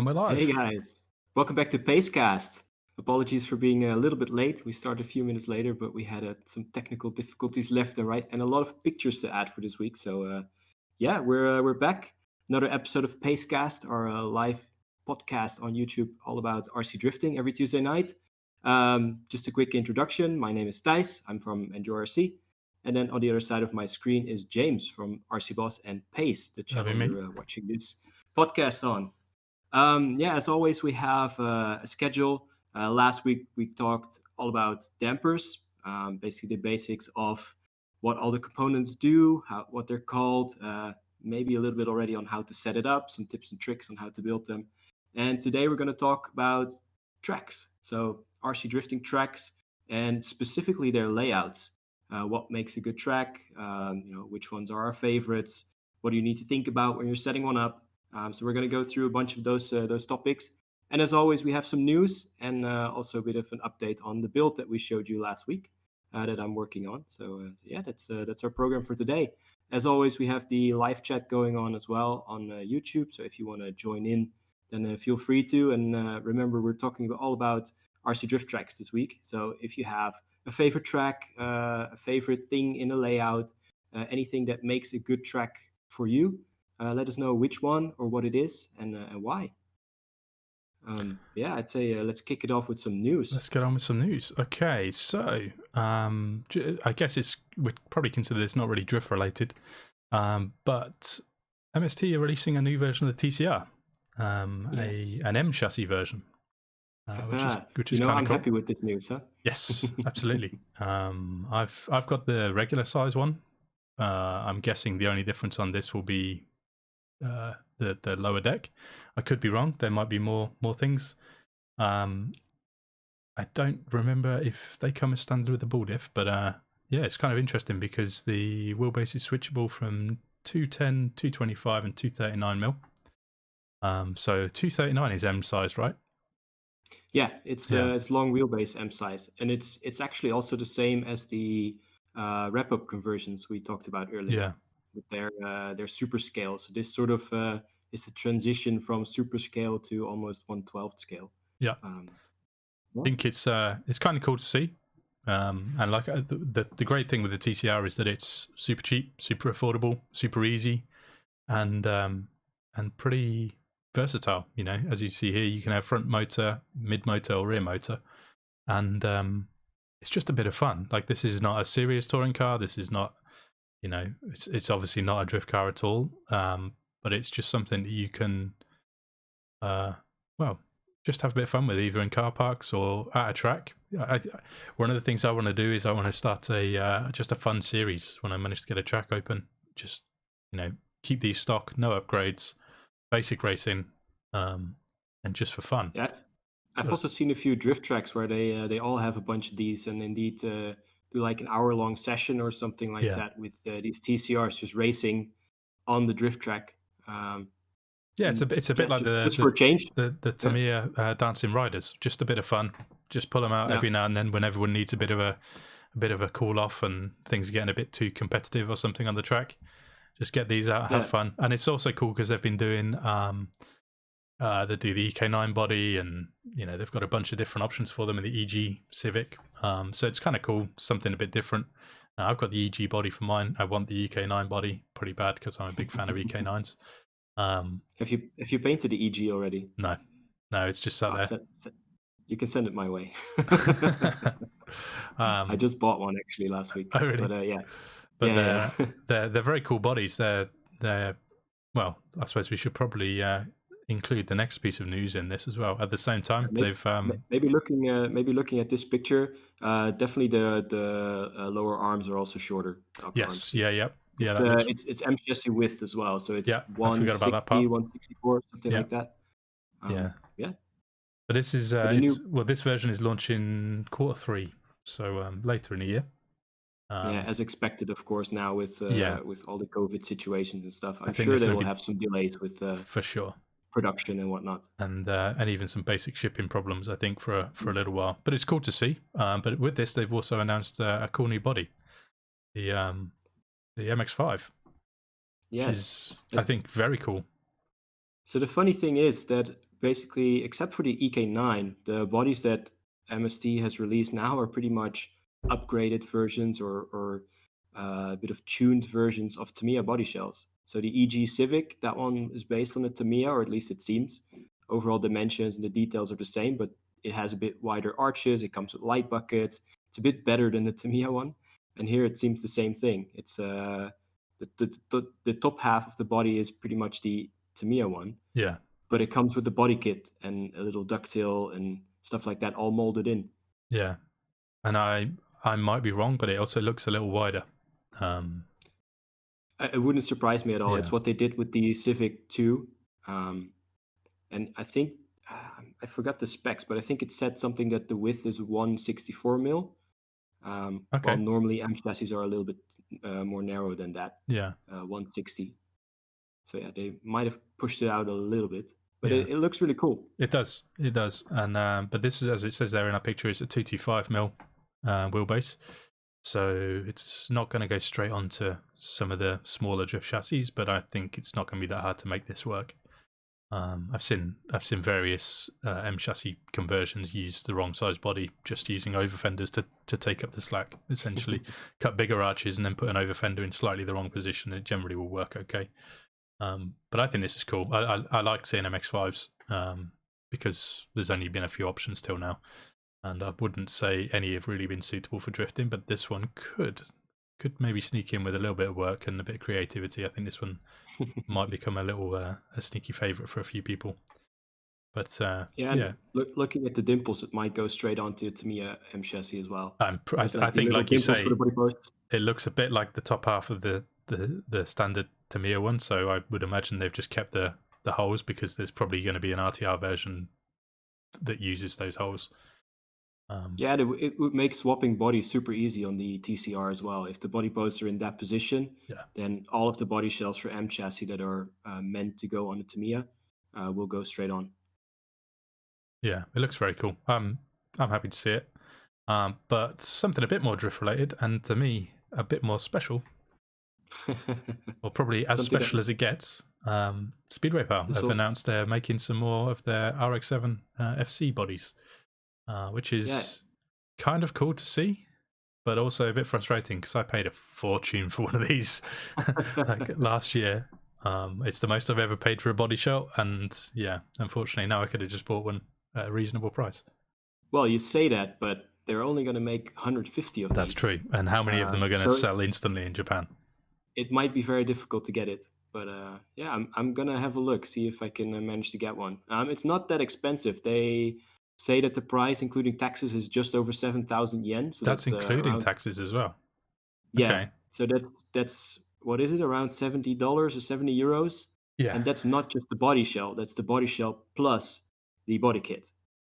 And we're live. Hey guys, welcome back to Pacecast. Apologies for being a little bit late. We started a few minutes later, but we had some technical difficulties left and right, and a lot of pictures to add for this week. So yeah, we're back. Another episode of Pacecast, our live podcast on YouTube, all about RC drifting every Tuesday night. Just a quick introduction. My name is Tijs. I'm from Enjoy RC. And then on the other side of my screen is James from RC Boss and Pace, the channel you're watching this podcast on. Yeah, as always, we have a schedule. Last week, we talked all about dampers, basically the basics of what all the components do, what they're called, maybe a little bit already on how to set it up, some tips and tricks on how to build them. And today we're going to talk about tracks. So RC drifting tracks and specifically their layouts. What makes a good track? Which ones are our favorites? What do you need to think about when you're setting one up? So we're going to go through a bunch of those topics. And as always, we have some news and also a bit of an update on the build that we showed you last week that I'm working on. So yeah, that's our program for today. As always, we have the live chat going on as well on YouTube. So if you want to join in, then feel free to. And remember, we're talking all about RC drift tracks this week. So if you have a favorite track, a favorite thing in a layout, anything that makes a good track for you, let us know which one or what it is and why. Yeah, I'd say let's kick it off with some news. Let's get on with some news. Okay, so I guess we'd probably consider this not really drift related, but MST are releasing a new version of the TCR, Yes. an M chassis version, which is kind of I'm cool. happy with this news, huh? Yes, absolutely. I've got the regular size one. I'm guessing the only difference on this will be the lower deck. I could be wrong. There might be more things. I don't remember if they come as standard with the ball diff, but yeah, it's kind of interesting because the wheelbase is switchable from 210, 225, and 239 mil. So 239 is M size, right? Yeah, it's long wheelbase M size, and it's actually also the same as the wrap-up conversions we talked about earlier. Yeah. With their super scale. So this sort of is the transition from super scale to almost 1/12 scale. Yeah. I think it's kind of cool to see. And like the great thing with the TCR is that it's super cheap, super affordable, super easy, and pretty versatile. You know, as you see here, you can have front motor, mid motor, or rear motor, and it's just a bit of fun. Like, this is not a serious touring car. This is not, you know, it's obviously not a drift car at all. But it's just something that you can, just have a bit of fun with, either in car parks or at a track. One of the things I want to do is I want to start just a fun series when I manage to get a track open. Just, you know, keep these stock, no upgrades, basic racing, and just for fun. Yeah, I've also seen a few drift tracks where they all have a bunch of these, and indeed do like an hour-long session or something like that with these TCRs just racing on the drift track. Yeah, it's a bit like just for a change. The Tamiya Dancing Riders. Just a bit of fun. Just pull them out every now and then when everyone needs a bit of a cool off and things are getting a bit too competitive or something on the track. Just get these out, have fun. And it's also cool because they've been doing they do the EK9 body, and you know, they've got a bunch of different options for them in the EG Civic. So it's kind of cool, something a bit different. I've got the EG body for mine. I want the EK9 body pretty bad because I'm a big fan of EK9s. Have you painted the EG already? No, it's just sat there. You can send it my way. I just bought one actually last week. Oh, really? But yeah. They're very cool bodies. They're well, I suppose we should probably include the next piece of news in this as well. At the same time, they've maybe looking at this picture. Definitely the lower arms are also shorter. Yes. Arms. Yeah. It's M chassis width as well, so it's 160, 164, something like that. Yeah. But this is this version is launching Q3, so later in the year. As expected, of course. Now with all the COVID situations and stuff, I'm sure they will have some delays with for sure production and whatnot, and even some basic shipping problems, I think, for a little while. But it's cool to see. But with this, they've also announced a cool new body, the MX5, which is, I think, very cool. So the funny thing is that basically, except for the EK9, the bodies that MST has released now are pretty much upgraded versions or a bit of tuned versions of Tamiya body shells. So the EG Civic, that one is based on the Tamiya, or at least it seems. Overall dimensions and the details are the same, but it has a bit wider arches. It comes with light buckets. It's a bit better than the Tamiya one. And here it seems the same thing. It's the top half of the body is pretty much the Tamiya one. Yeah. But it comes with the body kit and a little ducktail and stuff like that all molded in. Yeah. And I might be wrong, but it also looks a little wider. It wouldn't surprise me at all. Yeah. It's what they did with the Civic 2. And I think, I forgot the specs, but I think it said something that the width is 164 mil. Okay. While normally M chassis are a little bit more narrow than that. Yeah. 160. So yeah, they might have pushed it out a little bit, but Yeah. it looks really cool. It does. And but this is, as it says there in our picture, is a 225 mil wheelbase. So it's not going to go straight onto some of the smaller drift chassis, but I think it's not going to be that hard to make this work. I've seen various M chassis conversions use the wrong size body, just using over fenders to take up the slack. Essentially, cut bigger arches and then put an over fender in slightly the wrong position. It generally will work okay. But I think this is cool. I like seeing MX5s because there's only been a few options till now. And I wouldn't say any have really been suitable for drifting, but this one could maybe sneak in with a little bit of work and a bit of creativity. I think this one might become a little a sneaky favorite for a few people. But yeah. Looking at the dimples, it might go straight onto Tamiya M chassis as well. I think, like you say, it looks a bit like the top half of the standard Tamiya one. So I would imagine they've just kept the holes because there's probably going to be an RTR version that uses those holes. It would make swapping bodies super easy on the TCR as well. If the body posts are in that position, then all of the body shells for M chassis that are meant to go on the Tamiya will go straight on. Yeah, it looks very cool. I'm happy to see it. But something a bit more drift related, and to me a bit more special, or probably as special as it gets. Speedway Pal have announced they're making some more of their RX7 FC bodies. Which is kind of cool to see, but also a bit frustrating because I paid a fortune for one of these like last year. It's the most I've ever paid for a body shell, and yeah, unfortunately now I could have just bought one at a reasonable price. Well, you say that, but they're only going to make 150 of these. That's true. And how many of them are going to sell instantly in Japan? It might be very difficult to get it, but yeah, I'm going to have a look, see if I can manage to get one. It's not that expensive. They say that the price, including taxes, is just over 7,000 yen. So that's including taxes as well. Yeah. Okay. So that's what is it? Around $70 or 70 euros. Yeah. And that's not just the body shell. That's the body shell plus the body kit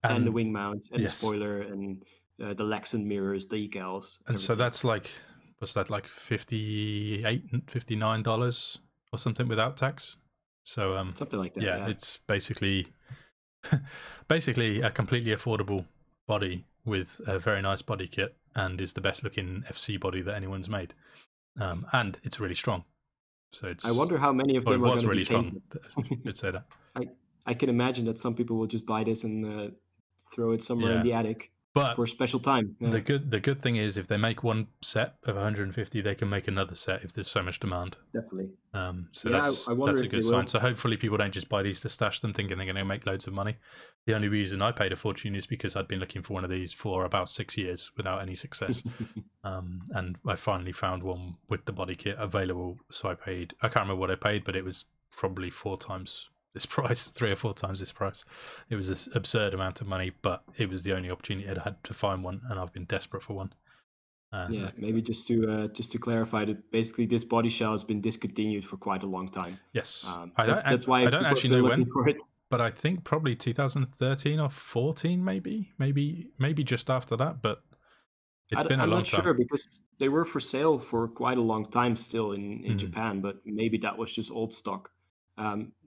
and the wing mounts and the spoiler and the Lexan mirrors, the decals. And so that's like, what's that, like $58, $59 or something without tax? So something like that. Yeah, it's basically a completely affordable body with a very nice body kit, and is the best looking FC body that anyone's made. And it's really strong. So it's. I wonder how many of them are going to be strong. I'd say that. I can imagine that some people will just buy this and throw it somewhere in the attic for a special time. Yeah. The good thing is, if they make one set of 150, they can make another set if there's so much demand. Definitely. So that's a good sign. So hopefully people don't just buy these to stash them thinking they're going to make loads of money. The only reason I paid a fortune is because I'd been looking for one of these for about 6 years without any success. And I finally found one with the body kit available. So I can't remember what I paid, but it was probably 4 times this price, 3 or 4 times this price. It was this absurd amount of money, but it was the only opportunity I'd had to find one, and I've been desperate for one. Maybe just to clarify that basically this body shell has been discontinued for quite a long time. Yes, that's why I don't actually know when, for it. But I think probably 2013 or 14, maybe just after that. But it's been a long time. I'm not sure, because they were for sale for quite a long time still in Japan, but maybe that was just old stock.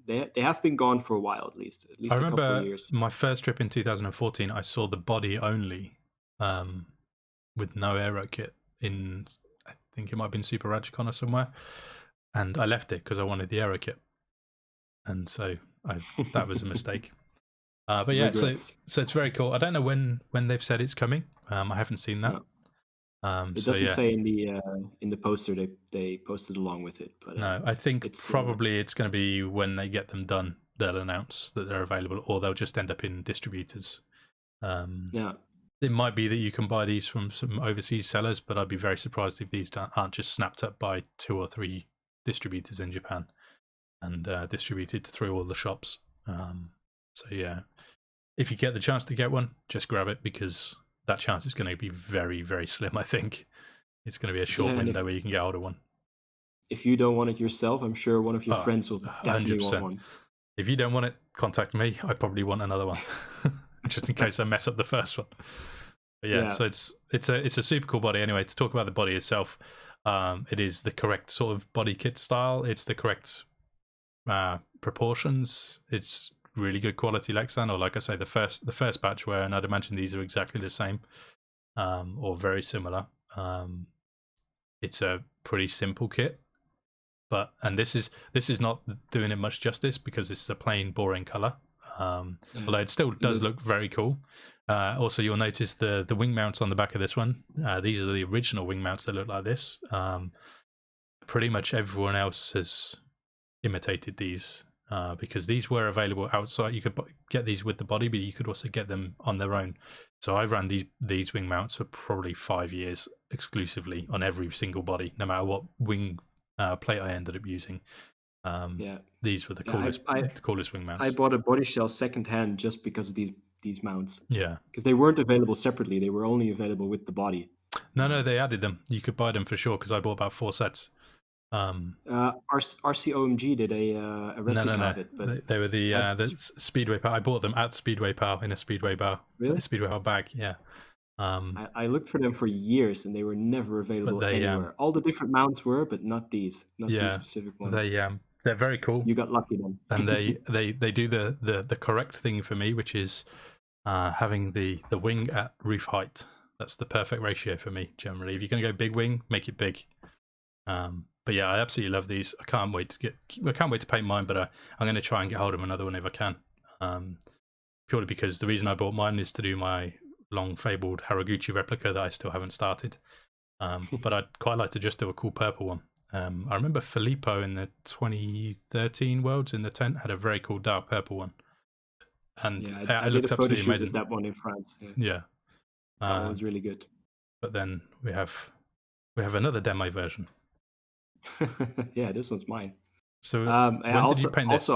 They have been gone for a while, at least I a remember couple of years. My first trip in 2014, I saw the body only, with no aero kit in, I think it might have been Super Rajicon or somewhere, and I left it because I wanted the aero kit, and so that was a mistake. But yeah, Regrets. so it's very cool. I don't know when they've said it's coming. I haven't seen that. No. It So doesn't yeah, say in the poster they posted along with it, but no, I think it's probably it's going to be when they get them done, they'll announce that they're available, or they'll just end up in distributors. yeah. It might be that you can buy these from some overseas sellers, but I'd be very surprised if these aren't just snapped up by 2 or 3 distributors in Japan and distributed through all the shops. So yeah, if you get the chance to get one, just grab it, because that chance is going to be very, very slim. I think it's going to be a short Yeah, and window where you can get hold of one. if you don't want it yourself, I'm sure one of your Oh, friends will definitely want 100%. one. If you don't want it, contact me. I probably want another one, just in case I mess up the first one. But yeah, Yeah. so it's a super cool body. Anyway, to talk about the body itself, it is the correct sort of body kit style. It's the correct proportions. It's really good quality Lexan, or like I say, the first batch, where, and I'd imagine these are exactly the same, or very similar. It's a pretty simple kit, and this is not doing it much justice, because it's a plain boring color. Although it still does look very cool. Also, you'll notice the wing mounts on the back of this one. These are the original wing mounts that look like this. Pretty much everyone else has imitated these, because these were available outside. You could get these with the body, but you could also get them on their own. So I ran these wing mounts for probably 5 years exclusively on every single body, no matter what wing plate I ended up using. These were the coolest wing mounts. I bought a body shell secondhand just because of these mounts. Yeah, because they weren't available separately; they were only available with the body. no, they added them. You could buy them for sure, because I bought about 4 sets. RCOMG did a replica of it, but they were the Speedway Power. I bought them at Speedway Power in a Speedway Power. Really? Speedway Power bag, yeah. I looked for them for years and they were never available anywhere. All the different mounts were, but not these specific ones. They're very cool. You got lucky then. And they do the correct thing for me, which is having the wing at roof height. That's the perfect ratio for me generally. If you're going to go big wing, make it big. But yeah, I absolutely love these. I can't wait to paint mine, but I'm going to try and get hold of another one if I can. Purely because the reason I bought mine is to do my long fabled Haraguchi replica that I still haven't started. But I'd quite like to just do a cool purple one. I remember Filippo in the 2013 Worlds in the tent had a very cool dark purple one, and I it looked absolutely amazing. With that one in France. Yeah. That one was really good. But then we have another demo version. Yeah, this one's mine. So when did you paint this?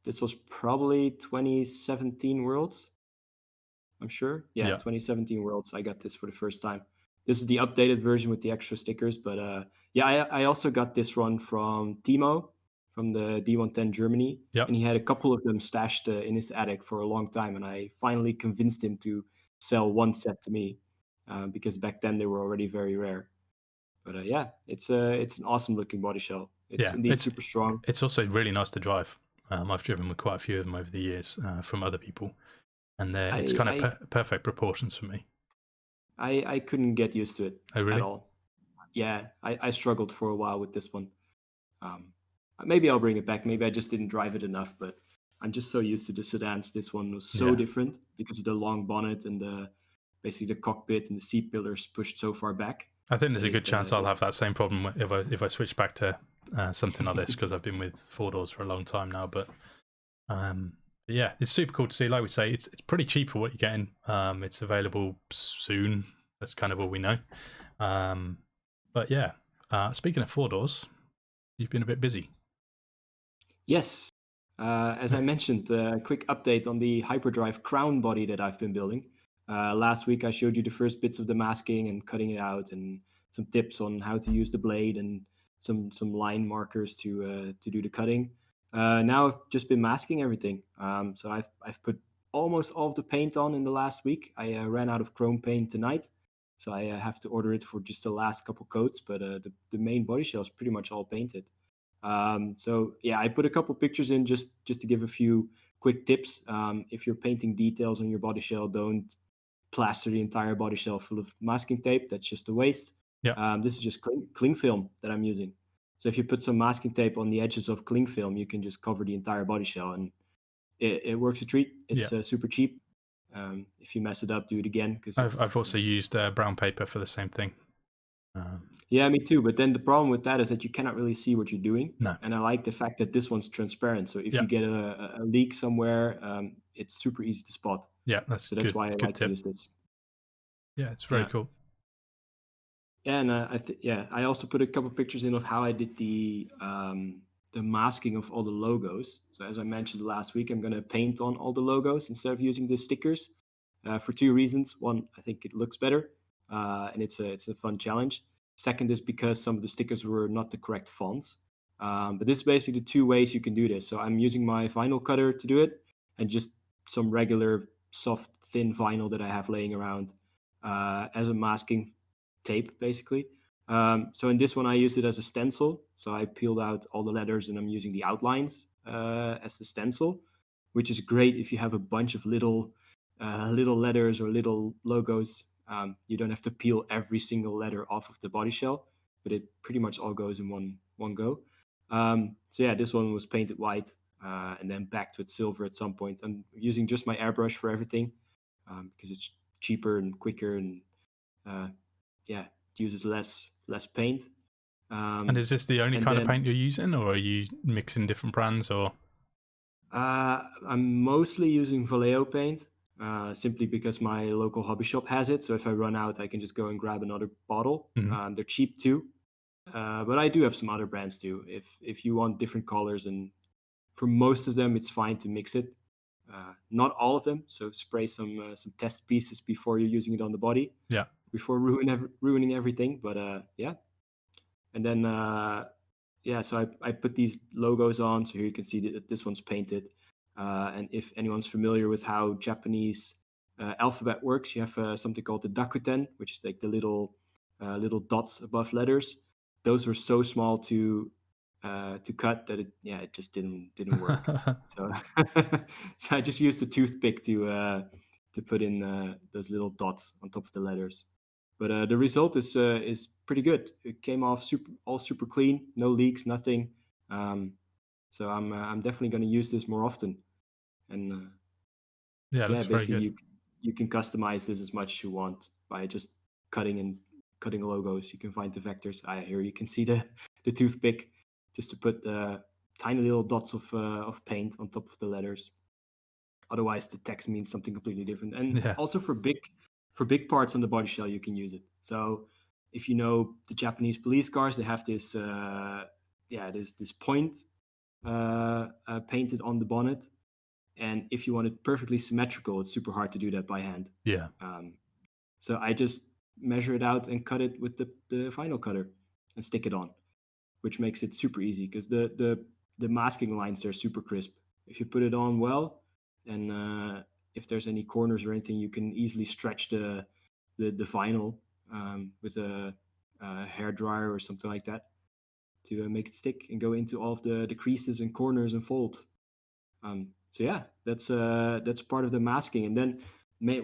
This was probably 2017 Worlds. I'm sure. Yeah, 2017 Worlds. I got this for the first time. This is the updated version with the extra stickers. But I also got this one from Timo from the D110 Germany. Yep. And he had a couple of them stashed in his attic for a long time. And I finally convinced him to sell one set to me, because back then they were already very rare. But it's an awesome looking body shell. It's indeed super strong. It's also really nice to drive. I've driven with quite a few of them over the years from other people, and it's kind of perfect proportions for me. I couldn't get used to it at all. Yeah, I struggled for a while with this one. Maybe I'll bring it back. Maybe I just didn't drive it enough, but I'm just so used to the sedans. This one was so different because of the long bonnet and basically the cockpit and the seat pillars pushed so far back. I think there's a good chance I'll have that same problem if I switch back to something like this, because I've been with 4-doors for a long time now. But yeah, it's super cool to see. Like we say, it's pretty cheap for what you're getting. It's available soon. That's kind of all we know. But yeah, speaking of 4-doors, you've been a bit busy. Yes. As I mentioned, a quick update on the Hyperdrive crown body that I've been building. Last week, I showed you the first bits of the masking and cutting it out, and some tips on how to use the blade and some line markers to do the cutting. Now I've just been masking everything. So I've put almost all of the paint on in the last week. I ran out of chrome paint tonight, so I have to order it for just the last couple coats. But the main body shell is pretty much all painted. So yeah, I put a couple pictures in just to give a few quick tips. If you're painting details on your body shell, don't plaster the entire body shell full of masking tape. That's just a waste. This is just cling film that I'm using. So if you put some masking tape on the edges of cling film, you can just cover the entire body shell, and it works a treat. It's Yeah. super cheap. If you mess it up, do it again, because I've also used brown paper for the same thing. Yeah, me too. But then the problem with that is that you cannot really see what you're doing. No. And I like the fact that this one's transparent. So if Yeah. you get a leak somewhere, it's super easy to spot. Yeah, that's So that's good. why I Good like to tip. use this. Yeah, it's very Yeah. cool. Yeah, and I also put a couple pictures in of how I did the masking of all the logos. So as I mentioned last week, I'm gonna paint on all the logos instead of using the stickers for two reasons. One, I think it looks better, and it's a fun challenge. Second is because some of the stickers were not the correct fonts. But this is basically the two ways you can do this. So I'm using my vinyl cutter to do it, and just some regular soft thin vinyl that I have laying around as a masking tape, basically. So in this one, I used it as a stencil. So I peeled out all the letters and I'm using the outlines as the stencil, which is great if you have a bunch of little letters or little logos. You don't have to peel every single letter off of the body shell, but it pretty much all goes in one go. So yeah, this one was painted white and then backed with silver at some point. I'm using just my airbrush for everything because it's cheaper and quicker, and yeah, it uses less paint. And is this the only And kind of then paint you're using, or are you mixing different brands? Or I'm mostly using Vallejo paint simply because my local hobby shop has it. So if I run out, I can just go and grab another bottle. They're cheap too, but I do have some other brands too. If you want different colors, and for most of them, it's fine to mix it. Not all of them. So spray some test pieces before you're using it on the body. yeah, Before ruining everything. But yeah, and then yeah, so I put these logos on. So here you can see that this one's painted. And if anyone's familiar with how Japanese alphabet works, you have something called the dakuten, which is like the little dots above letters. Those were so small to cut that it just didn't work. So so I just used a toothpick to put in those little dots on top of the letters. But the result is pretty good. It came off super clean, no leaks, nothing. So I'm definitely going to use this more often. And yeah, it yeah, looks very basically good. you can customize this as much as you want by just cutting logos. You can find the vectors. Here you can see the toothpick just to put tiny little dots of paint on top of the letters. Otherwise, the text means something completely different. And Yeah, also for big parts on the body shell, you can use it. So if you know the Japanese police cars, they have this this point painted on the bonnet. And if you want it perfectly symmetrical, it's super hard to do that by hand. yeah, So I just measure it out and cut it with the vinyl cutter and stick it on, which makes it super easy because the masking lines are super crisp. If you put it on well, and if there's any corners or anything, you can easily stretch the vinyl with a hair dryer or something like that to make it stick and go into all of the creases and corners and folds. So yeah, that's part of the masking. And then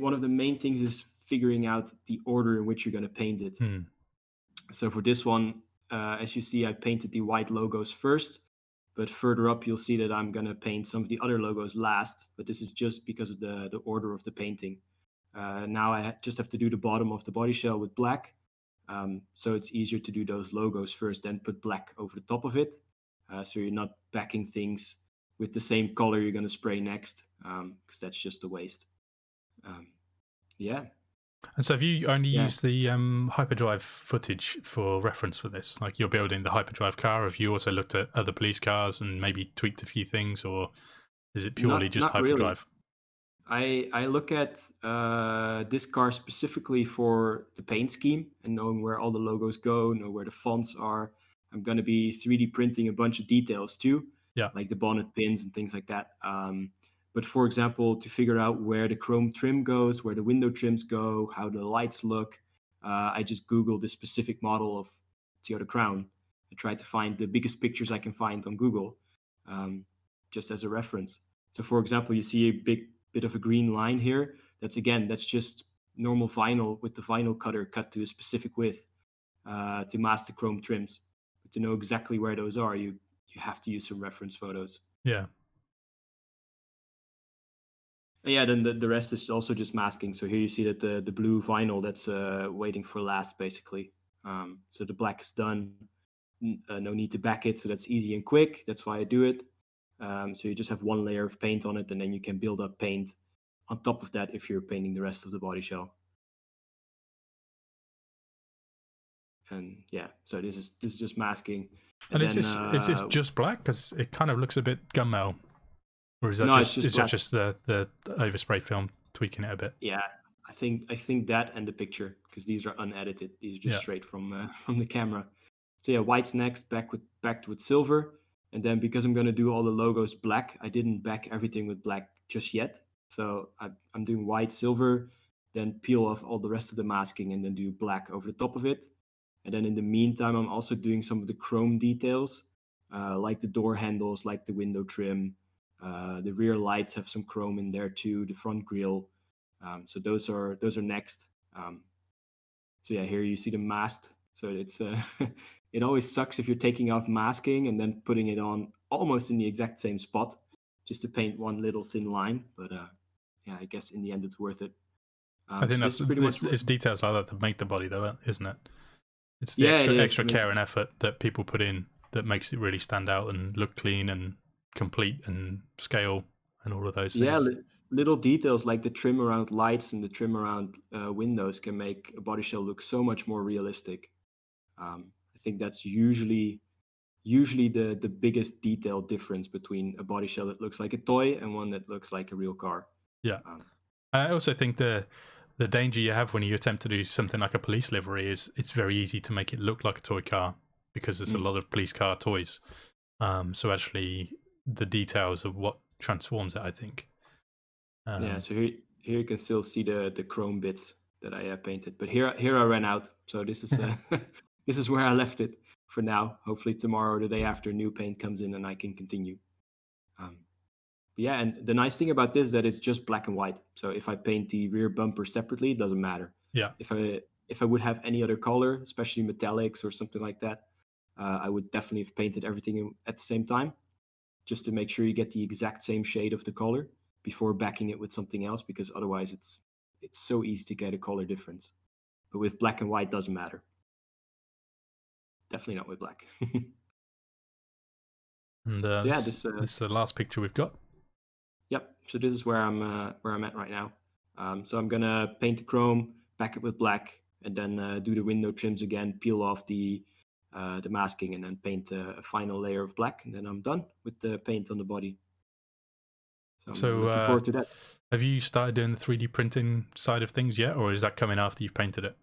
one of the main things is figuring out the order in which you're going to paint it. So for this one, as you see, I painted the white logos first, but further up you'll see that I'm going to paint some of the other logos last, but this is just because of the order of the painting. Now I just have to do the bottom of the body shell with black. So it's easier to do those logos first, then put black over the top of it. So you're not backing things with the same color you're going to spray next, because that's just a waste. Yeah. And so have you only Yeah. used the Hyperdrive footage for reference for this? Like you're building the Hyperdrive car. Have you also looked at other police cars and maybe tweaked a few things, or is it purely just Not really. Hyperdrive? I look at this car specifically for the paint scheme and knowing where all the logos go, know where the fonts are. I'm going to be 3D printing a bunch of details too, Yeah, like the bonnet pins and things like that. But for example, to figure out where the chrome trim goes, where the window trims go, how the lights look, I just Googled the specific model of Toyota Crown and tried to find the biggest pictures I can find on Google, just as a reference. So for example, you see a big bit of a green line here. That's just normal vinyl with the vinyl cutter cut to a specific width to mask the chrome trims. But to know exactly where those are, you have to use some reference photos. yeah. Yeah, then the rest is also just masking. So here you see that the blue vinyl, that's waiting for last, basically. So the black is done. No need to back it, so that's easy and quick. That's why I do it. So you just have one layer of paint on it, and then you can build up paint on top of that if you're painting the rest of the body shell. And yeah, so this is just masking. And then, is this just black? Because it kind of looks a bit gunmetal. Or is that no, just, it's just the overspray film tweaking it a bit? Yeah, I think that and the picture, because these are unedited. These are just straight from the camera. So yeah, white's next, backed with silver, and then because I'm gonna do all the logos black, I didn't back everything with black just yet. So I'm doing white, silver, then peel off all the rest of the masking, and then do black over the top of it. And then in the meantime, I'm also doing some of the chrome details, like the door handles, like the window trim. The rear lights have some chrome in there too. The front grille. So those are next. So yeah, here you see the mast. So it's it always sucks if you're taking off masking and then putting it on almost in the exact same spot, just to paint one little thin line. But yeah, I guess in the end it's worth it. I think that's pretty much it's details like that that make the body, though, isn't it? It's the extra care and effort that people put in that makes it really stand out and look clean and complete and scale and all of those things. Yeah, little details like the trim around lights and the trim around windows can make a body shell look so much more realistic. I think that's usually the biggest detail difference between a body shell that looks like a toy and one that looks like a real car. Yeah. I also think the danger you have when you attempt to do something like a police livery is it's very easy to make it look like a toy car because there's a lot of police car toys. So actually the details of what transforms it, I think. Yeah, so here you can still see the chrome bits that I painted, but here I ran out. So this is this is where I left it for now. Hopefully tomorrow or the day after, new paint comes in and I can continue. Yeah, and the nice thing about this is that it's just black and white. So if I paint the rear bumper separately, it doesn't matter. Yeah. If I would have any other color, especially metallics or something like that, I would definitely have painted everything at the same time, just to make sure you get the exact same shade of the color before backing it with something else, because otherwise it's so easy to get a color difference. But with black and white, doesn't matter. Definitely not with black. And so yeah, this is the last picture we've got. Yep. So this is where I'm at right now. So I'm gonna paint the chrome, back it with black, and then do the window trims again, peel off the masking, and then paint a final layer of black, and then I'm done with the paint on the body. So I'm looking forward to that. Have you started doing the 3D printing side of things yet, or is that coming after you've painted it?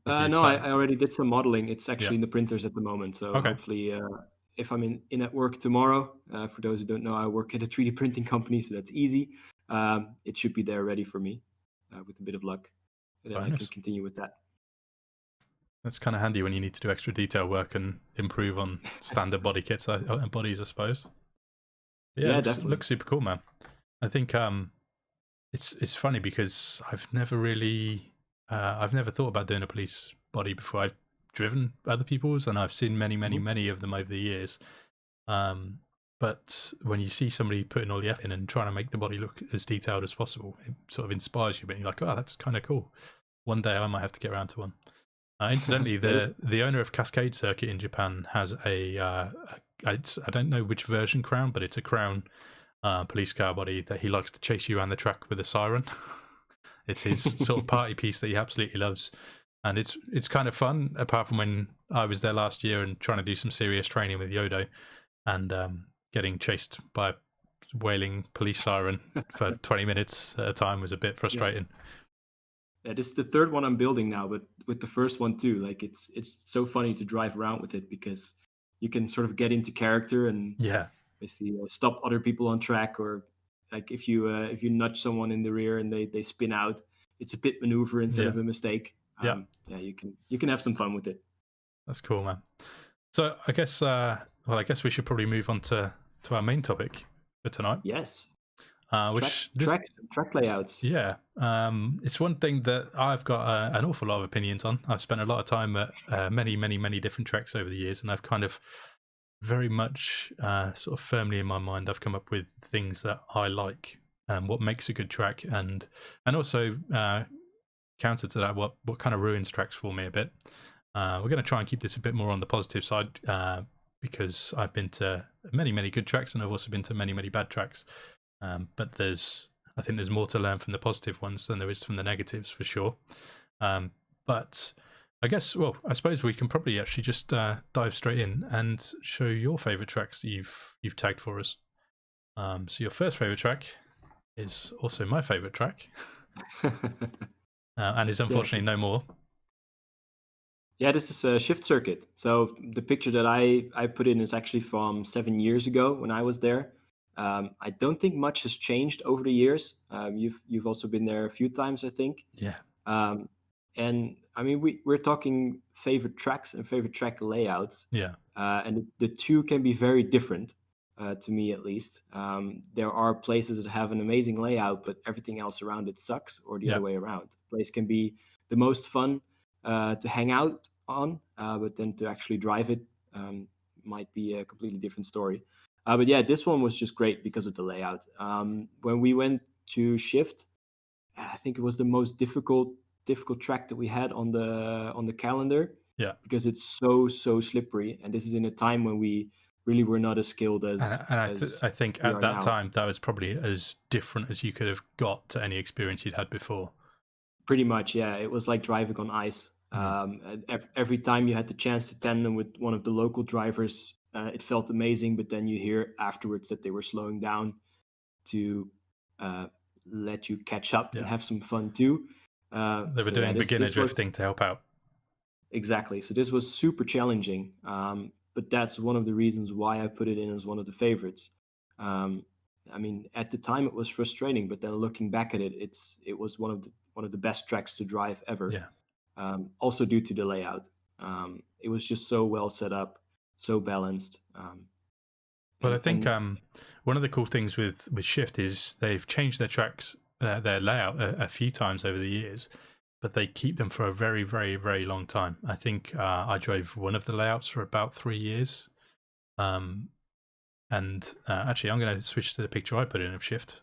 No, I already did some modeling. It's actually in the printers at the moment. So hopefully, if I'm in at work tomorrow, for those who don't know, I work at a 3D printing company, so that's easy. It should be there ready for me with a bit of luck. And then I can continue with that. That's kind of handy when you need to do extra detail work and improve on standard body kits and bodies, I suppose. Yeah, definitely. Looks super cool, man. I think it's funny because I've never thought about doing a police body before. I've driven other people's and I've seen many of them over the years. But when you see somebody putting all the effort in and trying to make the body look as detailed as possible, it sort of inspires you. But you're like, oh, that's kind of cool. One day I might have to get around to one. Incidentally, the owner of Cascade Circuit in Japan has I don't know which version crown, but it's a crown police car body that he likes to chase you around the track with a siren. It's his sort of party piece that he absolutely loves, and it's kind of fun. Apart from when I was there last year and trying to do some serious training with Yodo, and getting chased by a wailing police siren for 20 minutes at a time was a bit frustrating. Yeah, this is the third one I'm building now, but with the first one too. Like it's so funny to drive around with it because you can sort of get into character and basically stop other people on track, or like if you nudge someone in the rear and they spin out, it's a pit maneuver instead of a mistake. You can have some fun with it. That's cool, man. So I guess we should probably move on to our main topic for tonight. Yes. Track layouts. Yeah, it's one thing that I've got an awful lot of opinions on. I've spent a lot of time at many different tracks over the years, and I've kind of very much sort of firmly in my mind I've come up with things that I like what makes a good track, and also counter to that, what kind of ruins tracks for me a bit. We're going to try and keep this a bit more on the positive side, because I've been to many good tracks, and I've also been to many bad tracks. But I think there's more to learn from the positive ones than there is from the negatives, for sure. But I guess, well, I suppose we can probably actually just dive straight in and show your favorite tracks that you've tagged for us. So your first favorite track is also my favorite track, and is unfortunately no more. Yeah, this is a Shift Circuit. So the picture that I put in is actually from 7 years ago when I was there. I don't think much has changed over the years. You've also been there a few times, I think. Yeah. And I mean, we're talking favorite tracks and favorite track layouts. Yeah. And the two can be very different, to me at least. There are places that have an amazing layout, but everything else around it sucks, or the other way around. A place can be the most fun to hang out on, but then to actually drive it might be a completely different story. But yeah, this one was just great because of the layout. When we went to Shift, I think it was the most difficult track that we had on the calendar. Yeah, because it's so slippery, and this is in a time when we really were not as skilled as I think at that time that was probably as different as you could have got to any experience you'd had before. Pretty much, yeah. It was like driving on ice. Every time you had the chance to tandem with one of the local drivers, it felt amazing. But then you hear afterwards that they were slowing down to let you catch up and have some fun too. They were doing beginner drifting to help out. Exactly. So this was super challenging. But that's one of the reasons why I put it in as one of the favorites. I mean, at the time it was frustrating, but then looking back at it, it was one of the best tracks to drive ever. Yeah. Also due to the layout, it was just so well set up, so balanced. Well, I think one of the cool things with Shift is they've changed their tracks, their layout a few times over the years, but they keep them for a very long time. I think I drove one of the layouts for about 3 years. And actually, I'm going to switch to the picture I put in of Shift,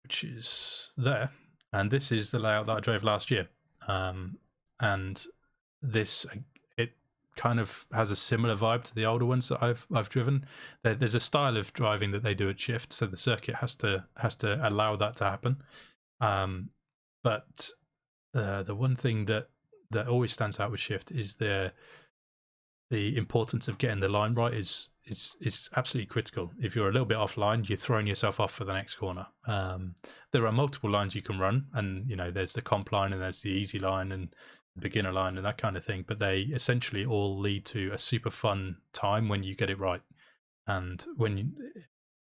which is there. And this is the layout that I drove last year. And this, it kind of has a similar vibe to the older ones that I've driven. There's a style of driving that they do at Shift, so the circuit has to allow that to happen. But the one thing that always stands out with Shift is the importance of getting the line right is absolutely critical. If you're a little bit offline, you're throwing yourself off for the next corner. There are multiple lines you can run, and there's the comp line, and there's the easy line, and the beginner line, and that kind of thing. But they essentially all lead to a super fun time when you get it right. And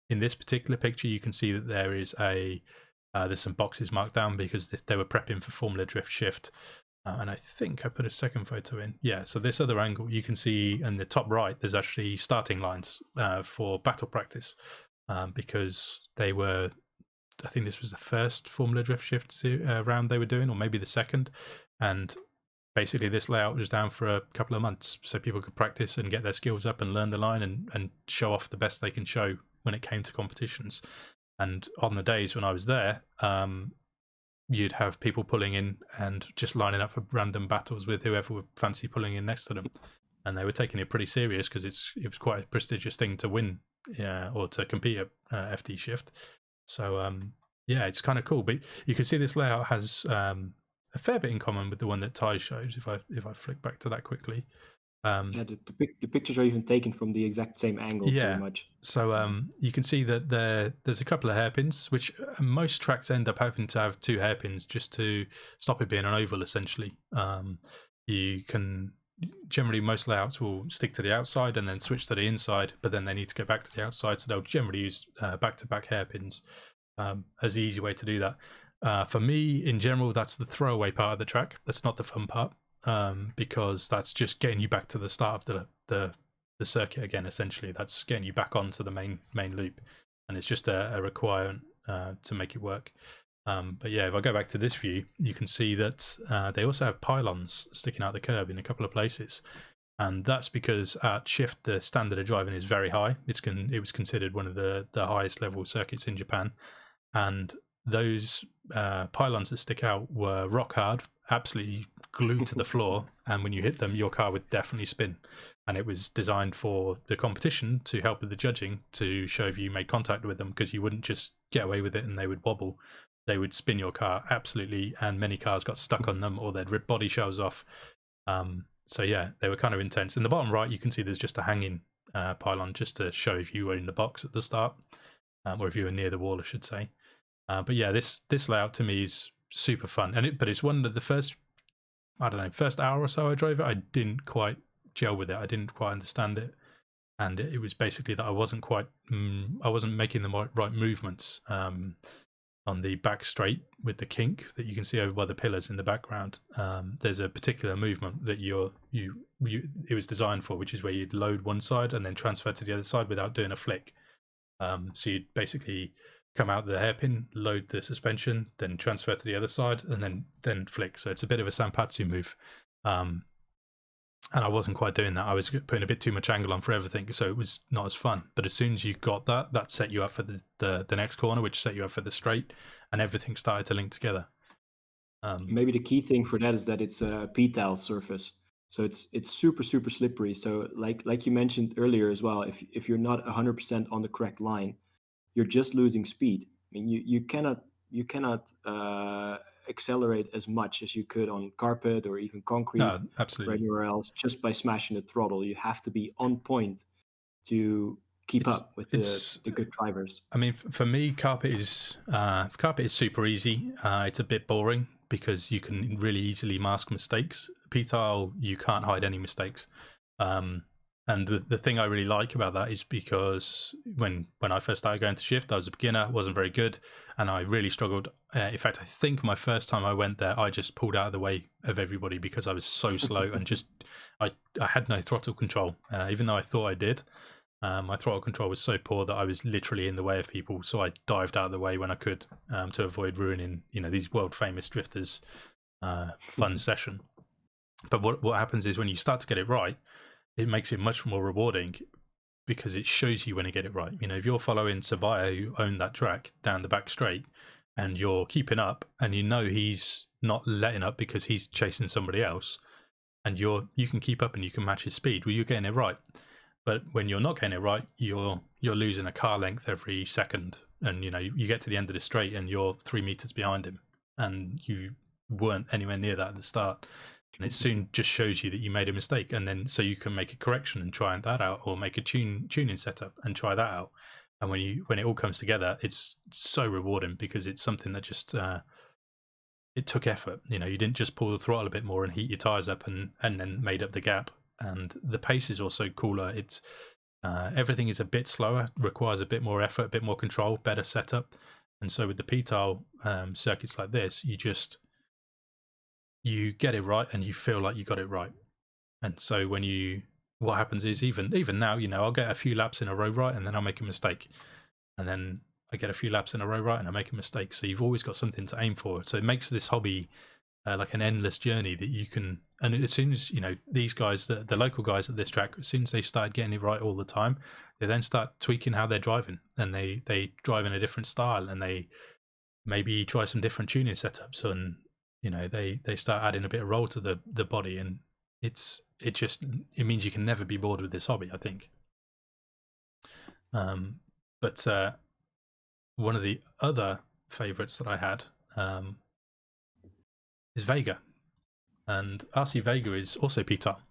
in this particular picture, you can see that there is there's some boxes marked down because they were prepping for Formula Drift Shift. And I think I put a second photo in. Yeah, so this other angle, you can see in the top right, there's actually starting lines for battle practice, because they were, I think this was the first Formula Drift Shift round they were doing, or maybe the second. And basically this layout was down for a couple of months so people could practice and get their skills up and learn the line and show off the best they can show when it came to competitions. And on the days when I was there, you'd have people pulling in and just lining up for random battles with whoever would fancy pulling in next to them, and they were taking it pretty serious because it was quite a prestigious thing to win, or to compete at FD Shift. So yeah, it's kind of cool. But you can see this layout has a fair bit in common with the one that Tijs shows. If I flick back to that quickly. Yeah, the pictures are even taken from the exact same angle, pretty much. So you can see that there's a couple of hairpins, which most tracks end up having to have 2 hairpins just to stop it being an oval, essentially. You can generally, most layouts will stick to the outside and then switch to the inside, but then they need to go back to the outside, so they'll generally use back-to-back hairpins as the easy way to do that. For me, in general, that's the throwaway part of the track. That's not the fun part. Because that's just getting you back to the start of the circuit again. Essentially, that's getting you back onto the main loop, and it's just a requirement to make it work. But yeah, if I go back to this view, you can see that they also have pylons sticking out the curb in a couple of places, And that's because at Shift the standard of driving is very high. It was considered one of the highest level circuits in Japan, and those pylons that stick out were rock hard, absolutely glued to the floor, and when you hit them, your car would definitely spin. And it was designed for the competition to help with the judging, to show if you made contact with them, because you wouldn't just get away with it and they would wobble. They would spin your car absolutely, and many cars got stuck on them, or they'd rip body shells off. So yeah, they were kind of intense. In the bottom right, you can see there's just a hanging pylon, just to show if you were in the box at the start, or if you were near the wall, I should say. But yeah, this layout to me is super fun, but it's one of the first hour or so I drove it, I didn't quite gel with it. I didn't quite understand it, and it was basically that I wasn't making the right movements on the back straight with the kink that you can see over by the pillars in the background. There's a particular movement that it was designed for, which is where you'd load one side and then transfer to the other side without doing a flick. So you'd basically come out the hairpin, load the suspension, then transfer to the other side, and then flick. So it's a bit of a sanpatsu move. And I wasn't quite doing that. I was putting a bit too much angle on for everything, so it was not as fun. But as soon as you got that set you up for the next corner, which set you up for the straight, and everything started to link together. Maybe the key thing for that is that it's a p-tile surface, so it's super slippery. So like you mentioned earlier as well, if you're not 100% on the correct line, you're just losing speed. I mean, you cannot accelerate as much as you could on carpet or even concrete, no, absolutely, or anywhere else, just by smashing the throttle. You have to be on point to keep up with the good drivers. I mean, for me, carpet is super easy. It's a bit boring because you can really easily mask mistakes. P-tile, you can't hide any mistakes. And the thing I really like about that is because when I first started going to Shift, I was a beginner, wasn't very good, and I really struggled. In fact, I think my first time I went there, I just pulled out of the way of everybody because I was so slow and just I had no throttle control. Even though I thought I did, my throttle control was so poor that I was literally in the way of people. So I dived out of the way when I could to avoid ruining, these world famous drifters' fun session. But what happens is when you start to get it right, it makes it much more rewarding because it shows you when you get it right. If you're following Sabaya, who owned that track, down the back straight, and you're keeping up, and he's not letting up because he's chasing somebody else, and you can keep up and you can match his speed, well, you're getting it right. But when you're not getting it right, you're losing a car length every second, and you get to the end of the straight and you're 3 meters behind him, and you weren't anywhere near that at the start. And it soon just shows you that you made a mistake, and then so you can make a correction and try that out, or make a tuning setup and try that out. And when it all comes together, it's so rewarding because it's something that just it took effort. You didn't just pull the throttle a bit more and heat your tires up and then made up the gap. And the pace is also cooler. It's everything is a bit slower, requires a bit more effort, a bit more control, better setup. And so with the p-tile circuits like this, you get it right and you feel like you got it right. And so what happens is even now, I'll get a few laps in a row right, and then I'll make a mistake, and then I get a few laps in a row right and I make a mistake. So you've always got something to aim for. So it makes this hobby like an endless journey that you can. And as soon as these guys, the local guys at this track, as soon as they start getting it right all the time, they then start tweaking how they're driving, and they drive in a different style, and they maybe try some different tuning setups, and they start adding a bit of roll to the body, and it means you can never be bored with this hobby, I think. But one of the other favorites that I had is Vega, and RC Vega is also p-tile.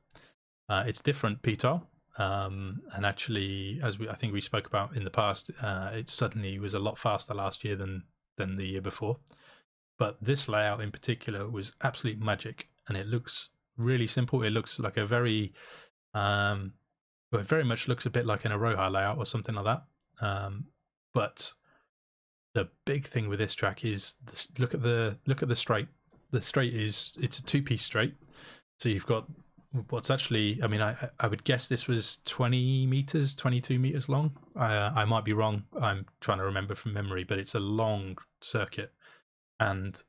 It's different p-tile, and actually, as I think we spoke about in the past, it suddenly was a lot faster last year than the year before. But this layout in particular was absolute magic, and it looks really simple. It looks like it very much looks a bit like an Aroha layout or something like that. But the big thing with this track is look at the straight. The straight it's a 2-piece straight. So you've got what's actually, I would guess this was 20 meters, 22 meters long. I might be wrong. I'm trying to remember from memory, but it's a long circuit. And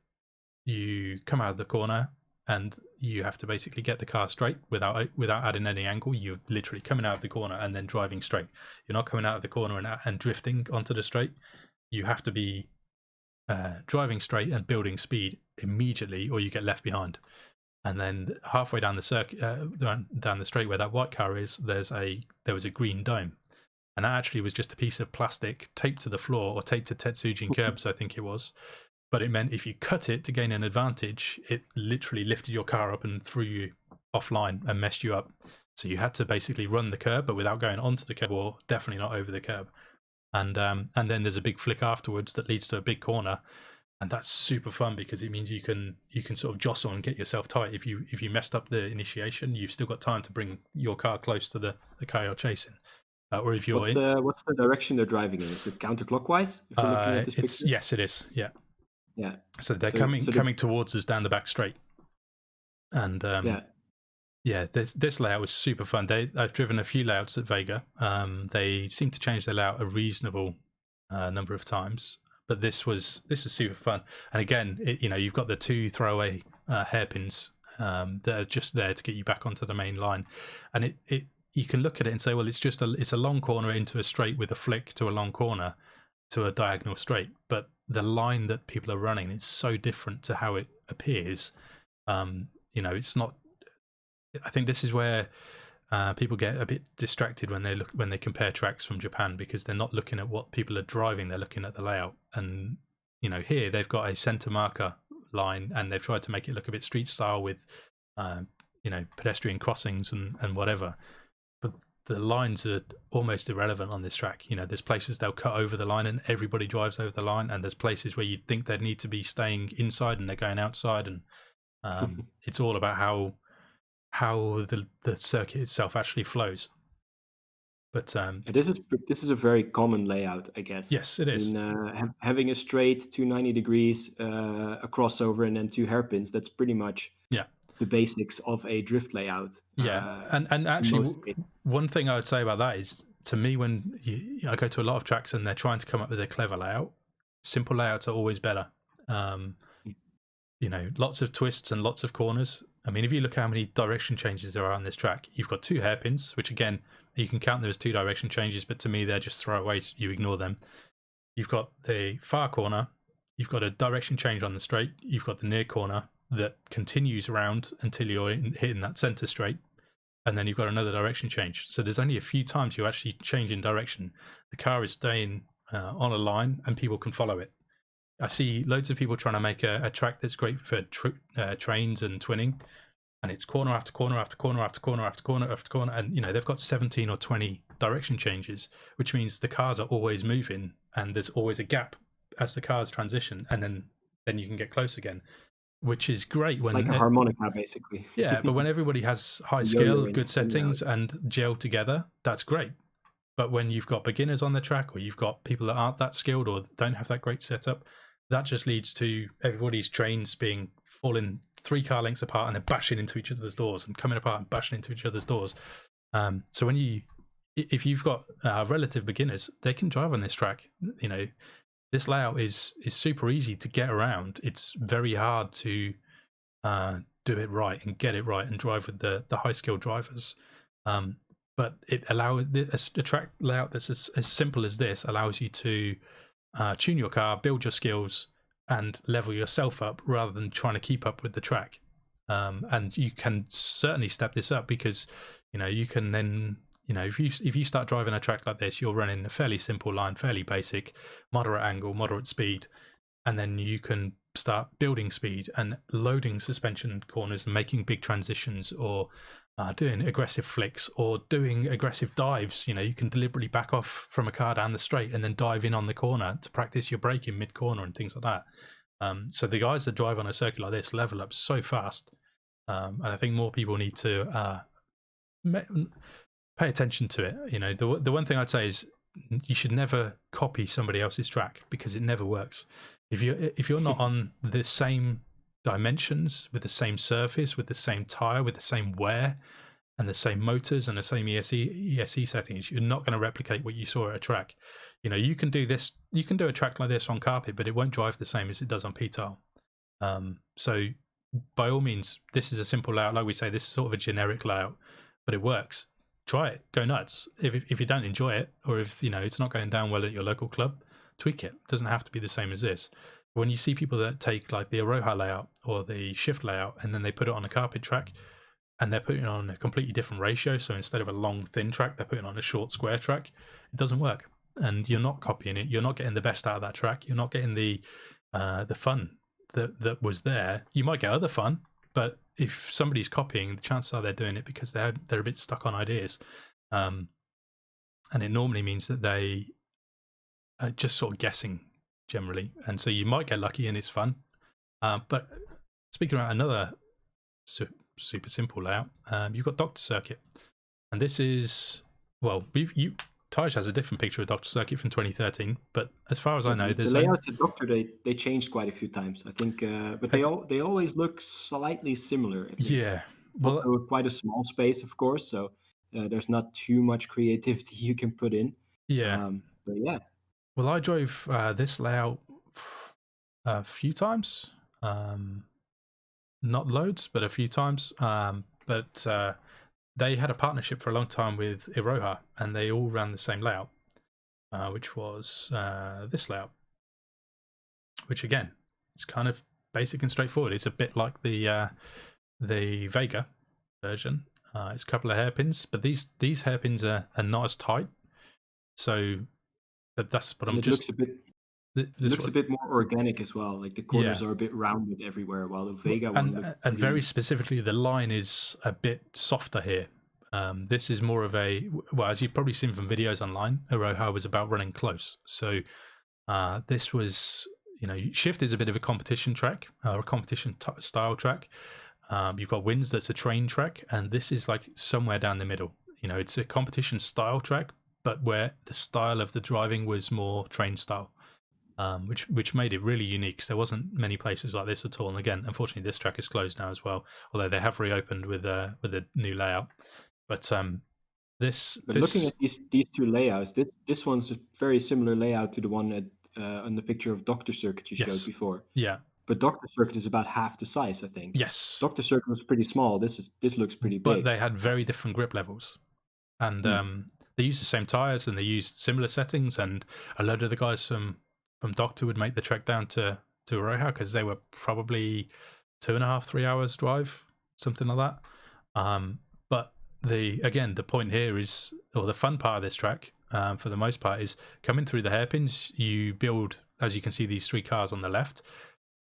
you come out of the corner, and you have to basically get the car straight without adding any angle. You're literally coming out of the corner and then driving straight. You're not coming out of the corner and drifting onto the straight. You have to be driving straight and building speed immediately, or you get left behind. And then halfway down the circuit, down the straight where that white car is, there was a green dome, and that actually was just a piece of plastic taped to the floor or taped to Tetsujin curbs, I think it was. But it meant if you cut it to gain an advantage, it literally lifted your car up and threw you offline and messed you up. So you had to basically run the curb, but without going onto the curb, or definitely not over the curb. And then there's a big flick afterwards that leads to a big corner. And that's super fun because it means you can sort of jostle and get yourself tight. If you messed up the initiation, you've still got time to bring your car close to the car you're chasing. Or if you're what's the direction they're driving in? Is it counterclockwise? If we're looking at this picture? Yes, it is. Yeah. Yeah. So they're coming towards us down the back straight. And this layout was super fun. I've driven a few layouts at Vega. They seem to change their layout a reasonable number of times. But this was super fun, and again, you've got the 2 throwaway hairpins that are just there to get you back onto the main line, and you can look at it and say, well, it's a long corner into a straight with a flick to a long corner to a diagonal straight, but the line that people are running is so different to how it appears. It's not. I think this is where people get a bit distracted when they compare tracks from Japan, because they're not looking at what people are driving, they're looking at the layout. And here they've got a center marker line and they've tried to make it look a bit street style with pedestrian crossings and whatever, but the lines are almost irrelevant on this track. There's places they'll cut over the line and everybody drives over the line, and there's places where you'd think they'd need to be staying inside and they're going outside, and it's all about how the circuit itself actually flows. But this is a very common layout, I guess. Yes, it is. Having a straight 290 degrees, a crossover, and then 2 hairpins, that's pretty much the basics of a drift layout. And actually one thing I would say about that is, to me, when I go to a lot of tracks and they're trying to come up with a clever layout, simple layouts are always better. Lots of twists and lots of corners. I mean, if you look at how many direction changes there are on this track, you've got 2 hairpins, which again, you can count them as 2 direction changes, but to me, they're just throwaways. You ignore them. You've got the far corner. You've got a direction change on the straight. You've got the near corner that continues around until you're hitting that center straight. And then you've got another direction change. So there's only a few times you actually change in direction. The car is staying on a line and people can follow it. I see loads of people trying to make a track that's great for trains and twinning, and it's corner after corner after corner after corner after corner after corner, and they've got 17 or 20 direction changes, which means the cars are always moving and there's always a gap as the cars transition, and then you can get close again, which is great. It's like a harmonica, basically. Yeah, but when everybody has high skill, good settings, and gel together, that's great. But when you've got beginners on the track, or you've got people that aren't that skilled or don't have that great setup, that just leads to everybody's trains falling 3 car lengths apart and then bashing into each other's doors and coming apart and bashing into each other's doors. So if you've got relative beginners, they can drive on this track. This layout is super easy to get around. It's very hard to do it right and get it right and drive with the high skilled drivers. But it allows a track layout that's as simple as this allows you to tune your car, build your skills, and level yourself up rather than trying to keep up with the track. And you can certainly step this up because you can then if you start driving a track like this, you're running a fairly simple line, fairly basic, moderate angle, moderate speed, and then you can start building speed and loading suspension corners and making big transitions, or doing aggressive flicks or doing aggressive dives. You can deliberately back off from a car down the straight and then dive in on the corner to practice your braking mid-corner and things like that. So the guys that drive on a circuit like this level up so fast, and I think more people need to pay attention to it. The one thing I'd say is you should never copy somebody else's track, because it never works. If you're not on the same dimensions, with the same surface, with the same tire, with the same wear and the same motors and the same ESC settings, you're not going to replicate what you saw at a track. You can do this, you can do a track like this on carpet, but it won't drive the same as it does on P-tile. So by all means, this is a simple layout. Like we say, this is sort of a generic layout, but it works. Try it, go nuts. If you don't enjoy it, or if it's not going down well at your local club, tweak it. It doesn't have to be the same as this. When you see people that take like the Aroha layout or the shift layout and then they put it on a carpet track and they're putting it on a completely different ratio, so instead of a long thin track they're putting on a short square track, it doesn't work, and you're not copying it. You're not getting the best out of that track. You're not getting the fun that was there. You might get other fun, but if somebody's copying, the chances are they're doing it because they're a bit stuck on ideas, and it normally means that they are just sort of guessing generally, and so you might get lucky and it's fun. But speaking about another super simple layout, you've got Doctor Circuit, and this is, well, Tijs has a different picture of Doctor Circuit from 2013, but as far as I know, the layouts at Doctor they changed quite a few times, I think, but they always look slightly similar. At least. Yeah, well, quite a small space, of course, so there's not too much creativity you can put in. Yeah, but yeah. Well, I drove this layout a few times, not loads, but a few times. But they had a partnership for a long time with Aroha, and they all ran the same layout, which was this layout, which again, it's kind of basic and straightforward. It's a bit like the Vega version. It's a couple of hairpins, but these hairpins are not as tight. So, but that's what I'm just. Looks a bit more organic as well. Like the corners are a bit rounded everywhere, while the Vega one looks and very specifically, the line is a bit softer here. This is more of a, well, as you've probably seen from videos online, Aroha was about running close. So this was, shift is a bit of a competition track, or a competition style track. You've got winds, that's a train track, and this is like somewhere down the middle. It's a competition style track, but where the style of the driving was more train style. Which made it really unique. There wasn't many places like this at all. And again, unfortunately, this track is closed now as well. Although they have reopened with a new layout. But looking at these two layouts, this one's a very similar layout to the one on the picture of Doctor Circuit you showed before. Yeah. But Doctor Circuit is about half the size, I think. Yes. Doctor Circuit was pretty small. This looks pretty big. But they had very different grip levels, and they used the same tires and they used similar settings. And a load of the guys from Doctor would make the trek down to Aroha because they were probably 2.5, 3 hours drive, something like that. But the point here is, or the fun part of this track, for the most part, is coming through the hairpins. You build, as you can see, these three cars on the left.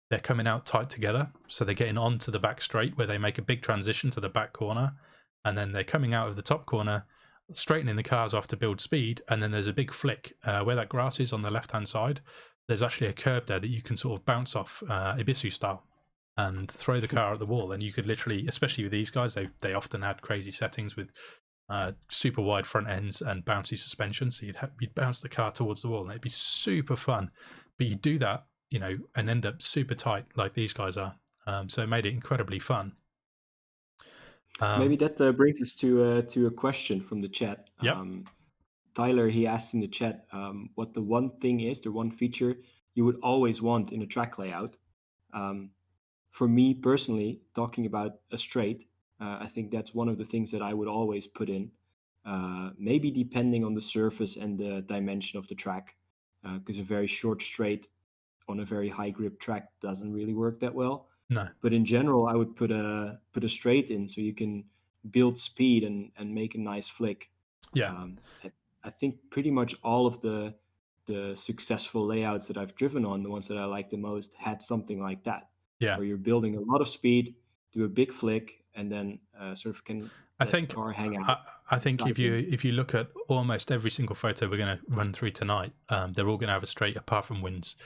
They're coming out tight together, so they're getting onto the back straight where they make a big transition to the back corner, and then they're coming out of the top corner, straightening the cars off to build speed, and then there's a big flick where that grass is on the left hand side. There's actually a curb there that you can sort of bounce off Ibisu style and throw the car at the wall, and you could literally, especially with these guys, they often had crazy settings with super wide front ends and bouncy suspension, so you'd bounce the car towards the wall and it'd be super fun. But you do that, and end up super tight like these guys are, so it made it incredibly fun. Maybe that brings us to a question from the chat. Yep. Tyler, he asked in the chat what the one thing is, the one feature you would always want in a track layout. For me personally, talking about a straight, I think that's one of the things that I would always put in. Maybe depending on the surface and the dimension of the track, because a very short straight on a very high grip track doesn't really work that well. No. But in general, I would put a straight in so you can build speed and make a nice flick. Yeah. I think pretty much all of the successful layouts that I've driven on, the ones that I like the most, had something like that. Yeah. Where you're building a lot of speed, do a big flick, and then sort of can let the car hang out. I think if you look at almost every single photo we're going to run through tonight, they're all going to have a straight apart from Winds.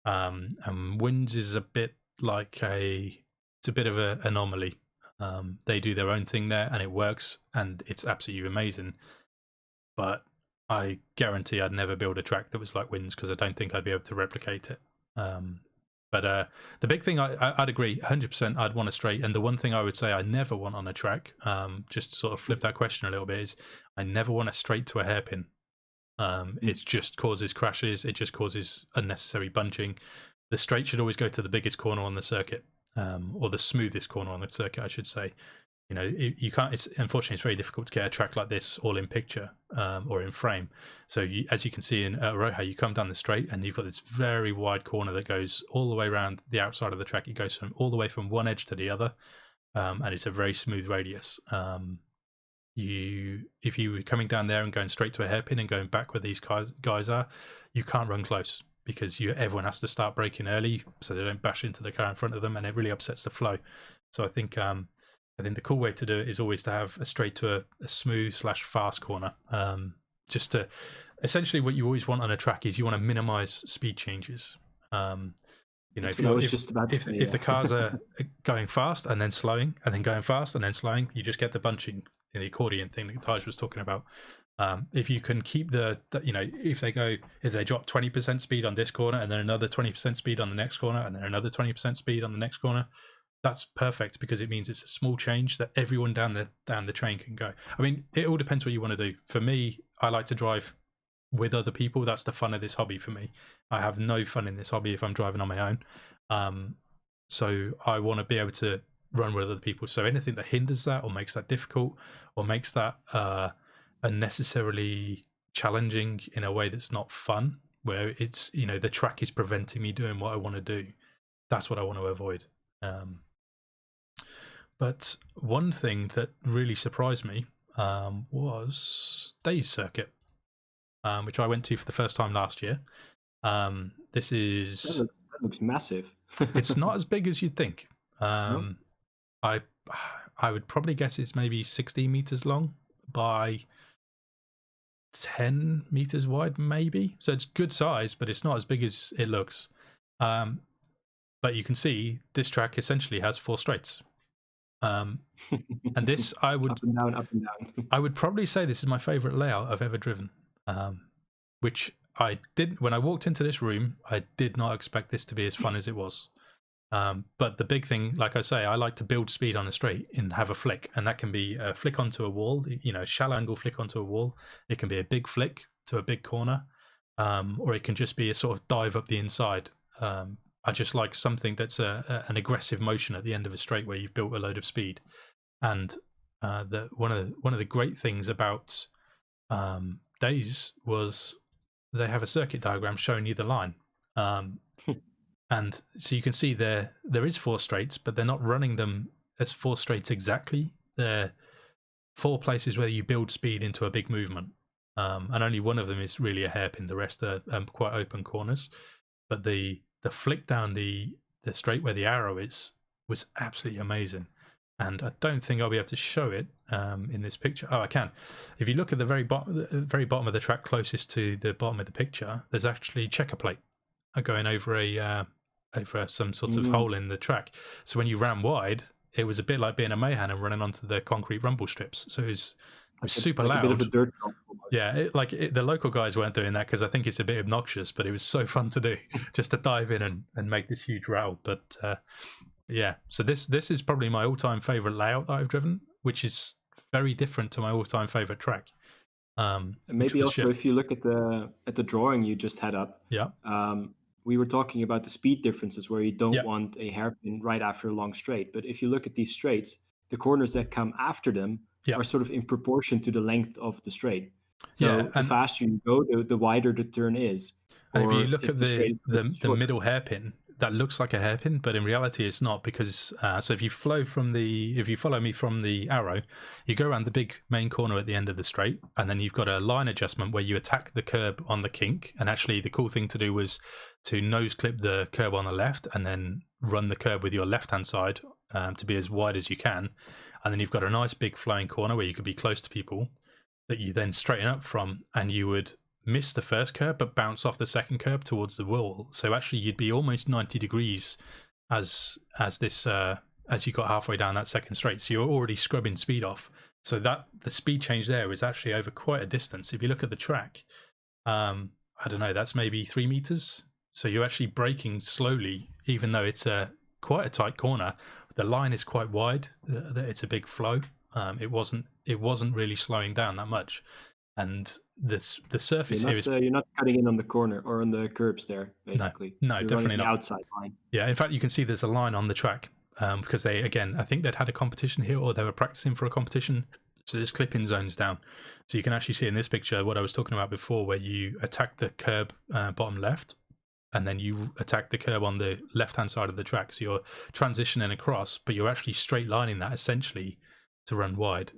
And Winds is a bit like it's a bit of an anomaly. They do their own thing there and it works and it's absolutely amazing. But I guarantee I'd never build a track that was like Winds because I don't think I'd be able to replicate it. But the big thing, I'd agree 100%, I'd want a straight. And the one thing I would say I never want on a track, just to sort of flip that question a little bit, is I never want a straight to a hairpin. It just causes crashes. It just causes unnecessary bunching. The straight should always go to the biggest corner on the circuit. or the smoothest corner on the circuit, I should say. You know, you can't. Unfortunately, it's very difficult to get a track like this all in picture or in frame. So as you can see in Aroha, you come down the straight and you've got this very wide corner that goes all the way around the outside of the track. It goes all the way from one edge to the other, and it's a very smooth radius. If you were coming down there and going straight to a hairpin and going back where these guys are, you can't run close because everyone has to start braking early so they don't bash into the car in front of them, and it really upsets the flow. So I think the cool way to do it is always to have a straight to a smooth / fast corner. Just to essentially what you always want on a track is you want to minimize speed changes. You know, if the cars are going fast and then slowing and then going fast and then slowing, you just get the bunching in the accordion thing that Tijs was talking about. If you can keep you know, if they drop 20% speed on this corner and then another 20% speed on the next corner and then another 20% speed on the next corner, that's perfect because it means it's a small change that everyone down the train can go. I mean, it all depends what you want to do. For me, I like to drive with other people. That's the fun of this hobby for me. I have no fun in this hobby if I'm driving on my own. So I want to be able to run with other people. So anything that hinders that or makes that difficult or makes that unnecessarily challenging in a way that's not fun, where it's, you know, the track is preventing me doing what I want to do, that's what I want to avoid. But one thing that really surprised me was Cascade Circuit, which I went to for the first time last year. This is that looks massive. It's not as big as you'd think. No? I would probably guess it's maybe 16 meters long by 10 meters wide, maybe. So it's good size, but it's not as big as it looks. But you can see this track essentially has 4 straights. And this, I would up and down. I would probably say this is my favorite layout I've ever driven. Which I didn't, when I walked into this room, I did not expect this to be as fun as it was. But the big thing, like I say, I like to build speed on a straight and have a flick, and that can be a flick onto a wall, you know, shallow angle flick onto a wall. It can be a big flick to a big corner, or it can just be a sort of dive up the inside. I just like something that's an aggressive motion at the end of a straight where you've built a load of speed. And one of the great things about Days was they have a circuit diagram showing you the line. And so you can see there is 4 straights, but they're not running them as 4 straights exactly. They're 4 places where you build speed into a big movement. And only one of them is really a hairpin. The rest are quite open corners. But the flick down the straight where the arrow is was absolutely amazing. And I don't think I'll be able to show it in this picture. Oh, I can. If you look at the very bottom of the track closest to the bottom of the picture, there's actually checker plate going over some sort of hole in the track. So when you ran wide, it was a bit like being a Mayhan and running onto the concrete rumble strips. So it was super loud. A bit of a dirt track almost. Yeah, the local guys weren't doing that because I think it's a bit obnoxious, but it was so fun to do, just to dive in and make this huge row. But yeah, so this is probably my all-time favorite layout that I've driven, which is very different to my all-time favorite track. And maybe also if you look at the drawing you just had up, yeah, we were talking about the speed differences where you don't want a hairpin right after a long straight. But if you look at these straights, the corners that come after them are sort of in proportion to the length of the straight. So the faster you go, the wider the turn is. And if you look at the middle hairpin, that looks like a hairpin, but in reality it's not, because so if you follow me from the arrow, you go around the big main corner at the end of the straight, and then you've got a line adjustment where you attack the curb on the kink. And actually the cool thing to do was to nose clip the curb on the left and then run the curb with your left hand side to be as wide as you can. And then you've got a nice big flowing corner where you could be close to people that you then straighten up from, and you would miss the first curb but bounce off the second curb towards the wall. So actually you'd be almost 90 degrees as you got halfway down that second straight. So you're already scrubbing speed off. So that the speed change there is actually over quite a distance. If you look at the track, I don't know, that's maybe 3 meters. So you're actually braking slowly, even though it's quite a tight corner. The line is quite wide. It's a big flow. It wasn't really slowing down that much. And the surface here is... You're not cutting in on the corner or on the curbs there, basically. No, definitely not. The outside line. Yeah, in fact, you can see there's a line on the track because they, again, I think they'd had a competition here, or they were practicing for a competition. So there's clip-in zones down. So you can actually see in this picture what I was talking about before, where you attack the curb bottom left, and then you attack the curb on the left-hand side of the track. So you're transitioning across, but you're actually straight lining that essentially to run wide.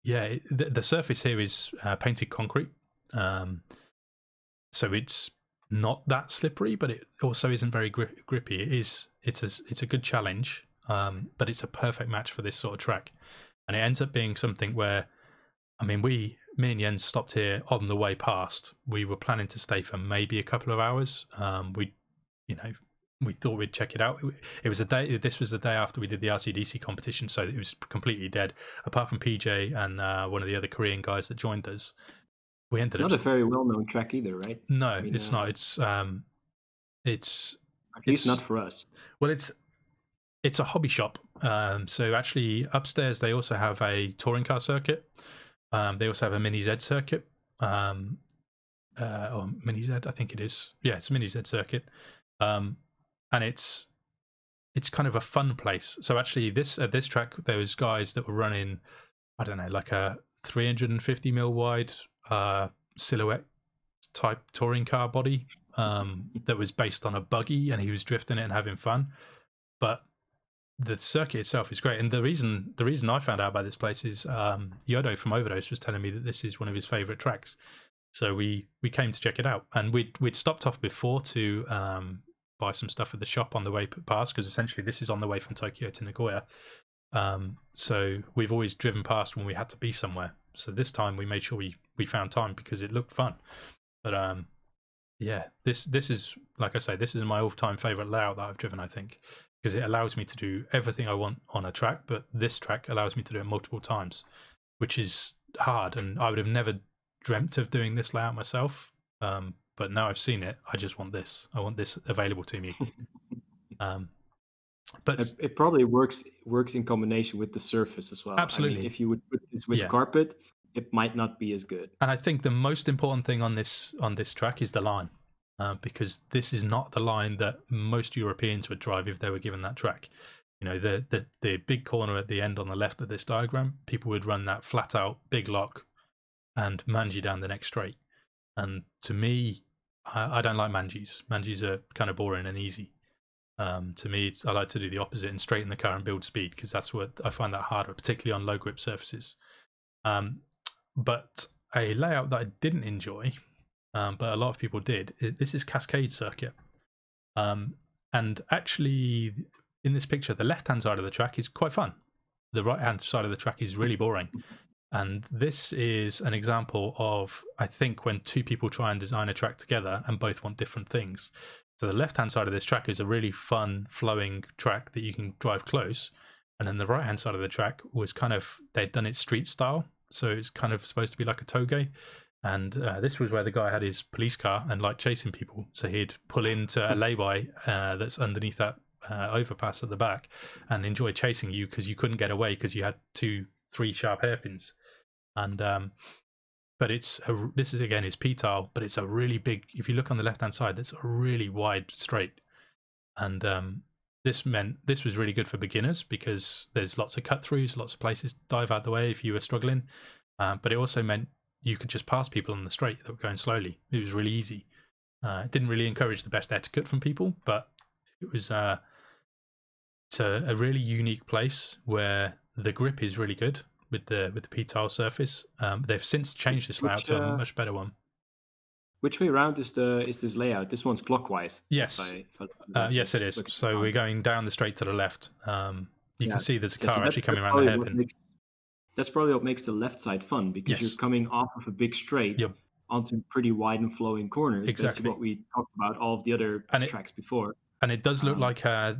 Yeah, the surface here is painted concrete. So it's not that slippery, but it also isn't very grippy. It's a good challenge, but it's a perfect match for this sort of track. And it ends up being something where, I mean, me and Jens stopped here on the way past. We were planning to stay for maybe a couple of hours. We thought we'd check it out. It was a day. This was the day after we did the RCDC competition, so it was completely dead. Apart from PJ and one of the other Korean guys that joined us, we ended up. It's not a very well-known track either, right? No, I mean, it's not. It's at least not for us. Well, it's a hobby shop. So actually, upstairs they also have a touring car circuit. They also have a Mini Z circuit. Or Mini Z, I think it is. Yeah, it's a Mini Z circuit. And it's kind of a fun place. So actually, at this track, there was guys that were running, I don't know, like a 350 mil wide silhouette type touring car body that was based on a buggy, and he was drifting it and having fun. But the circuit itself is great, and the reason I found out about this place is Yodo from Overdose was telling me that this is one of his favorite tracks. So we came to check it out, and we'd stopped off before to buy some stuff at the shop on the way past, because essentially this is on the way from Tokyo to Nagoya. So we've always driven past when we had to be somewhere. So this time we made sure we found time because it looked fun. But yeah, this is, like I say, this is my all-time favorite layout that I've driven, I think, because it allows me to do everything I want on a track, but this track allows me to do it multiple times, which is hard, and I would have never dreamt of doing this layout myself. But now I've seen it, I just want this. I want this available to me. But it probably works in combination with the surface as well. Absolutely. I mean, if you would put this with carpet, it might not be as good. And I think the most important thing on this track is the line, because this is not the line that most Europeans would drive if they were given that track. You know, the big corner at the end on the left of this diagram, people would run that flat out big lock and mangy down the next straight. And to me, I don't like mangies. Mangies are kind of boring and easy. To me, I like to do the opposite and straighten the car and build speed, because that's what I find that harder, particularly on low grip surfaces. But a layout that I didn't enjoy, but a lot of people did, this is Cascade Circuit. And actually, in this picture, the left-hand side of the track is quite fun. The right-hand side of the track is really boring. And this is an example of, I think, when two people try and design a track together and both want different things. So the left-hand side of this track is a really fun, flowing track that you can drive close. And then the right-hand side of the track was kind of, they'd done it street style. So it's kind of supposed to be like a toge. And this was where the guy had his police car and liked chasing people. So he'd pull into a lay-by that's underneath that overpass at the back and enjoy chasing you because you couldn't get away because you had 2-3 sharp hairpins. And but this is again is P-tile, but it's a really big, if you look on the left-hand side, that's a really wide straight. And this was really good for beginners because there's lots of cut-throughs, lots of places to dive out the way if you were struggling. But it also meant you could just pass people on the straight that were going slowly. It was really easy. It didn't really encourage the best etiquette from people, but it was it's a really unique place where the grip is really good with the P-tile surface. They've since changed this layout to a much better one. Which way around is this layout? This one's clockwise. Yes. Yes, it is. So we're going down the straight to the left. You can see there's a car actually coming around the hairpin. That's probably what makes the left side fun, because you're coming off of a big straight onto pretty wide and flowing corners. Exactly. That's what we talked about all of the other tracks before. And it does look like I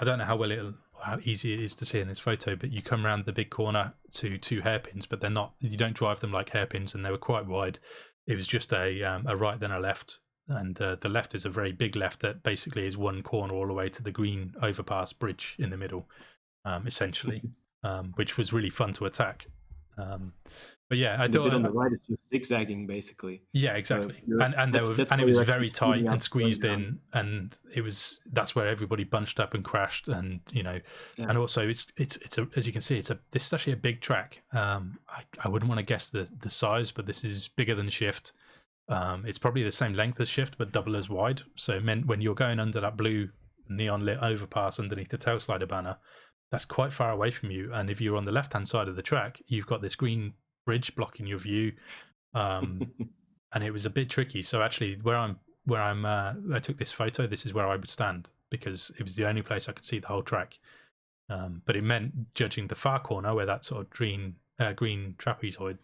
don't know how easy it is to see in this photo, but you come around the big corner to 2 hairpins, but they're not. You don't drive them like hairpins, and they were quite wide. It was just a right then a left, and the left is a very big left that basically is one corner all the way to the green overpass bridge in the middle, essentially, which was really fun to attack. But yeah, I And the bit on thought, the right is just zigzagging, basically. yeah, So exactly, and that's it where was you're actually very tight speeding and out slowing squeezed down. in, and that's where everybody bunched up and crashed, and Yeah. and also it's as you can see, this is actually a big track. I wouldn't want to guess the size, but this is bigger than Shift. It's probably the same length as Shift, but double as wide. So it meant when you're going under that blue neon lit overpass underneath the tail slider banner, that's quite far away from you. And if you're on the left hand side of the track, you've got this green bridge blocking your view. And it was a bit tricky. So actually, I took this photo. This is where I would stand because it was the only place I could see the whole track. But it meant judging the far corner where that sort of green trapezoid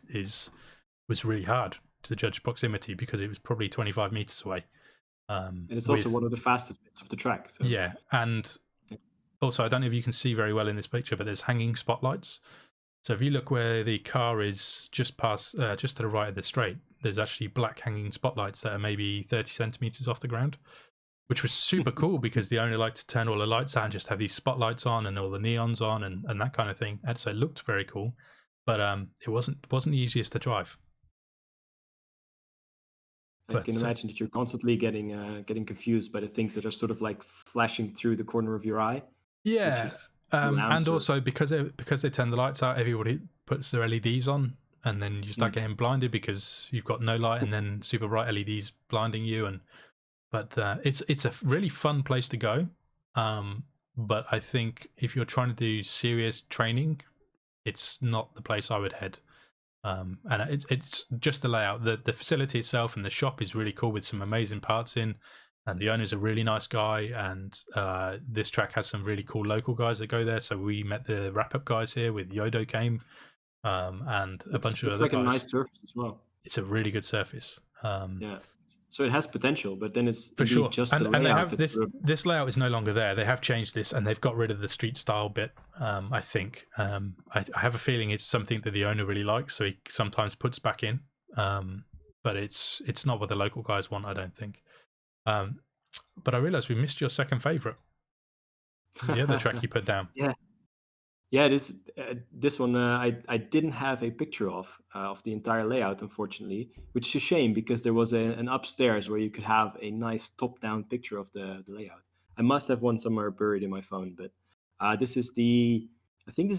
was really hard to judge proximity because it was probably 25 meters away. And it's also one of the fastest bits of the track. So. Yeah, and also I don't know if you can see very well in this picture, but there's hanging spotlights. So if you look where the car is just to the right of the straight, there's actually black hanging spotlights that are maybe 30 centimeters off the ground, which was super cool because the owner liked to turn all the lights out and just have these spotlights on and all the neons on and that kind of thing. And so it looked very cool, but it wasn't the easiest to drive. I can imagine that you're constantly getting confused by the things that are sort of like flashing through the corner of your eye. Yeah, and also because they turn the lights out, everybody puts their LEDs on, and then you start getting blinded because you've got no light, and then super bright LEDs blinding you. But it's a really fun place to go. But I think if you're trying to do serious training, it's not the place I would head. And it's just the layout. The facility itself and the shop is really cool with some amazing parts in, and the owner's a really nice guy. And this track has some really cool local guys that go there. So we met the wrap up guys here with Yodo came, and a bunch of other guys. It's like a nice surface as well. It's a really good surface. Yeah. So it has potential, but then it's for sure. Just and they have this layout is no longer there. They have changed this, and they've got rid of the street style bit. I think I have a feeling it's something that the owner really likes, so he sometimes puts back in. But it's not what the local guys want, I don't think. But I realized we missed your second favorite, the other track you put down. Yeah, this one I didn't have a picture of the entire layout, unfortunately, which is a shame because there was an upstairs where you could have a nice top-down picture of the layout. I must have one somewhere buried in my phone, but I think this is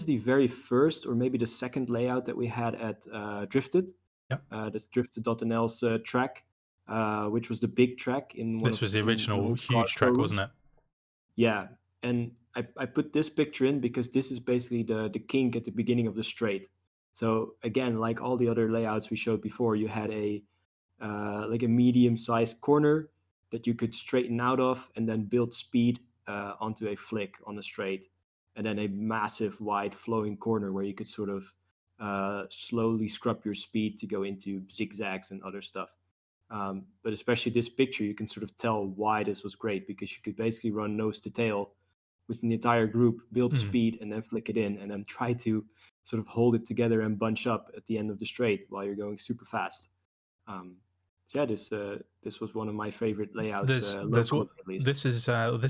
the very first or maybe the second layout that we had at Drifted. Yep. That's Drifted.nl's track, which was the big track in this was the original huge track, wasn't it? Yeah, and I put this picture in because this is basically the kink at the beginning of the straight. So again, like all the other layouts we showed before, you had a medium-sized corner that you could straighten out of and then build speed onto a flick on the straight, and then a massive wide flowing corner where you could sort of slowly scrub your speed to go into zigzags and other stuff. But especially this picture, you can sort of tell why this was great because you could basically run nose to tail with the entire group, build speed, and then flick it in, and then try to sort of hold it together and bunch up at the end of the straight while you're going super fast. So yeah, this was one of my favorite layouts. This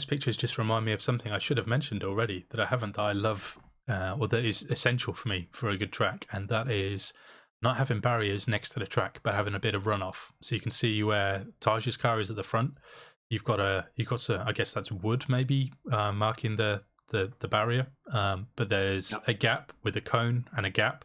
picture just remind me of something I should have mentioned already that I haven't. That I love, or that is essential for me for a good track, and that is not having barriers next to the track, but having a bit of runoff. So you can see where Tij's car is at the front. You've got I guess that's wood maybe marking the barrier, but there's a gap with a cone and a gap,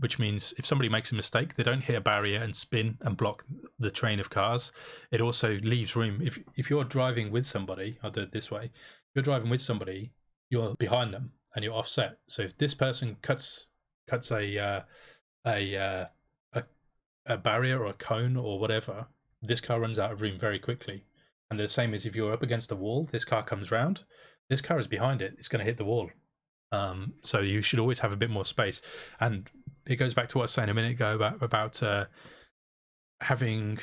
which means if somebody makes a mistake, they don't hit a barrier and spin and block the train of cars. It also leaves room. If you're driving with somebody, I'll do it this way. If you're driving with somebody, you're behind them and you're offset. So if this person cuts a barrier or a cone or whatever, this car runs out of room very quickly. And the same as if you're up against a wall, this car comes round, this car is behind it, it's going to hit the wall. So you should always have a bit more space. And it goes back to what I was saying a minute ago about having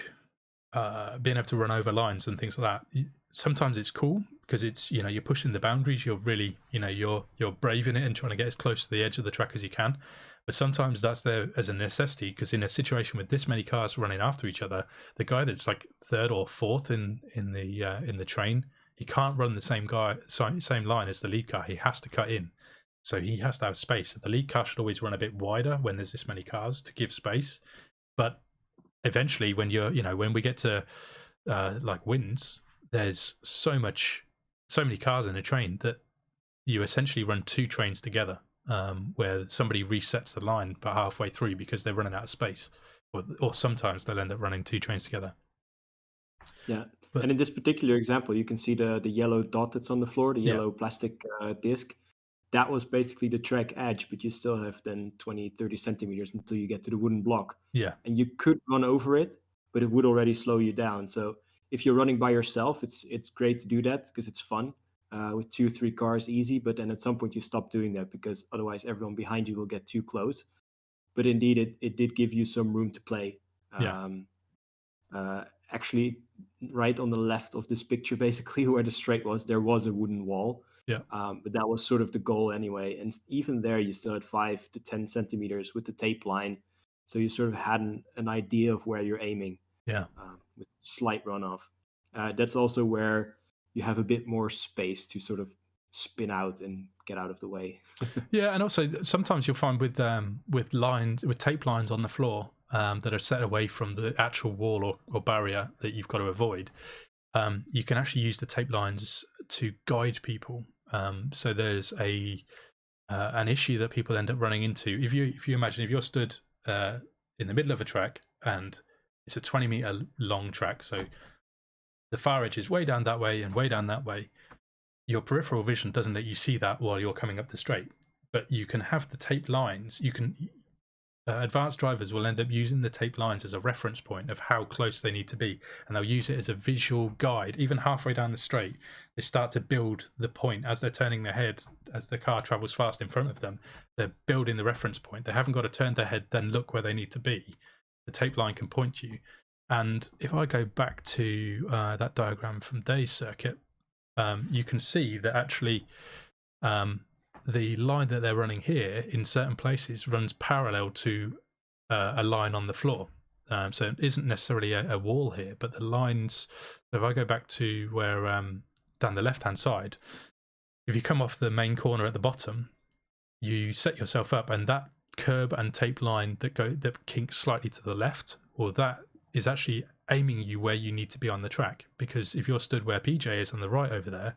being able to run over lines and things like that. Sometimes it's cool because it's, you're pushing the boundaries, you're really, you're braving it and trying to get as close to the edge of the track as you can. But sometimes that's there as a necessity because in a situation with this many cars running after each other, the guy that's like third or fourth in the train, he can't run the same line as the lead car. He has to cut in. So he has to have space. So the lead car should always run a bit wider when there's this many cars to give space. But eventually, when when we get to like wins, there's so many cars in a train that you essentially run 2 trains together, where somebody resets the line about halfway through because they're running out of space, or sometimes they'll end up running 2 trains together. Yeah, But and in this particular example, you can see the yellow dot that's on the floor, the yeah, yellow plastic disc. That was basically the track edge, but you still have then 20, 30 centimeters until you get to the wooden block. yeah, And you could run over it, but it would already slow you down. So if you're running by yourself, it's great to do that because it's fun. With 2, 3 cars, easy. But then at some point you stop doing that because otherwise everyone behind you will get too close. But indeed, it did give you some room to play. yeah, Actually, right on the left of this picture, basically where the straight was, there was a wooden wall. yeah, But that was sort of the goal anyway. And even there, you still had 5 to 10 centimeters with the tape line. So you sort of had an idea of where you're aiming yeah. with slight runoff. That's also where you have a bit more space to sort of spin out and get out of the way. Yeah, and also sometimes you'll find with tape lines on the floor that are set away from the actual wall or barrier that you've got to avoid, you can actually use the tape lines to guide people. So there's an issue that people end up running into. If you imagine if you're stood in the middle of a track and it's a 20-meter long track, so the far edge is way down that way and way down that way. Your peripheral vision doesn't let you see that while you're coming up the straight, but you can have the tape lines. You can advanced drivers will end up using the tape lines as a reference point of how close they need to be, and they'll use it as a visual guide. Even halfway down the straight, they start to build the point as they're turning their head, as the car travels fast in front of them. They're building the reference point. They haven't got to turn their head, then look where they need to be. The tape line can point you. And if I go back to that diagram from Day's circuit, you can see that actually the line that they're running here in certain places runs parallel to a line on the floor. So it isn't necessarily a wall here, but the lines, if I go back to where down the left-hand side, if you come off the main corner at the bottom, you set yourself up, and that curb and tape line that kinks slightly to the left, or that is actually aiming you where you need to be on the track. Because if you're stood where PJ is on the right over there,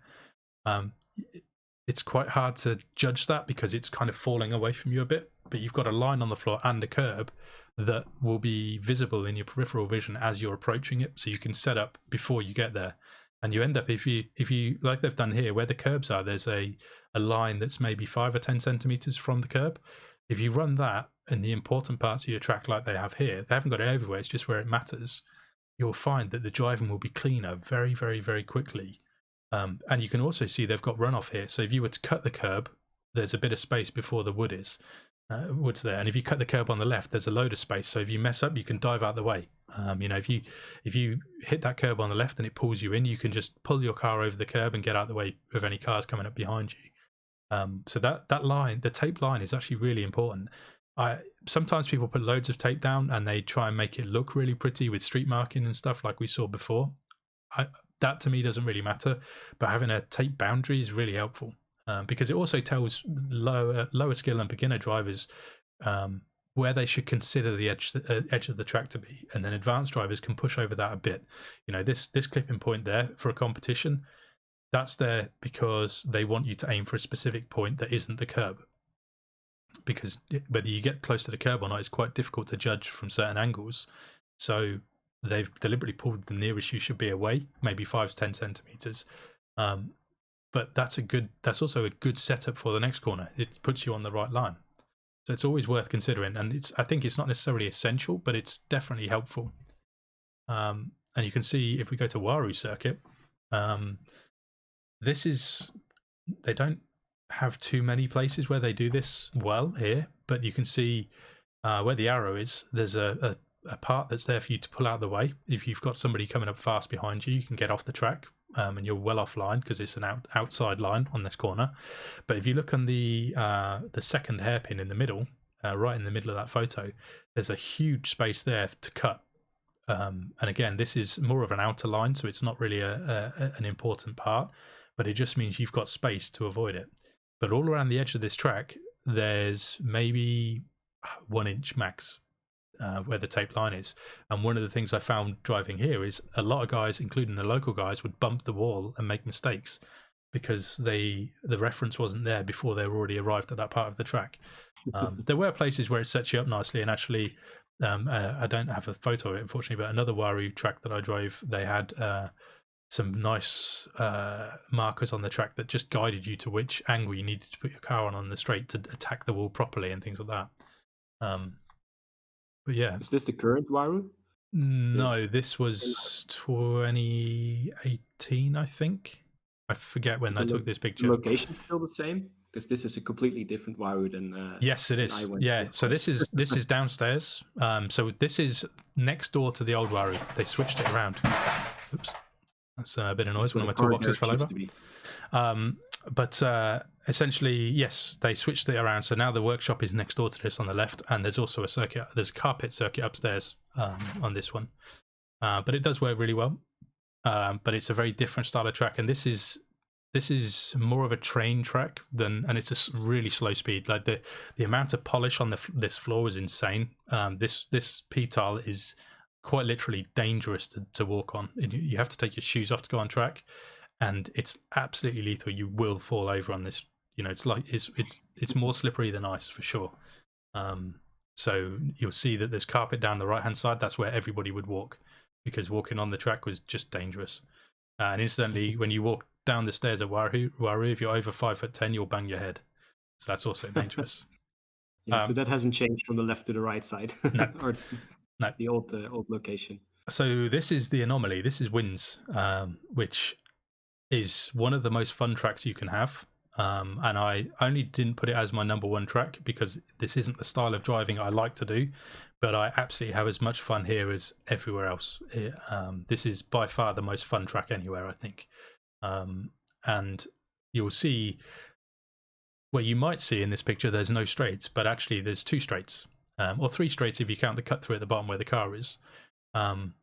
it's quite hard to judge that because it's kind of falling away from you a bit. But you've got a line on the floor and a curb that will be visible in your peripheral vision as you're approaching it, so you can set up before you get there. And you end up, if you like they've done here, where the curbs are, there's a line that's maybe 5 or 10 centimeters from the curb. If you run that in the important parts of your track like they have here, they haven't got it everywhere, it's just where it matters, you'll find that the driving will be cleaner very, very, very quickly. And you can also see they've got runoff here. So if you were to cut the curb, there's a bit of space before the wood's there. And if you cut the curb on the left, there's a load of space. So if you mess up, you can dive out the way. If you hit that curb on the left and it pulls you in, you can just pull your car over the curb and get out the way of any cars coming up behind you. So that line, the tape line, is actually really important. Sometimes people put loads of tape down and they try and make it look really pretty with street marking and stuff like we saw before. That to me doesn't really matter, but having a tape boundary is really helpful because it also tells lower skill and beginner drivers where they should consider the edge of the track to be, and then advanced drivers can push over that a bit. This clipping point there for a competition, that's there because they want you to aim for a specific point that isn't the curb. Because whether you get close to the curb or not is quite difficult to judge from certain angles. So they've deliberately pulled the nearest you should be away, maybe 5 to 10 centimeters. But that's also a good setup for the next corner. It puts you on the right line. So it's always worth considering. And I think it's not necessarily essential, but it's definitely helpful. And you can see if we go to Waru's circuit, they don't have too many places where they do this well here, but you can see where the arrow is, there's a part that's there for you to pull out of the way. If you've got somebody coming up fast behind you, you can get off the track and you're well offline because it's an outside line on this corner. But if you look on the second hairpin in the middle, right in the middle of that photo, there's a huge space there to cut. And again, this is more of an outer line, so it's not really an important part, but it just means you've got space to avoid it. But all around the edge of this track, there's maybe 1 inch max where the tape line is. And one of the things I found driving here is a lot of guys, including the local guys, would bump the wall and make mistakes because the reference wasn't there before they already arrived at that part of the track. There were places where it sets you up nicely, and actually I don't have a photo of it, unfortunately, but another Waru track that I drove, they had some nice markers on the track that just guided you to which angle you needed to put your car on the straight to attack the wall properly and things like that. But yeah. Is this the current Waru? No, this was 2018, I think. I forget when I took this picture. The location's still the same? Because this is a completely different Waru than yes, it is. Yeah, so this is downstairs. So this is next door to the old Waru. They switched it around. Oops, that's a bit of noise. One of my toolboxes fell over. But essentially, yes, they switched it around. So now the workshop is next door to this on the left, and there's also a circuit. There's a car pit circuit upstairs on this one. But it does work really well. But it's a very different style of track, and this is more of a train track and it's a really slow speed. Like the amount of polish on this floor is insane. This P-tile is quite literally dangerous to walk on. You have to take your shoes off to go on track, and it's absolutely lethal. You will fall over on this. It's like it's more slippery than ice for sure. So you'll see that there's carpet down the right hand side. That's where everybody would walk, because walking on the track was just dangerous. And incidentally, when you walk down the stairs at Waru, if you're over 5'10", you'll bang your head. So that's also dangerous. So that hasn't changed from the left to the right side. No. Or no. The old location. So this is the anomaly. This is Winds, which is one of the most fun tracks you can have. And I only didn't put it as my number one track because this isn't the style of driving I like to do, but I absolutely have as much fun here as everywhere else. This is by far the most fun track anywhere, I think. And you'll see where you might see in this picture there's no straights, but actually there's 2 straights, or 3 straights if you count the cut through at the bottom where the car is.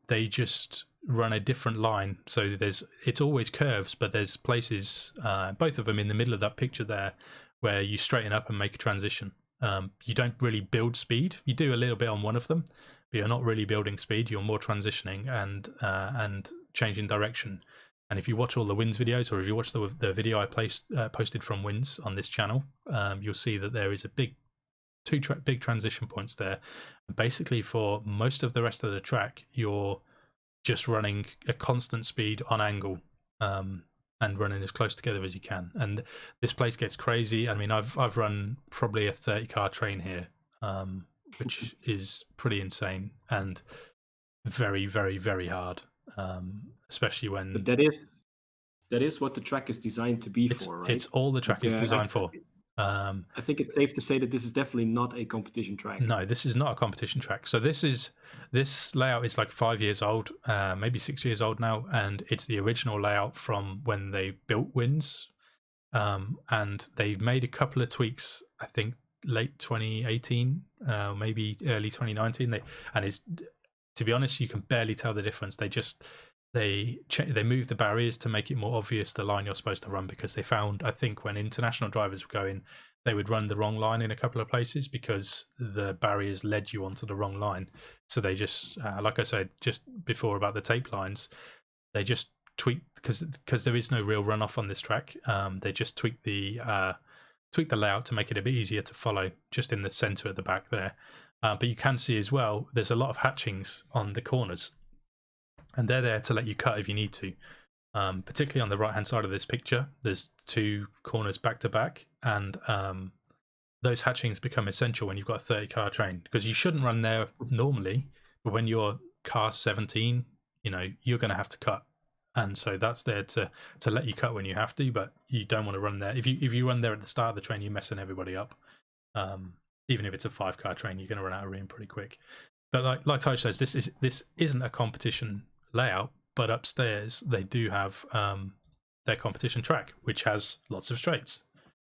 They just run a different line, so it's always curves, but there's places, both of them in the middle of that picture there, where you straighten up and make a transition. You don't really build speed. You do a little bit on one of them, but you're not really building speed. You're more transitioning and changing direction. And if you watch all the Winds videos, or if you watch the video I posted from Winds on this channel, you'll see that there is a two big transition points there. And basically, for most of the rest of the track, you're just running a constant speed on angle, and running as close together as you can. And this place gets crazy. I mean, I've run probably a 30-car train here, which is pretty insane and very, very, very hard, especially when. But that is what the track is designed to be for, right? It's all the track is designed for. I think it's safe to say that this is definitely not a competition track. No, this is not a competition track. So this layout is like 5 years old, maybe 6 years old now, and it's the original layout from when they built Winds. And they've made a couple of tweaks, I think late 2018, maybe early 2019. And it's, to be honest, you can barely tell the difference. They moved the barriers to make it more obvious the line you're supposed to run, because they found, I think, when international drivers were going, they would run the wrong line in a couple of places because the barriers led you onto the wrong line. So they just, like I said just before about the tape lines, they just tweaked, because there is no real runoff on this track. They just tweaked the layout to make it a bit easier to follow, just in the center at the back there. But you can see as well, there's a lot of hatchings on the corners, and they're there to let you cut if you need to. Particularly on the right hand side of this picture, there's 2 corners back to back, and those hatchings become essential when you've got a 30-car train, because you shouldn't run there normally, but when you're car 17, you're going to have to cut, and so that's there to let you cut when you have to, but you don't want to run there. If you run there at the start of the train, you're messing everybody up. Even if it's a 5-car train, you're going to run out of room pretty quick. But like Tijs says, this isn't a competition layout, but upstairs they do have their competition track, which has lots of straights.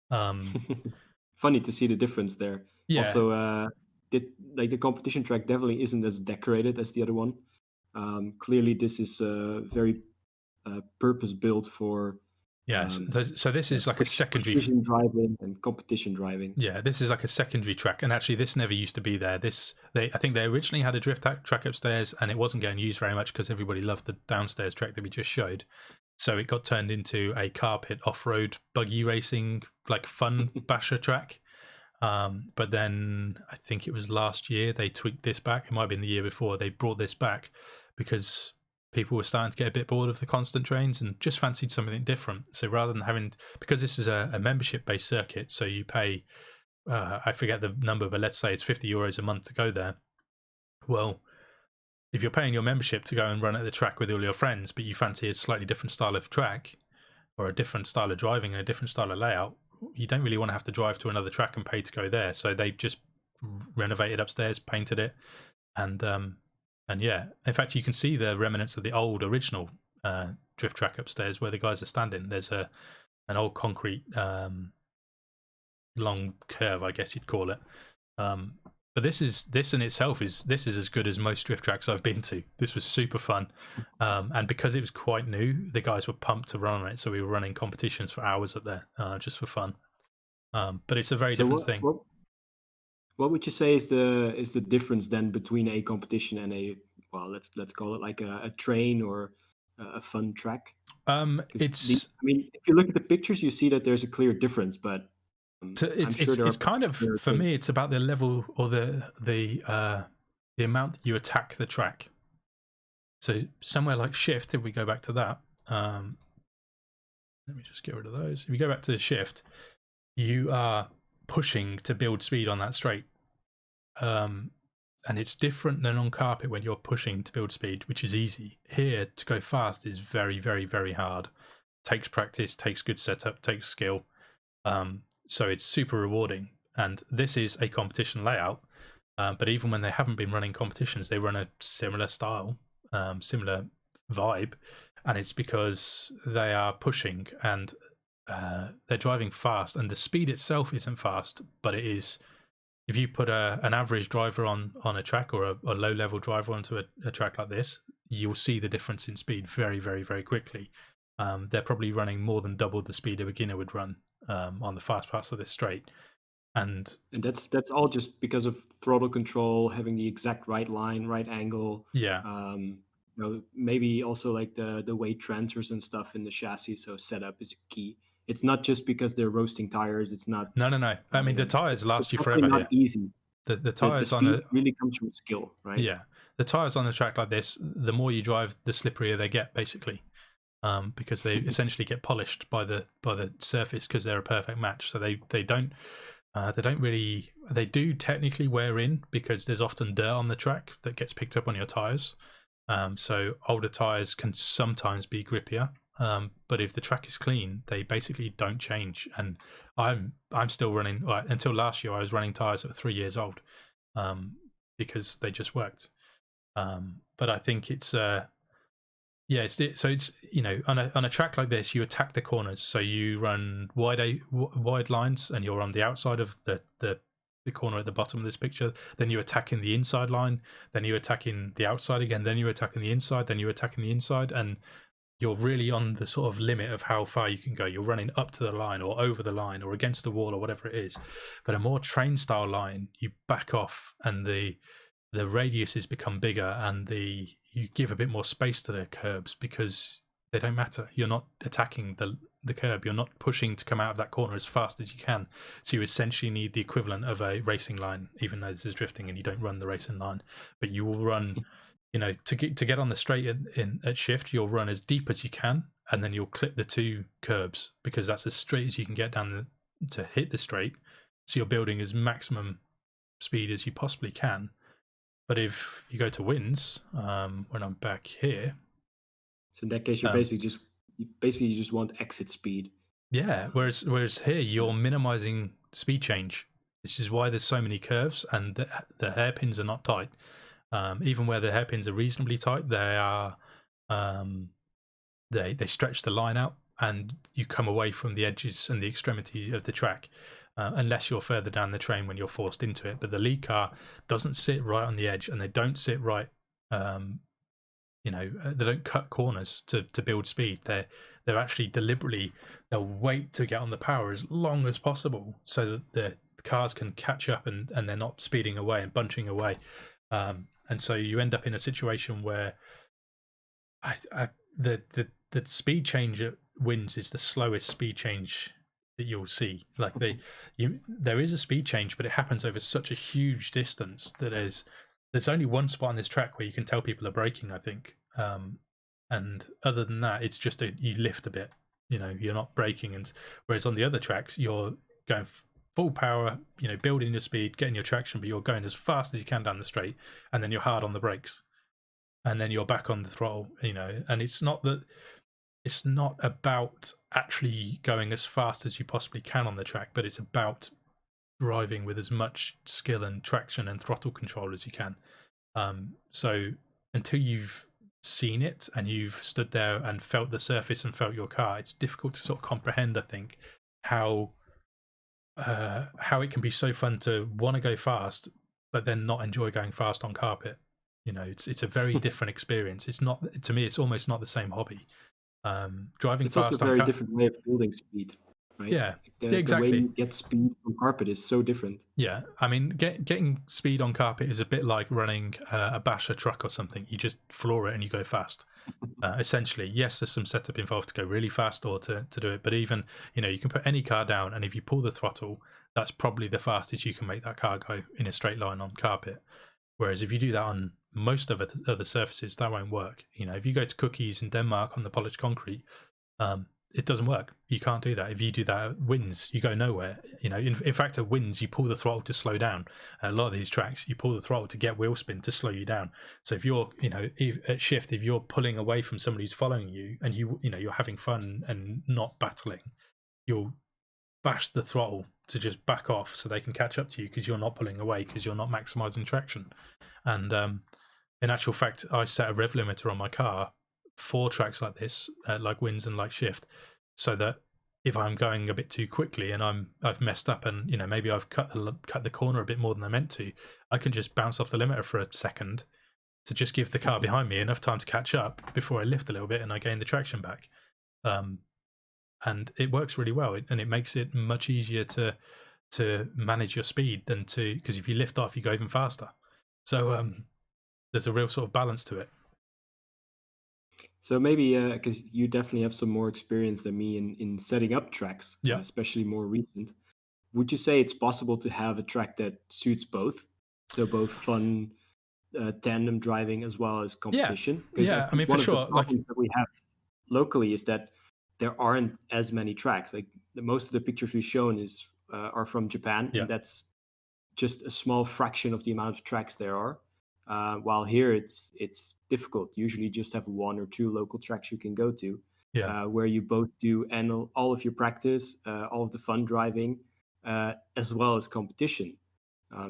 Funny to see the difference there. Yeah. Also, the competition track definitely isn't as decorated as the other one. Clearly, this is very purpose built for Yeah, so this is like a secondary precision driving and competition driving. Yeah, this is like a secondary track, and actually, this never used to be there. I think they originally had a drift track upstairs, and it wasn't getting used very much because everybody loved the downstairs track that we just showed. So it got turned into a car pit off-road buggy racing, like fun basher track. But then I think it was last year they tweaked this back. It might have been the year before they brought this back because people were starting to get a bit bored of the constant trains and just fancied something different. So rather than having, because this is a membership-based circuit, so you pay, I forget the number, but let's say it's €50 a month to go there. Well, if you're paying your membership to go and run at the track with all your friends, but you fancy a slightly different style of track or a different style of driving and a different style of layout, you don't really want to have to drive to another track and pay to go there. So they just renovated upstairs, painted it, and yeah, in fact, you can see the remnants of the old original drift track upstairs where the guys are standing. There's an old concrete long curve, I guess you'd call it. But this in itself is as good as most drift tracks I've been to. This was super fun, and because it was quite new, the guys were pumped to run on it. So we were running competitions for hours up there just for fun. But it's a very different thing. What would you say is the difference then between a competition and a, well, let's call it like a train or a fun track? It's I mean, if you look at the pictures, you see that there's a clear difference, but it's kind of, for me, it's about the level or the amount that you attack the track. So somewhere like shift, if we go back to that, let me just get rid of those. If you go back to the shift, you are pushing to build speed on that straight, and it's different than on carpet when you're pushing to build speed, which is easy. Here, to go fast is very, very, very hard. Takes practice, takes good setup, takes skill. So it's super rewarding. And this is a competition layout, but even when they haven't been running competitions, they run a similar style, similar vibe, and it's because they are pushing and they're driving fast, and the speed itself isn't fast, but it is. If you put an average driver on a track or a low-level driver onto a track like this, you'll see the difference in speed very, very, very quickly. They're probably running more than double the speed a beginner would run on the fast parts of this straight. And that's all just because of throttle control, having the exact right line, right angle. Yeah. Maybe also like the weight transfers and stuff in the chassis. So setup is key. It's not just because they're roasting tires. It's not. No. I mean, the tires last you forever. Not easy. The tires the on it really comes from skill, right? Yeah, the tires on a track like this, the more you drive, the slipperier they get, basically, because they essentially get polished by the surface because they're a perfect match. So they don't really, they do technically wear in because there's often dirt on the track that gets picked up on your tires. So older tires can sometimes be grippier. But if the track is clean, they basically don't change. And I'm still running, until last year I was running tires that were 3 years old, because they just worked. But I think it's on a track like this, you attack the corners. So you run wide lines, and you're on the outside of the corner at the bottom of this picture. Then you attack in the inside line. Then you attack in the outside again. Then you attack in the inside. Then you attack in the inside, and you're really on the sort of limit of how far you can go. You're running up to the line or over the line or against the wall or whatever it is. But a more train style line, you back off, and the radiuses become bigger, and you give a bit more space to the curbs because they don't matter. You're not attacking the curb. You're not pushing to come out of that corner as fast as you can. So you essentially need the equivalent of a racing line, even though this is drifting and you don't run the racing line. But you will run, to get on the straight at shift, you'll run as deep as you can, and then you'll clip the two curbs because that's as straight as you can get down to hit the straight. So you're building as maximum speed as you possibly can. But if you go to wins, when I'm back here, so in that case, you basically just want exit speed. Yeah. Whereas here you're minimizing speed change. This is why there's so many curves, and the hairpins are not tight. Even where the hairpins are reasonably tight, they are they stretch the line out, and you come away from the edges and the extremity of the track. Unless you're further down the train when you're forced into it. But the lead car doesn't sit right on the edge, and they don't sit right, they don't cut corners to build speed. they're actually deliberately, they'll wait to get on the power as long as possible so that the cars can catch up and they're not speeding away and bunching away. And so you end up in a situation where the speed change at wins is the slowest speed change that you'll see. Like there is a speed change, but it happens over such a huge distance that there's only one spot on this track where you can tell people are braking, I think. And other than that, it's just you lift a bit. You're not braking, and whereas on the other tracks, you're going full power, building your speed, getting your traction, but you're going as fast as you can down the straight, and then you're hard on the brakes, and then you're back on the throttle. And it's not about actually going as fast as you possibly can on the track, but it's about driving with as much skill and traction and throttle control as you can. So until you've seen it and you've stood there and felt the surface and felt your car, it's difficult to sort of comprehend, I think, how it can be so fun to want to go fast but then not enjoy going fast on carpet. It's a very different experience. It's not, to me, it's almost not the same hobby. Driving it's fast also a very different way of building speed, right? Yeah, The exactly. way you get speed from carpet is so different. Yeah, I mean, getting speed on carpet is a bit like running a basher truck or something. You just floor it and you go fast. Essentially, yes, there's some setup involved to go really fast or to do it, but even you can put any car down, and if you pull the throttle, that's probably the fastest you can make that car go in a straight line on carpet. Whereas if you do that on most of other surfaces, that won't work. If you go to Cookies in Denmark on the polished concrete, it doesn't work. You can't do that. If you do that at Winds, you go nowhere. In fact, at Winds, you pull the throttle to slow down. At a lot of these tracks, you pull the throttle to get wheel spin to slow you down. So if you're, at shift, if you're pulling away from somebody who's following you, and you're having fun and not battling, you'll bash the throttle to just back off so they can catch up to you because you're not pulling away, because you're not maximizing traction. And in actual fact, I set a rev limiter on my car for tracks like this, like Winds and like Shift, so that if I'm going a bit too quickly and I've messed up and maybe I've cut the corner a bit more than I meant to, I can just bounce off the limiter for a second to just give the car behind me enough time to catch up before I lift a little bit and I gain the traction back. And it works really well, and it makes it much easier to manage your speed because if you lift off, you go even faster. So there's a real sort of balance to it. So maybe because you definitely have some more experience than me in setting up tracks, especially more recent. Would you say it's possible to have a track that suits both? So both fun tandem driving as well as competition? Yeah, I mean, for sure. One of the problems that we have locally is that there aren't as many tracks. Like most of the pictures we've shown are from Japan, and that's just a small fraction of the amount of tracks there are. While here it's difficult. Usually you just have one or two local tracks you can go to, where you both do all of your practice, all of the fun driving, as well as competition.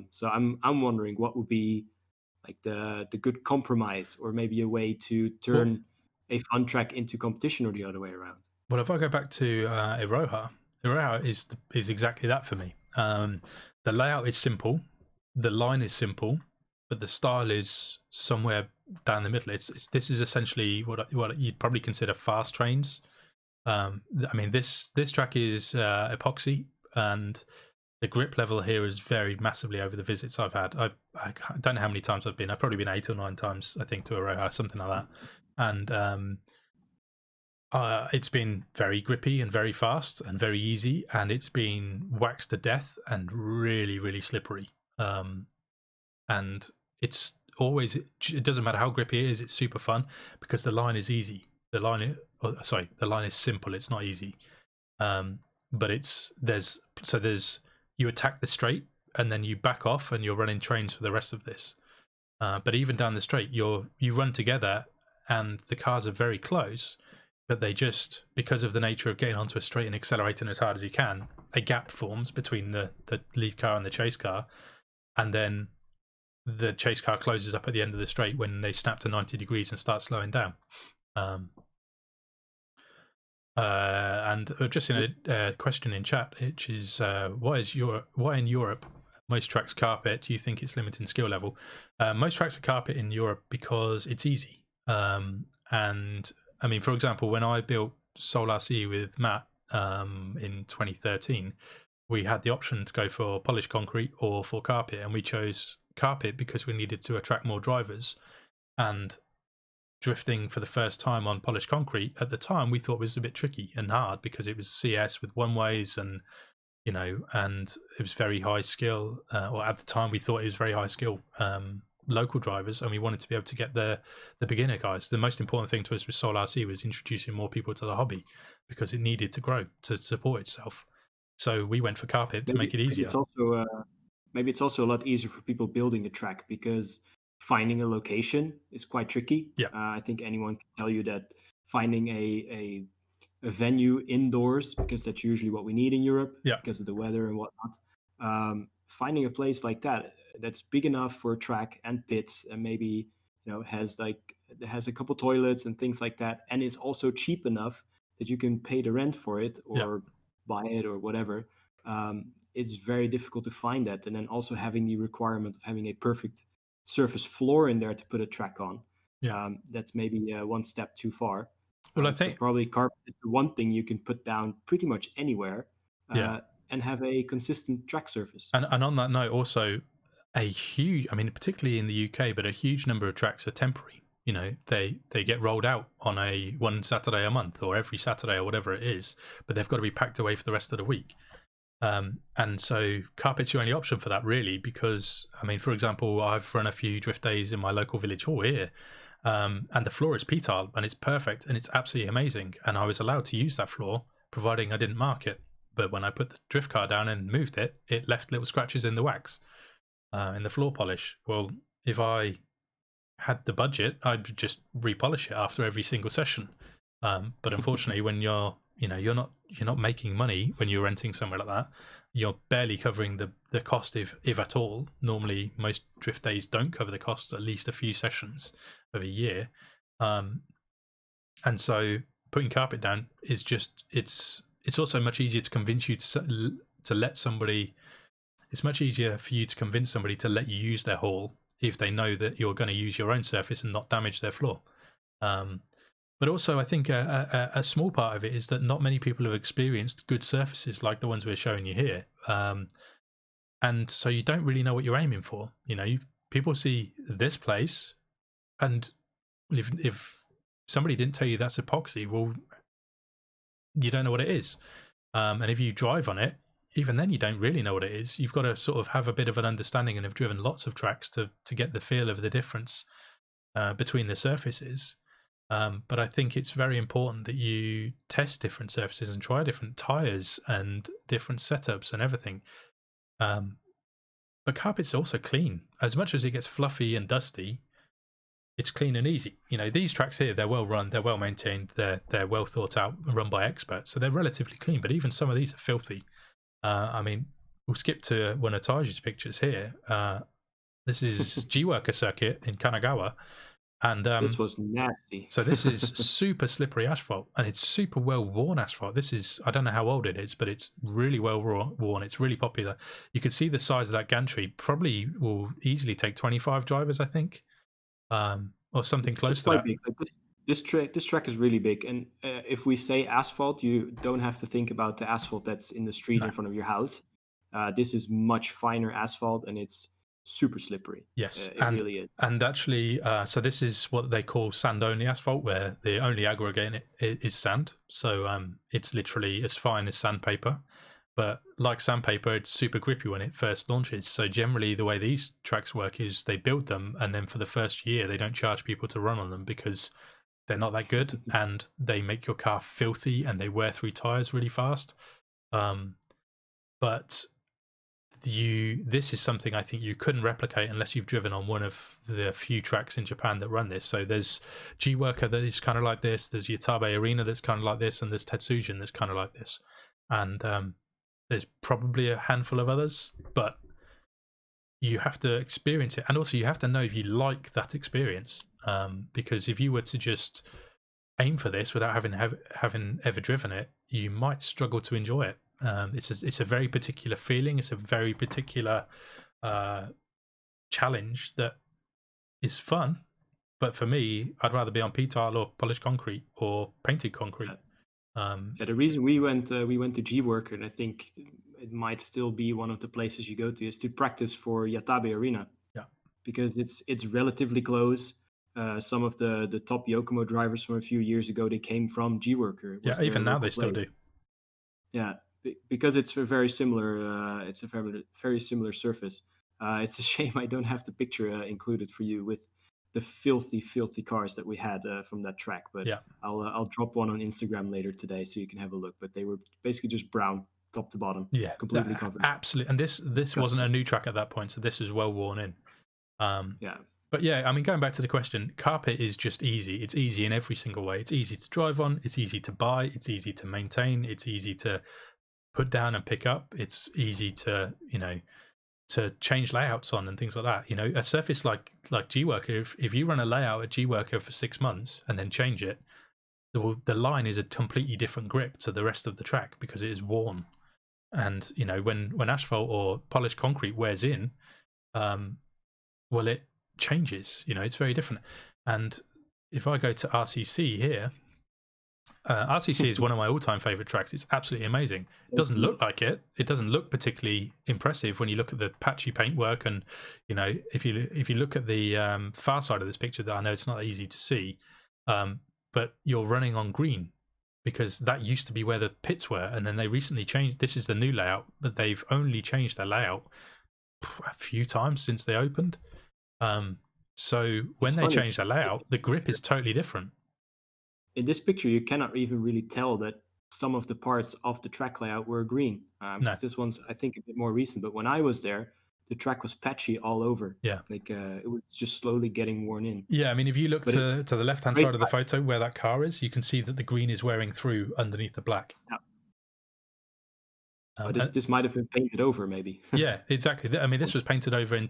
So I'm wondering what would be like the good compromise, or maybe a way to turn a fun track into competition, or the other way around. Well, if I go back to Aroha is exactly that for me. The layout is simple, the line is simple, but the style is somewhere down the middle. This is essentially what you'd probably consider fast trains. I mean, this track is epoxy, and the grip level here has varied massively over the visits I've had. I don't know how many times I've been. I've probably been 8 or 9 times, I think, to Aroha, something like that. And it's been very grippy and very fast and very easy, and it's been waxed to death and really, really slippery. And it's always, it doesn't matter how grippy it is, it's super fun because the line is easy. The line is simple. It's not easy. But there's you attack the straight and then you back off and you're running trains for the rest of this. But even down the straight, you run together and the cars are very close, but they just, because of the nature of getting onto a straight and accelerating as hard as you can, a gap forms between the lead car and the chase car, and then the chase car closes up at the end of the straight when they snap to 90 degrees and start slowing down. And just in a question in chat, which is why in Europe most tracks carpet? Do you think it's limiting skill level? Most tracks are carpet in Europe because it's easy. And I mean, for example, when I built Soul RC with Matt in 2013, we had the option to go for polished concrete or for carpet, and we chose carpet because we needed to attract more drivers. And drifting for the first time on polished concrete at the time, we thought was a bit tricky and hard because it was CS with one ways, and and it was very high skill, or at the time we thought it was very high skill local drivers, and we wanted to be able to get the beginner guys. The most important thing to us with Soul RC was introducing more people to the hobby because it needed to grow to support itself. So we went for carpet to make it easier. Maybe it's also a lot easier for people building the track because finding a location is quite tricky. Yeah. I think anyone can tell you that finding a venue indoors, because that's usually what we need in Europe, because of the weather and whatnot. Finding a place like that that's big enough for a track and pits, and maybe has a couple toilets and things like that, and is also cheap enough that you can pay the rent for it or buy it or whatever. It's very difficult to find that, and then also having the requirement of having a perfect surface floor in there to put a track on. That's maybe one step too far. Well, I think so probably carpet is the one thing you can put down pretty much anywhere, and have a consistent track surface. And on that note, also a huge, I mean, particularly in the UK, but a huge number of tracks are temporary. They get rolled out on one Saturday a month or every Saturday or whatever it is, but they've got to be packed away for the rest of the week. And so carpet's your only option for that, really, because, I mean, for example, I've run a few drift days in my local village hall here, and the floor is p-tile, and it's perfect, and it's absolutely amazing. And I was allowed to use that floor, providing I didn't mark it. But when I put the drift car down and moved it, it left little scratches in the wax, in the floor polish. Well, if I had the budget, I'd just repolish it after every single session. But unfortunately, when you're not making money when you're renting somewhere like that, you're barely covering the cost, if at all. Normally, most drift days don't cover the cost, at least a few sessions of a year. And so putting carpet down is just, it's also much easier to convince you to let somebody. It's much easier for you to convince somebody to let you use their hall if they know that you're going to use your own surface and not damage their floor. But also, I think a small part of it is that not many people have experienced good surfaces like the ones we're showing you here. And so you don't really know what you're aiming for. People see this place, and if somebody didn't tell you that's epoxy, well, you don't know what it is. And if you drive on it, even then you don't really know what it is. You've got to sort of have a bit of an understanding and have driven lots of tracks to get the feel of the difference between the surfaces. But I think it's very important that you test different surfaces and try different tires and different setups and everything. But carpet's also clean. As much as it gets fluffy and dusty, it's clean and easy. These tracks here, they're well run, they're well maintained, they're well thought out and run by experts, so they're relatively clean. But even some of these are filthy. I mean, we'll skip to one of Tij's pictures here. This is G-Worker Circuit in Kanagawa. And this was nasty. So this is super slippery asphalt, and it's super well worn asphalt. This is, I don't know how old it is, but it's really well worn. It's really popular. You can see the size of that gantry. Probably will easily take 25 drivers, I think, or something close to that. Big. Like this track is really big, and if we say asphalt, you don't have to think about the asphalt that's in the street in front of your house. This is much finer asphalt, and it's super slippery. Yes, it really is. And actually, so this is what they call sand-only asphalt, where the only aggregate in it is sand. So it's literally as fine as sandpaper. But like sandpaper, it's super grippy when it first launches. So generally, the way these tracks work is they build them, and then for the first year, they don't charge people to run on them because they're not that good, and they make your car filthy, and they wear through tires really fast. But this is something I think you couldn't replicate unless you've driven on one of the few tracks in Japan that run this. So there's G-Worker that is kind of like this, there's Yatabe Arena that's kind of like this, and there's Tetsujin that's kind of like this. And there's probably a handful of others, but you have to experience it. And also you have to know if you like that experience, because if you were to just aim for this without having ever driven it, you might struggle to enjoy it. It's a very particular feeling. It's a very particular challenge that is fun. But for me, I'd rather be on p-tile or polished concrete or painted concrete. The reason we went to G Worker, and I think it might still be one of the places you go to, is to practice for Yatabe Arena. Yeah. Because it's relatively close. Some of the top Yokomo drivers from a few years ago, they came from G Worker. Yeah, even now they still do. Yeah, because it's a very similar. It's a very similar surface. It's a shame I don't have the picture included for you with the filthy cars that we had from that track. But Yeah, I'll drop one on Instagram later today so you can have a look. But they were basically just brown top to bottom. yeah, completely covered. Absolutely. And this wasn't a new track at that point, so this was well worn in. Yeah. But yeah, I mean, going back to the question, carpet is just easy. It's easy in every single way. It's easy to drive on. It's easy to buy. It's easy to maintain. It's easy to put down and pick up. It's easy to, to change layouts on and things like that. A surface like G-Worker, if you run a layout at G-Worker for 6 months and then change it, the line is a completely different grip to the rest of the track because it is worn. And, when asphalt or polished concrete wears in, well, it changes. It's very different. And if I go to RCC here, RCC is one of my all-time favorite tracks. It's absolutely amazing. It doesn't look like it. It doesn't look particularly impressive when you look at the patchy paintwork. And if you look at the far side of this picture, that I know it's not easy to see, but you're running on green because that used to be where the pits were, and then they recently changed. This is the new layout, but they've only changed their layout a few times since they opened. So when they change the layout, the grip is totally different. In this picture, you cannot even really tell that some of the parts of the track layout were green. No. This one's, I think, a bit more recent. But when I was there, the track was patchy all over. Yeah. Like it was just slowly getting worn in. Yeah, I mean, if you look to the left-hand side of the photo where that car is, you can see that the green is wearing through underneath the black. Yeah. This might have been painted over, maybe. Yeah, exactly. I mean, this was painted over in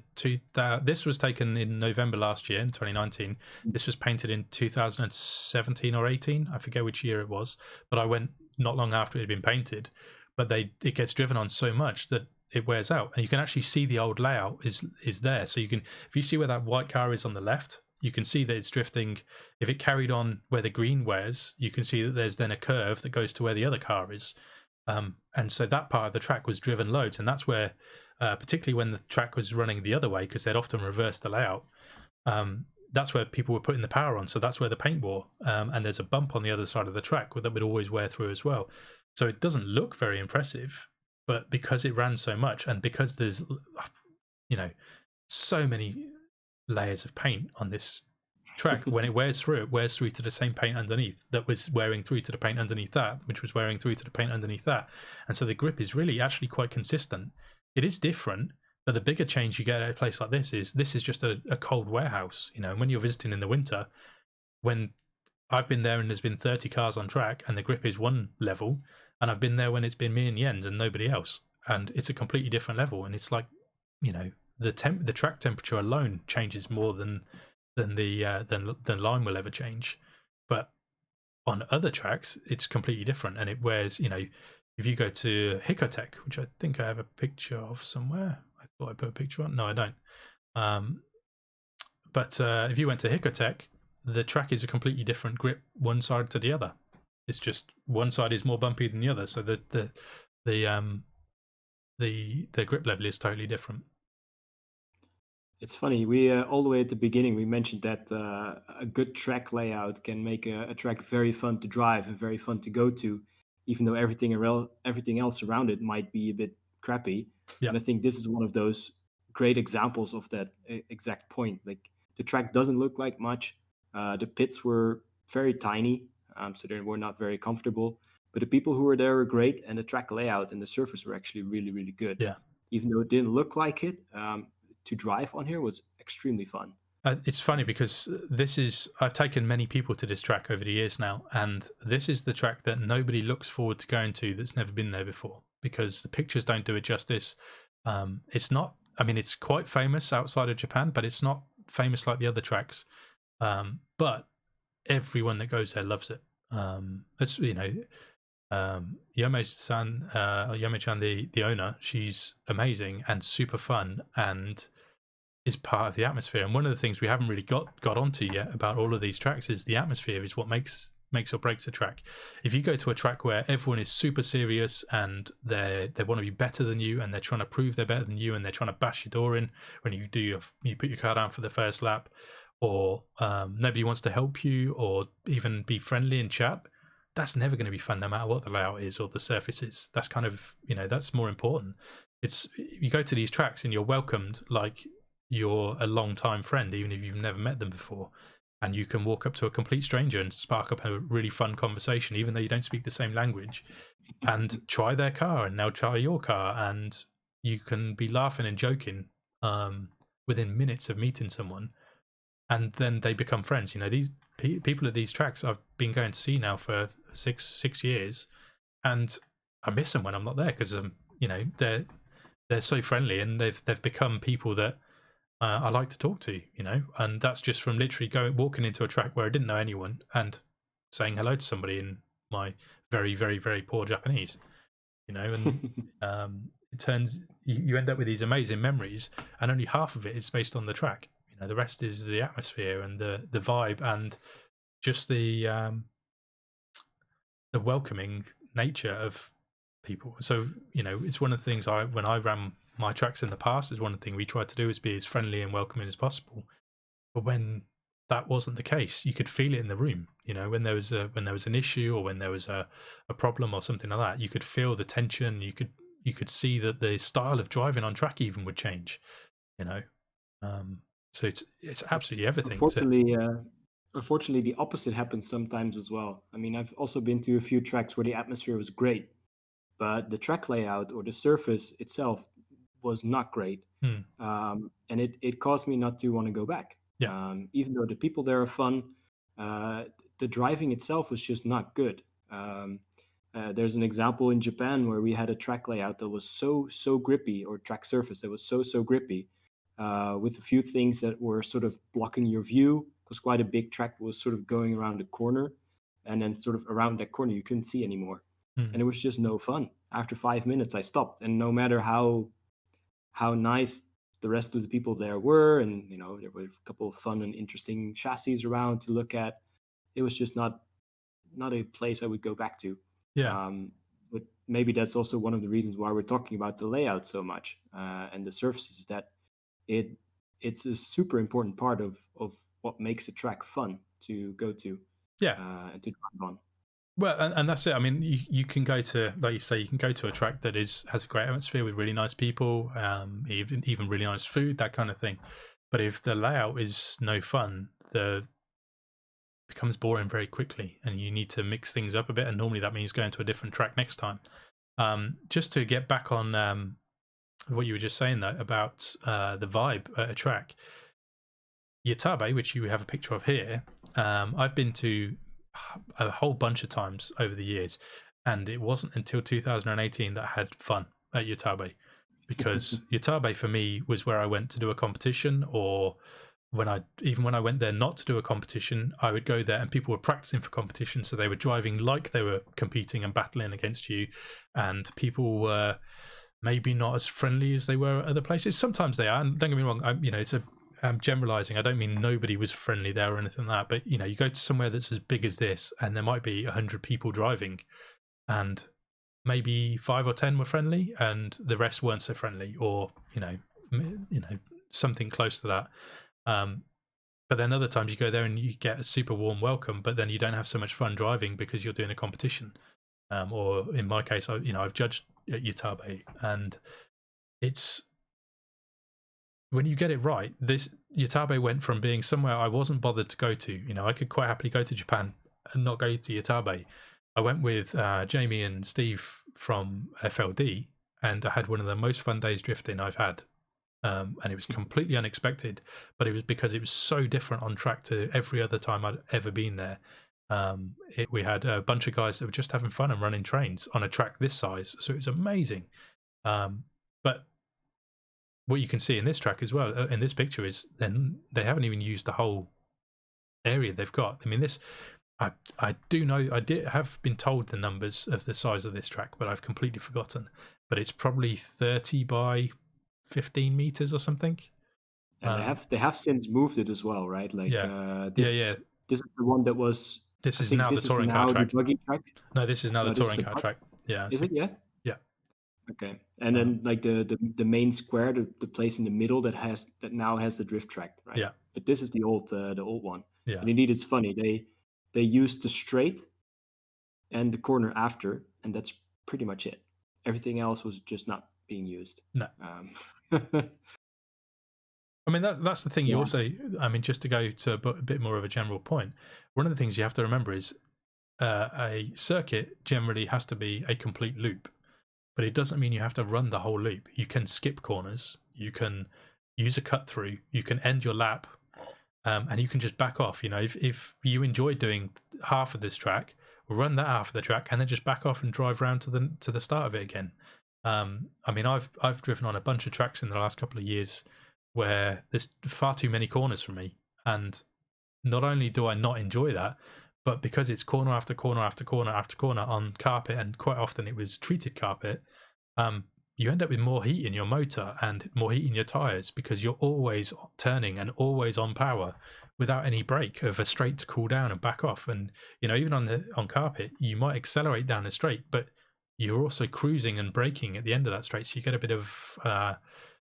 this was taken in November last year, in 2019. This was painted in 2017 or 18. I forget which year it was, but I went not long after it had been painted. But it gets driven on so much that it wears out, and you can actually see the old layout is there. So you can, if you see where that white car is on the left, you can see that it's drifting. If it carried on where the green wears, you can see that there's then a curve that goes to where the other car is. And so that part of the track was driven loads, and that's where, particularly when the track was running the other way, because they'd often reverse the layout, that's where people were putting the power on. So that's where the paint wore, and there's a bump on the other side of the track that would always wear through as well. So it doesn't look very impressive, but because it ran so much, and because there's, so many layers of paint on this track, when it wears through to the same paint underneath that was wearing through to the paint underneath that, which was wearing through to the paint underneath that. And so the grip is really actually quite consistent. It is different, but the bigger change you get at a place like this is just a cold warehouse. And when you're visiting in the winter, when I've been there and there's been 30 cars on track and the grip is one level, and I've been there when it's been me and Jens and nobody else, and it's a completely different level. And it's like, the track temperature alone changes more than line will ever change. But on other tracks, it's completely different, and it wears, if you go to Hicotech, which I think I have a picture of somewhere. I thought I put a picture on. No, I don't. But if you went to Hicotech, the track is a completely different grip, one side to the other. It's just one side is more bumpy than the other, so the grip level is totally different. It's funny, we all the way at the beginning, we mentioned that a good track layout can make a track very fun to drive and very fun to go to, even though everything else around it might be a bit crappy. Yeah. And I think this is one of those great examples of that exact point. Like, the track doesn't look like much. The pits were very tiny, so they were not very comfortable. But the people who were there were great, and the track layout and the surface were actually really, really good. Yeah. Even though it didn't look like it, to drive on here was extremely fun. It's funny because I've taken many people to this track over the years now, and this is the track that nobody looks forward to going to that's never been there before, because the pictures don't do it justice. It's not, I mean, it's quite famous outside of Japan, but it's not famous like the other tracks. But everyone that goes there loves it. It's, Yome-chan, the owner, she's amazing and super fun and is part of the atmosphere. And one of the things we haven't really got onto yet about all of these tracks is the atmosphere is what makes makes or breaks a track. If you go to a track where everyone is super serious and they want to be better than you and they're trying to prove they're better than you and they're trying to bash your door in when you put your car down for the first lap, or nobody wants to help you or even be friendly and chat, that's never going to be fun no matter what the layout is or the surface is. That's kind of, that's more important. It's, you go to these tracks and you're welcomed like you're a long time friend, even if you've never met them before, and you can walk up to a complete stranger and spark up a really fun conversation even though you don't speak the same language, and try their car and they'll try your car, and you can be laughing and joking within minutes of meeting someone, and then they become friends. These people at these tracks I've been going to see now for six years, and I miss them when I'm not there because they're so friendly and they've become people that I like to talk to, and that's just from literally walking into a track where I didn't know anyone and saying hello to somebody in my very, very, very poor Japanese, and it turns, you end up with these amazing memories, and only half of it is based on the track. The rest is the atmosphere and the vibe and just the welcoming nature of people. So it's one of the things when I ran my tracks in the past, is one of the things we tried to do is be as friendly and welcoming as possible. But when that wasn't the case, you could feel it in the room. When there was an issue or when there was a problem or something like that, you could feel the tension. You could see that the style of driving on track even would change. So it's absolutely everything. Unfortunately, the opposite happens sometimes as well. I mean, I've also been to a few tracks where the atmosphere was great, but the track layout or the surface itself was not great. And it caused me not to want to go back. Yeah. Even though the people there are fun, the driving itself was just not good. There's an example in Japan where we had a track layout that was so grippy, or track surface that was so grippy, with a few things that were sort of blocking your view, because quite a big track was sort of going around the corner, and then sort of around that corner you couldn't see anymore. And it was just no fun. After 5 minutes I stopped, and no matter how nice the rest of the people there were, and there were a couple of fun and interesting chassis around to look at, it was just not a place I would go back to. Yeah. But maybe that's also one of the reasons why we're talking about the layout so much, and the surfaces, is that it's a super important part of what makes a track fun to go to. Yeah. And to drive on. Well, and that's it. I mean, you can go to, like you say, you can go to a track that has a great atmosphere with really nice people, even really nice food, that kind of thing. But if the layout is no fun, it becomes boring very quickly, and you need to mix things up a bit. And normally that means going to a different track next time. Just to get back on what you were just saying though about the vibe at a track, Yatabe, which you have a picture of here, I've been to a whole bunch of times over the years, and it wasn't until 2018 that I had fun at Yatabe, because Yatabe for me was where I went to do a competition, or when I went there not to do a competition, I would go there and people were practicing for competition, so they were driving like they were competing and battling against you, and people were maybe not as friendly as they were at other places. Sometimes they are, and don't get me wrong, I'm generalizing. I don't mean nobody was friendly there or anything like that, but you go to somewhere that's as big as this, and there might be 100 people driving, and maybe 5 or 10 were friendly, and the rest weren't so friendly, or something close to that. But then other times you go there and you get a super warm welcome, but then you don't have so much fun driving because you're doing a competition. Or in my case, I've judged at Yatabe, and it's, when you get it right, this Yatabe went from being somewhere I wasn't bothered to go to. I could quite happily go to Japan and not go to Yatabe. I went with Jamie and Steve from FLD, and I had one of the most fun days drifting I've had. And it was completely unexpected, but it was because it was so different on track to every other time I'd ever been there. We had a bunch of guys that were just having fun and running trains on a track this size, so it was amazing. But what you can see in this track as well, in this picture, is then they haven't even used the whole area they've got. I mean, this, I do know, I have been told the numbers of the size of this track, but I've completely forgotten. But it's probably 30 by 15 meters or something. And they have since moved it as well, right? Like, yeah. this is the one that was This I is think now the this is touring car now the track. buggy track. No, this is now No, the this is touring the car bug. track. Yeah. Is it? Yeah. Yeah. Okay. And then like the main square, the place in the middle that now has the drift track, right? Yeah. But this is the old one. Yeah. And indeed, it's funny. They used the straight and the corner after, and that's pretty much it. Everything else was just not being used. No. Yeah. I mean, that's the thing. You also, I mean, just to go to a bit more of a general point, one of the things you have to remember is a circuit generally has to be a complete loop, but it doesn't mean you have to run the whole loop. You can skip corners, you can use a cut through, you can end your lap, and you can just back off. You know, if you enjoy doing half of this track, run that half of the track, and then just back off and drive round to the start of it again. I mean, I've driven on a bunch of tracks in the last couple of years where there's far too many corners for me, and not only do I not enjoy that, but because it's corner after corner after corner after corner on carpet, and quite often it was treated carpet, you end up with more heat in your motor and more heat in your tires because you're always turning and always on power without any break of a straight to cool down and back off. And you know, even on carpet, you might accelerate down a straight, but you're also cruising and braking at the end of that straight, so you get a bit of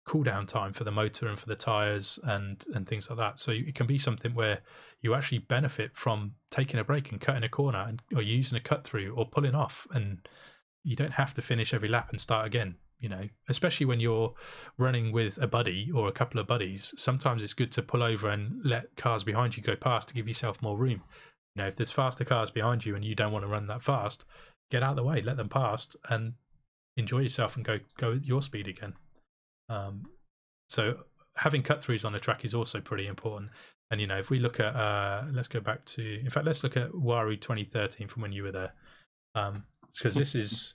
cool down time for the motor and for the tires and things like that. So it can be something where you actually benefit from taking a break and cutting a corner, or using a cut through or pulling off, and you don't have to finish every lap and start again. You know, especially when you're running with a buddy or a couple of buddies, sometimes it's good to pull over and let cars behind you go past to give yourself more room. You know, if there's faster cars behind you and you don't want to run that fast, get out of the way, let them past, and enjoy yourself and go at your speed again. So having cut throughs on the track is also pretty important. And you know, if we look at let's go back to, in fact, let's look at Waru 2013 from when you were there, because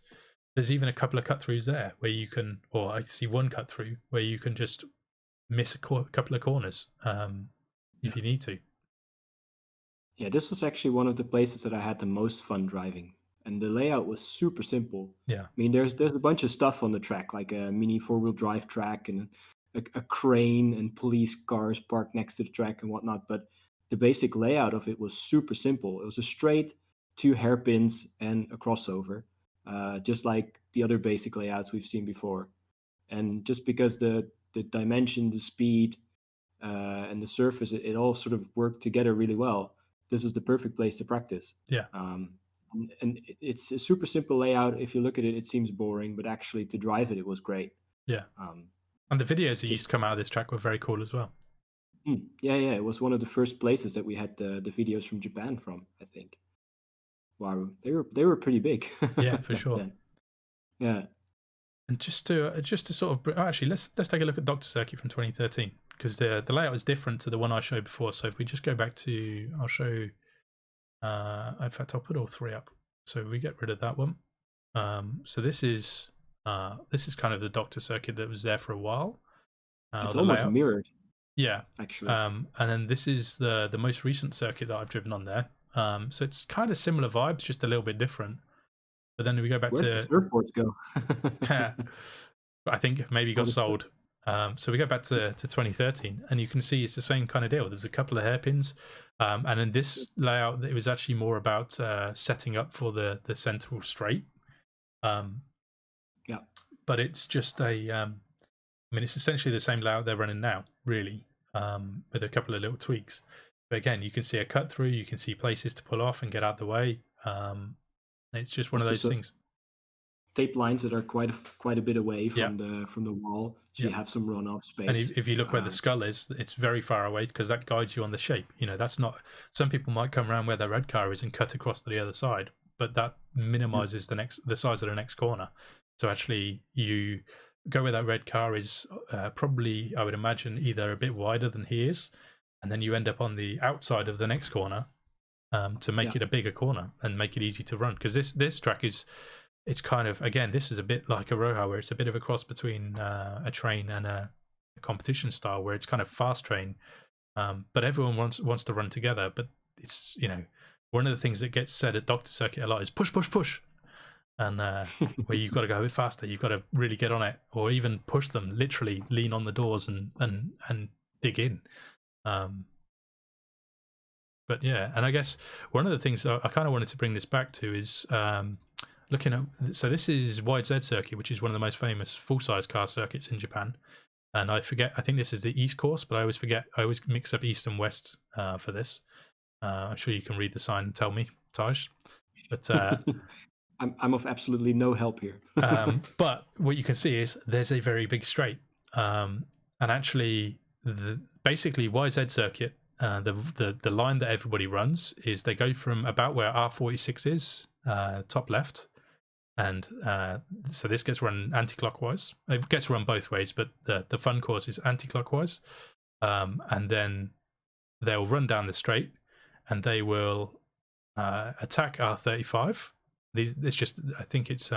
there's even a couple of cut throughs there where you can, or I see one cut through where you can just miss a couple of corners if you need to. Yeah, this was actually one of the places that I had the most fun driving, and the layout was super simple. Yeah. I mean, there's a bunch of stuff on the track, like a mini 4-wheel drive track and a crane and police cars parked next to the track and whatnot. But the basic layout of it was super simple. It was a straight, 2 hairpins, and a crossover, just like the other basic layouts we've seen before. And just because the dimension, the speed, and the surface, it all sort of worked together really well. This is the perfect place to practice. Yeah. And it's a super simple layout. If you look at it, it seems boring, but actually to drive it, it was great. Yeah. And the videos that used to come out of this track were very cool as well. Yeah. It was one of the first places that we had the videos from Japan from, I think. Wow, they were pretty big. Yeah, for sure. Then. Yeah. And just to sort of actually let's take a look at Dr. Circuit from 2013, because the layout is different to the one I showed before. So if we just go back to, I'll show. In fact, I'll put all 3 up. So we get rid of that one. So this is kind of the Dr. Circuit that was there for a while. It's almost layout. Mirrored. Yeah, actually. And then this is the most recent circuit that I've driven on there. So it's kind of similar vibes, just a little bit different. But then we go back Where'd to the surfboards go? I think maybe got sold. So we go back to 2013, and you can see it's the same kind of deal. There's a couple of hairpins, and in this layout, it was actually more about setting up for the central straight. Yeah. But it's just I mean, it's essentially the same layout they're running now, really, with a couple of little tweaks. But again, you can see a cut through, you can see places to pull off and get out the way. It's just one of those things. Tape lines that are quite a bit away from the wall, so you have some runoff space. And if you look where the skull is, it's very far away, because that guides you on the shape. You know, that's not. Some people might come around where their red car is and cut across to the other side, but that minimizes the size of the next corner. So actually, you go where that red car is, probably, I would imagine, either a bit wider than he is, and then you end up on the outside of the next corner to make it a bigger corner and make it easy to run. Because this track is, it's kind of, again, this is a bit like Aroha, where it's a bit of a cross between a train and a competition style, where it's kind of fast train, but everyone wants to run together. But it's, you know, one of the things that gets said at Dr. Circuit a lot is push, push, push. And where you've got to go a bit faster, you've got to really get on it, or even push them, literally lean on the doors and dig in. But But yeah, and I guess one of the things I kind of wanted to bring this back to is looking at. So this is YZ Circuit, which is one of the most famous full-size car circuits in Japan. And I forget. I think this is the East course, but I always forget. I always mix up East and West for this. I'm sure you can read the sign and tell me, Taj. But I'm of absolutely no help here. but what you can see is there's a very big straight, and actually, basically YZ Circuit. The line that everybody runs is they go from about where R46 is, top left, and so this gets run anti-clockwise. It gets run both ways, but the fun course is anti-clockwise, and then they'll run down the straight, and they will attack R35. It's just, I think it's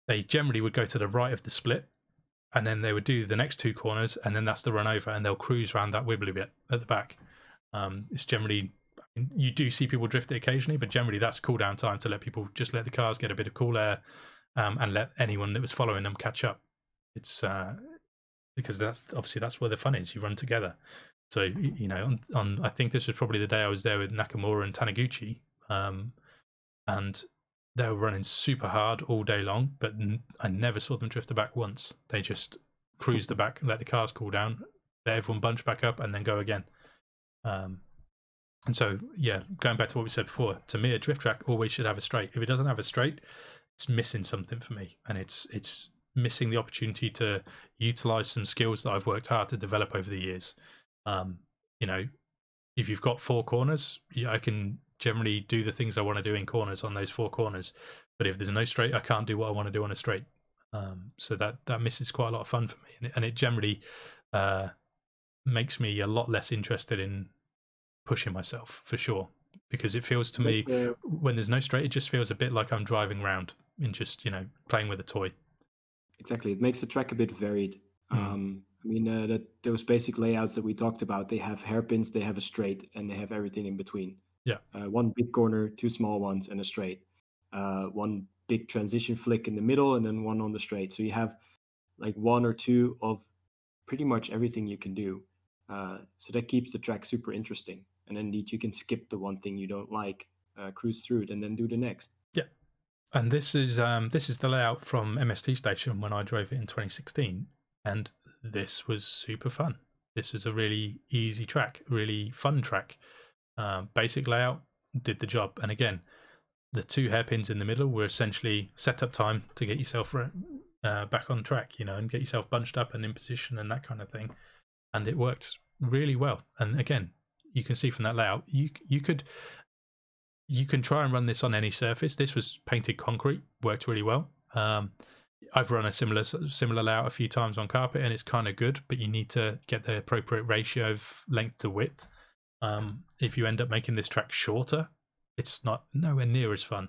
they generally would go to the right of the split, and then they would do the next two corners, and then that's the run over, and they'll cruise around that wibbly bit at the back. It's generally, you do see people drift it occasionally, but generally that's cool down time to let people just let the cars get a bit of cool air, and let anyone that was following them catch up. It's because that's where the fun is. You run together. So you know, on I think this was probably the day I was there with Nakamura and Taniguchi, and they were running super hard all day long, but I never saw them drift the back once. They just cruised the back, let the cars cool down, let everyone bunch back up, and then go again. And so, yeah, going back to what we said before, to me, a drift track always should have a straight. If it doesn't have a straight, it's missing something for me, and it's missing the opportunity to utilize some skills that I've worked hard to develop over the years. You know, if you've got four corners, I can generally do the things I want to do in corners on those four corners. But if there's no straight, I can't do what I want to do on a straight. So that misses quite a lot of fun for me, and it generally makes me a lot less interested in pushing myself, for sure, because it feels to me when there's no straight, it just feels a bit like I'm driving around and just, you know, playing with a toy. Exactly, it makes the track a bit varied. I mean, those basic layouts that we talked about, they have hairpins, they have a straight, and they have everything in between. Yeah. One big corner, two small ones, and a straight. One big transition flick in the middle, and then one on the straight. So you have like one or two of pretty much everything you can do. So that keeps the track super interesting. And indeed, you can skip the one thing you don't like, cruise through it, and then do the next. Yeah. And this is the layout from MST Station when I drove it in 2016, and this was super fun. This was a really easy track, really fun track. Basic layout, did the job. And again, the two hairpins in the middle were essentially setup time to get yourself back on track, you know, and get yourself bunched up and in position and that kind of thing. And it worked really well. And again, you can see from that layout, you can try and run this on any surface. This was painted concrete, worked really well. I've run a similar layout a few times on carpet, and it's kind of good, but you need to get the appropriate ratio of length to width. If you end up making this track shorter, it's nowhere near as fun.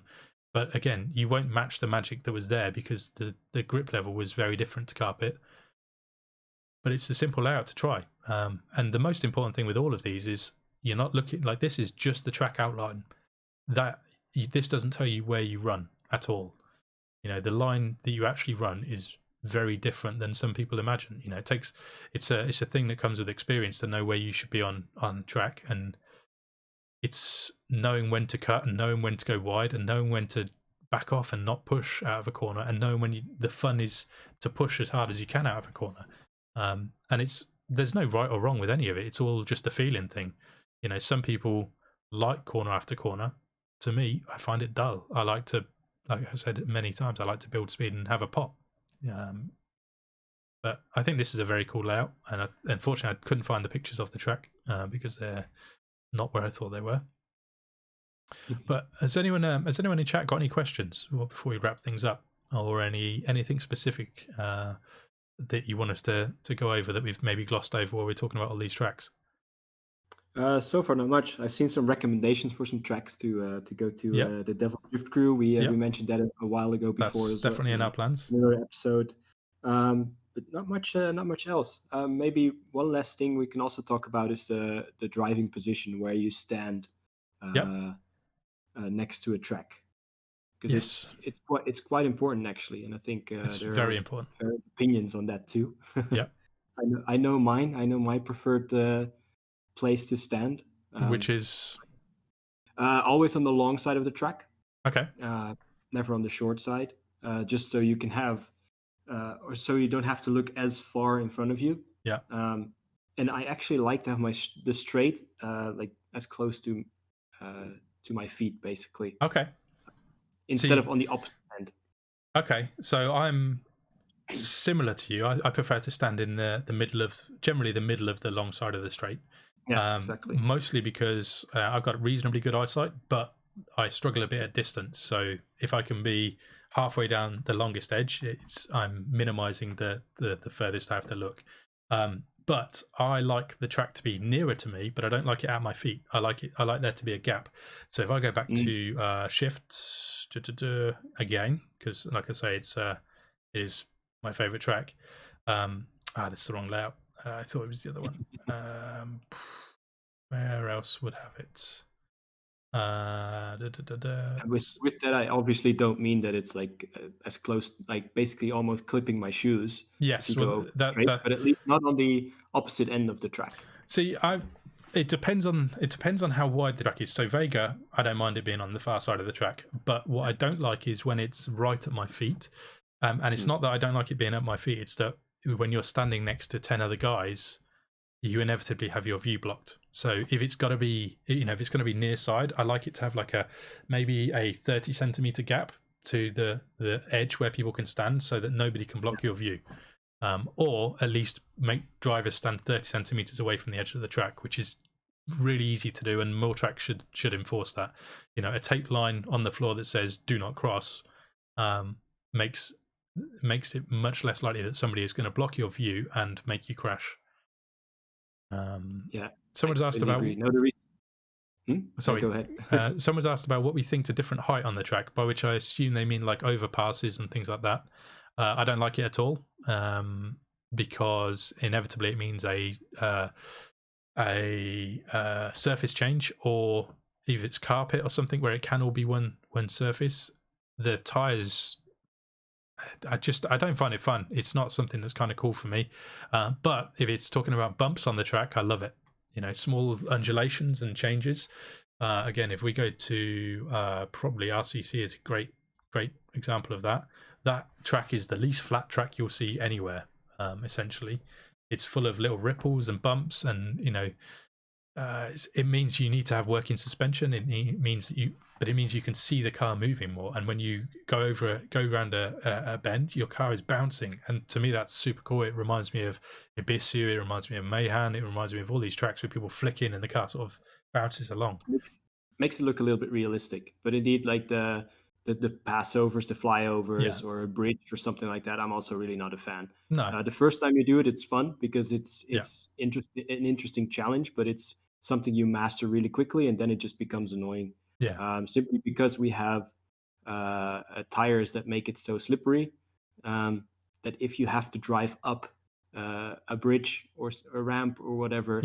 But again, you won't match the magic that was there because the grip level was very different to carpet. But it's a simple layout to try. And the most important thing with all of these is you're not looking like this is just the track outline. This doesn't tell you where you run at all. You know, the line that you actually run is very different than some people imagine. You know, it's a thing that comes with experience to know where you should be on track, and it's knowing when to cut and knowing when to go wide and knowing when to back off and not push out of a corner, and knowing when the fun is to push as hard as you can out of a corner. And there's no right or wrong with any of it. It's all just a feeling thing. You know, some people like corner after corner. To me, I find it dull. I like to, like I said many times, I like to build speed and have a pop. But I think this is a very cool layout, and unfortunately I couldn't find the pictures of the track because they're not where I thought they were. But has anyone in chat got any questions before we wrap things up, or anything specific that you want us to go over that we've maybe glossed over while we're talking about all these tracks? So far, not much. I've seen some recommendations for some tracks to go to the Devil Drift Crew. We mentioned that a while ago before. That's definitely in our plans. Another episode, but not much else. Maybe one last thing we can also talk about is the driving position where you stand next to a track, because it's quite important actually, and I think there very are important. various opinions on that too. Yeah, I know mine. I know my preferred place to stand. Which is always on the long side of the track, okay. never on the short side, just so you can have, or so you don't have to look as far in front of you. Yeah. And I actually like to have the straight like as close to my feet, basically. Okay. Instead of on the opposite end. Okay, so I'm similar to you. I prefer to stand in the middle of, generally the middle of the long side of the straight. Yeah, exactly. Mostly because I've got reasonably good eyesight, but I struggle a bit at distance. So if I can be halfway down the longest edge, I'm minimizing the furthest I have to look. But I like the track to be nearer to me, but I don't like it at my feet. I like there to be a gap. So if I go back to shifts again, because like I say, it is my favorite track. That's the wrong layout. I thought it was the other one. Where else would have it? With that, I obviously don't mean that it's like as close, like basically almost clipping my shoes. Yes, but at least not on the opposite end of the track. See, it depends on how wide the track is. So Vega, I don't mind it being on the far side of the track, but what I don't like is when it's right at my feet. And it's not that I don't like it being at my feet; it's that when you're standing next to 10 other guys, you inevitably have your view blocked. So if it's got to be, if it's going to be near side, I like it to have like maybe a 30 centimeter gap to the edge where people can stand, so that nobody can block your view. Or at least make drivers stand 30 centimeters away from the edge of the track, which is really easy to do, and more tracks should enforce that. A tape line on the floor that says "Do not cross" makes it much less likely that somebody is going to block your view and make you crash. Someone's asked about. Sorry, go ahead. Someone's asked about what we think to different height on the track, by which I assume they mean like overpasses and things like that. I don't like it at all, because inevitably it means a surface change, or if it's carpet or something where it can all be one surface. The tires, I don't find it fun. It's not something that's kind of cool for me. But if it's talking about bumps on the track, I love it. Small undulations and changes. Again, if we go to probably RCC is a great example of that. That track is the least flat track you'll see anywhere. Essentially, it's full of little ripples and bumps, and it means you need to have working suspension. It means you can see the car moving more, and when you go around a bend, your car is bouncing, and to me that's super cool. It reminds me of Ibisu, it reminds me of Mayhan, it reminds me of all these tracks where people flick in and the car sort of bounces along. Makes it look a little bit realistic, but indeed, like the passovers, the flyovers, or a bridge or something like that, I'm also really not a fan. No. The first time you do it, it's fun because it's an interesting challenge, but it's something you master really quickly, and then it just becomes annoying. Simply because we have tires that make it so slippery that if you have to drive up a bridge or a ramp or whatever,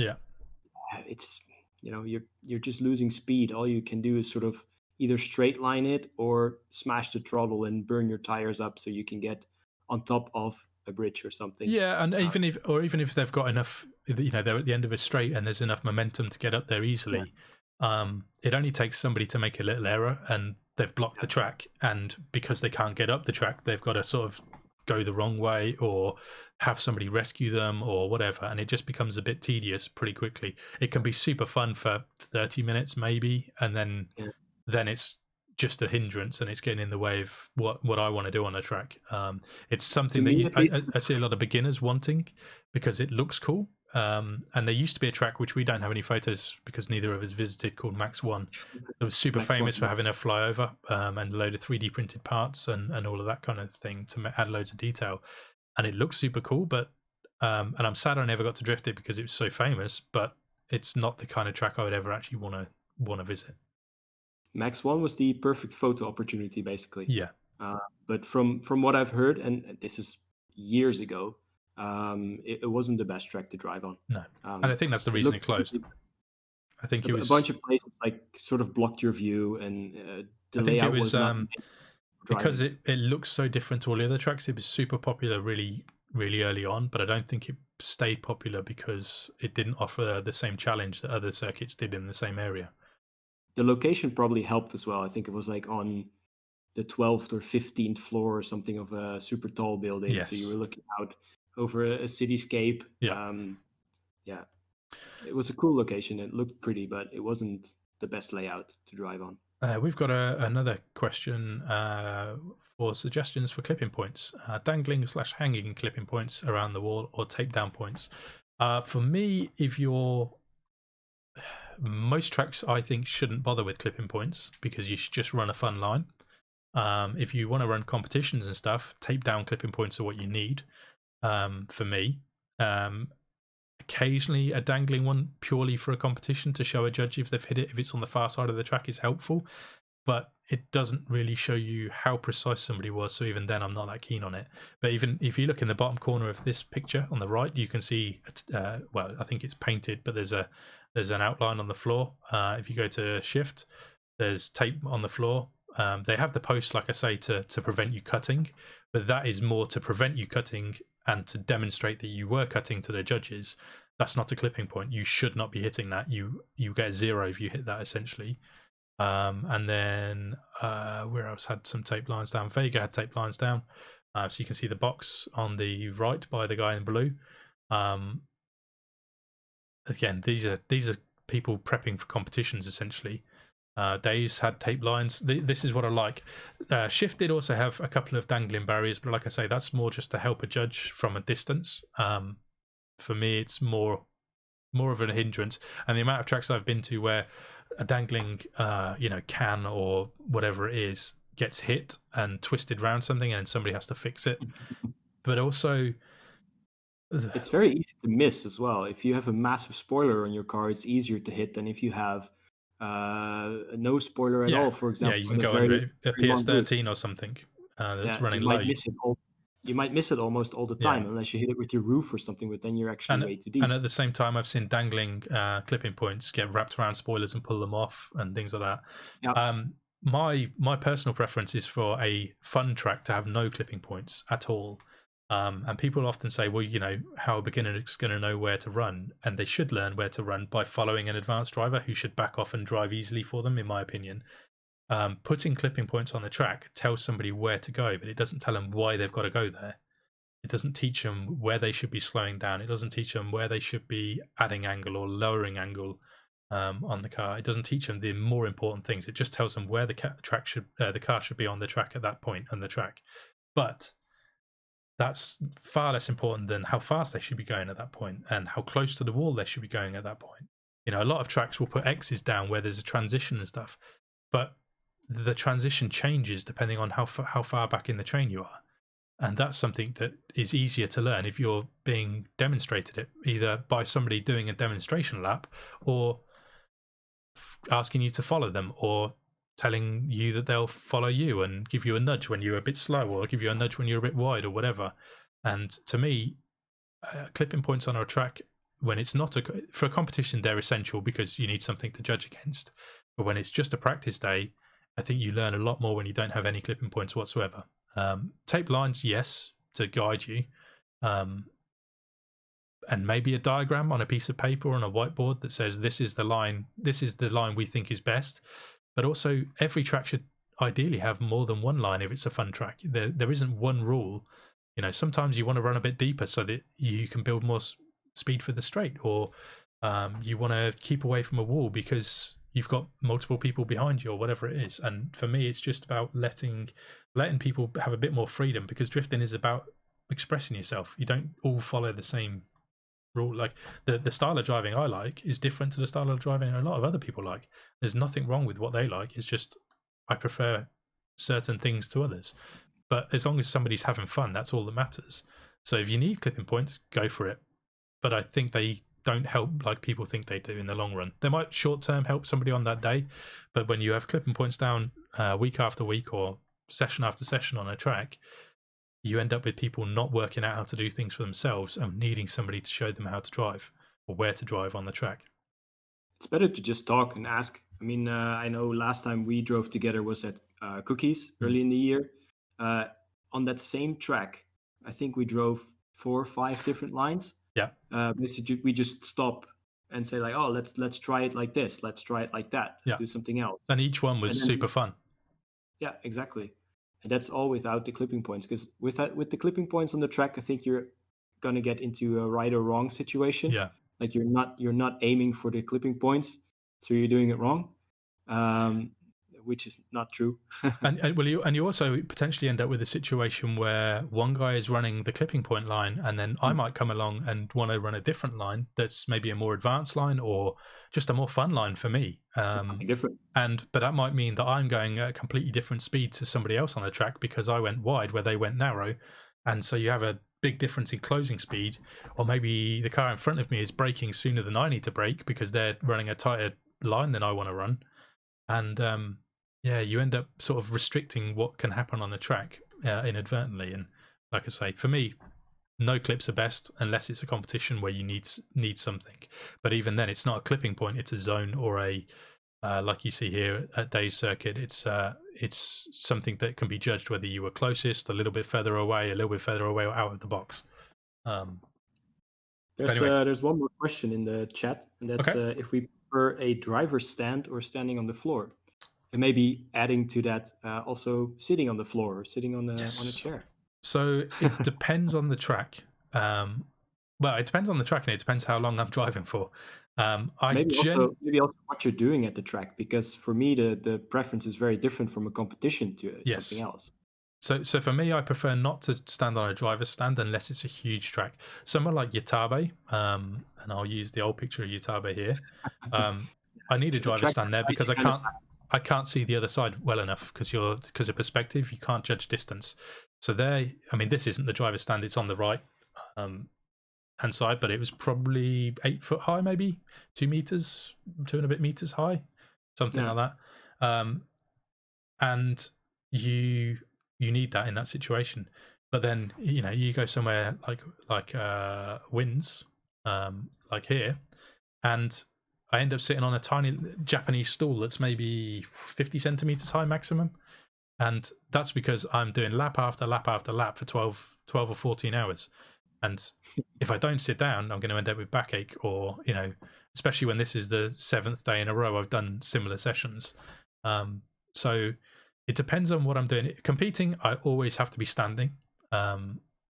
it's you're just losing speed. All you can do is sort of either straight line it or smash the throttle and burn your tires up so you can get on top of a bridge or something. Yeah, and even if they've got enough, they're at the end of a straight and there's enough momentum to get up there easily. It only takes somebody to make a little error and they've blocked the track, and because they can't get up the track, they've got to sort of go the wrong way or have somebody rescue them or whatever, and it just becomes a bit tedious pretty quickly. It can be super fun for 30 minutes maybe, and then it's just a hindrance and it's getting in the way of what I want to do on a track. It's something that I see a lot of beginners wanting because it looks cool. And there used to be a track which we don't have any photos because neither of us visited, called Max 1. It was super famous for having a flyover and a load of 3D printed parts and all of that kind of thing to add loads of detail. And it looks super cool, but and I'm sad I never got to drift it because it was so famous, but it's not the kind of track I would ever actually want to visit. Max 1 was the perfect photo opportunity, basically. Yeah. But from what I've heard, and this is years ago, it wasn't the best track to drive on. No, and I think that's the reason it closed. I think it was a bunch of places like sort of blocked your view, and the layout was not because it looks so different to all the other tracks. It was super popular really really early on, but I don't think it stayed popular because it didn't offer the same challenge that other circuits did in the same area. The location probably helped as well. I think it was like on the 12th or 15th floor or something of a super tall building. So you were Yes. looking out over a cityscape. Yeah. Yeah, it was a cool location. It looked pretty, but it wasn't the best layout to drive on. We've got another question for suggestions for clipping points. Dangling/hanging clipping points around the wall or tape down points. For me, if you're most tracks, I think, shouldn't bother with clipping points because you should just run a fun line. If you want to run competitions and stuff, tape down clipping points are what you need. For me, occasionally a dangling one purely for a competition to show a judge if they've hit it, if it's on the far side of the track, is helpful, but it doesn't really show you how precise somebody was, so even then I'm not that keen on it. But even if you look in the bottom corner of this picture on the right, you can see well, I think it's painted, but there's an outline on the floor. If you go to shift, there's tape on the floor. They have the posts, like I say, to prevent you cutting, but that is more to prevent you cutting and to demonstrate that you were cutting to the judges. That's not a clipping point. You should not be hitting that. You get 0 if you hit that, essentially. And then where else had some tape lines down? Vega had tape lines down. So you can see the box on the right by the guy in blue. Again, these are people prepping for competitions, essentially. Days had tape lines. This is what I like. Shift did also have a couple of dangling barriers, but like I say, that's more just to help a judge from a distance. For me, it's more of a hindrance. And the amount of tracks I've been to where a dangling, can or whatever it is gets hit and twisted around something, and somebody has to fix it. But also, it's very easy to miss as well. If you have a massive spoiler on your car, it's easier to hit than if you have no spoiler at all. For example, you can on a go very, under a very long boot. PS13 or something that's Yeah, running you low. might miss it all. You might miss it almost all the time unless you hit it with your roof or something. But then you're actually way too deep. And at the same time, I've seen dangling clipping points get wrapped around spoilers and pull them off and things like that. Yeah. My personal preference is for a fun track to have no clipping points at all. And people often say, well, how a beginner is going to know where to run, and they should learn where to run by following an advanced driver who should back off and drive easily for them, in my opinion. Putting clipping points on the track tells somebody where to go, but it doesn't tell them why they've got to go there. It doesn't teach them where they should be slowing down. It doesn't teach them where they should be adding angle or lowering angle on the car. It doesn't teach them the more important things. It just tells them where the car should be on the track at that point on the track. But that's far less important than how fast they should be going at that point and how close to the wall they should be going at that point. A lot of tracks will put X's down where there's a transition and stuff, but the transition changes depending on how far back in the train you are. And that's something that is easier to learn if you're being demonstrated it, either by somebody doing a demonstration lap or asking you to follow them or telling you that they'll follow you and give you a nudge when you're a bit slow or give you a nudge when you're a bit wide or whatever. And to me, clipping points on our track, when it's not for a competition, they're essential because you need something to judge against. But when it's just a practice day, I think you learn a lot more when you don't have any clipping points whatsoever. Tape lines, yes, to guide you, and maybe a diagram on a piece of paper or on a whiteboard that says this is the line we think is best. But also, every track should ideally have more than one line if it's a fun track. There isn't one rule. Sometimes you want to run a bit deeper so that you can build more speed for the straight, or you want to keep away from a wall because you've got multiple people behind you or whatever it is. And for me, it's just about letting people have a bit more freedom, because drifting is about expressing yourself. You don't all follow the same rule. Like the style of driving I like is different to the style of driving a lot of other people like. There's nothing wrong with what they like. It's just I prefer certain things to others. But as long as somebody's having fun, that's all that matters. So if you need clipping points, go for it. But I think they don't help like people think they do in the long run. They might short term help somebody on that day, but when you have clipping points down week after week or session after session on a track, you end up with people not working out how to do things for themselves and needing somebody to show them how to drive or where to drive on the track. It's better to just talk and ask. I mean, I know last time we drove together was at Cookies early in the year. On that same track, I think we drove 4 or 5 different lines. Yeah. Basically, we just stop and say like, oh, let's try it like this, let's try it like that, Yeah. do something else. And each one was super fun. Yeah, exactly. And that's all without the clipping points, because with the clipping points on the track, I think you're gonna get into a right or wrong situation. Yeah. Like you're not aiming for the clipping points, so you're doing it wrong, which is not true. and you also potentially end up with a situation where one guy is running the clipping point line, and then I might come along and want to run a different line that's maybe a more advanced line or just a more fun line for me. Something different. But that might mean that I'm going at a completely different speed to somebody else on a track because I went wide where they went narrow, and so you have a big difference in closing speed. Or maybe the car in front of me is braking sooner than I need to brake because they're running a tighter line than I want to run, and yeah, you end up sort of restricting what can happen on the track inadvertently. And like I say, for me, no clips are best unless it's a competition where you need something. But even then, it's not a clipping point; it's a zone or a like you see here at Dave's circuit. It's something that can be judged whether you were closest, a little bit further away, a little bit further away, or out of the box. There's one more question in the chat, and that's if we prefer a driver's stand or standing on the floor. And maybe adding to that, also sitting on the floor or sitting on a chair. So it depends on the track. Well, it depends on the track, and it depends how long I'm driving for. Maybe also what you're doing at the track, because for me the preference is very different from a competition to something else. So for me, I prefer not to stand on a driver's stand unless it's a huge track. Somewhere like Yatabe, and I'll use the old picture of Yatabe here. I need a driver's stand there because I can't see the other side well enough because of perspective. You can't judge distance. So there, I mean, this isn't the driver's stand; it's on the right hand side, but it was probably 8 foot high, maybe 2 meters, 2 and a bit meters high, something like that. And you need that in that situation. But then you go somewhere like Winds, like here, and I end up sitting on a tiny Japanese stool that's maybe 50 centimeters high maximum. And that's because I'm doing lap after lap after lap for 12 or 14 hours. And if I don't sit down, I'm going to end up with backache, or, especially when this is the 7th day in a row I've done similar sessions. So it depends on what I'm doing. Competing, I always have to be standing. And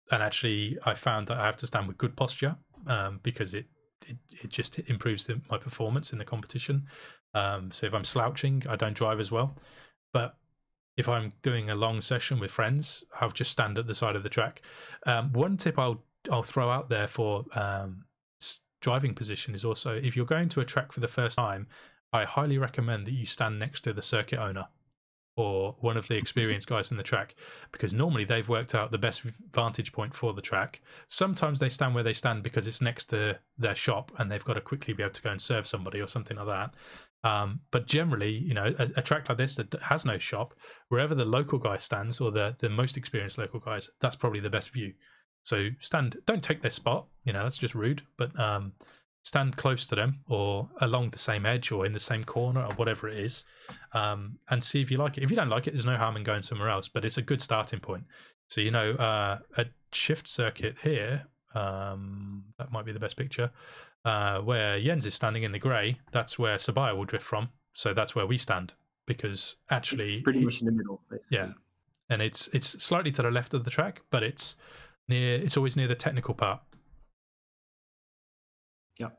actually, I found that I have to stand with good posture because it just improves my performance in the competition. So if I'm slouching, I don't drive as well. But if I'm doing a long session with friends, I'll just stand at the side of the track. One tip I'll throw out there for driving position is also, if you're going to a track for the first time, I highly recommend that you stand next to the circuit owner or one of the experienced guys on the track, because normally they've worked out the best vantage point for the track. Sometimes they stand where they stand because it's next to their shop and they've got to quickly be able to go and serve somebody or something like that. But generally, a track like this that has no shop, wherever the local guy stands, or the most experienced local guys, that's probably the best view. So stand, don't take their spot, that's just rude, but stand close to them or along the same edge or in the same corner or whatever it is, and see if you like it. If you don't like it, there's no harm in going somewhere else, but it's a good starting point. So, a shift circuit here, that might be the best picture, where Jens is standing in the grey, that's where Sabaya will drift from. So that's where we stand, because actually... Pretty much in the middle, basically. Yeah. And it's slightly to the left of the track, but it's always near the technical part. Yeah.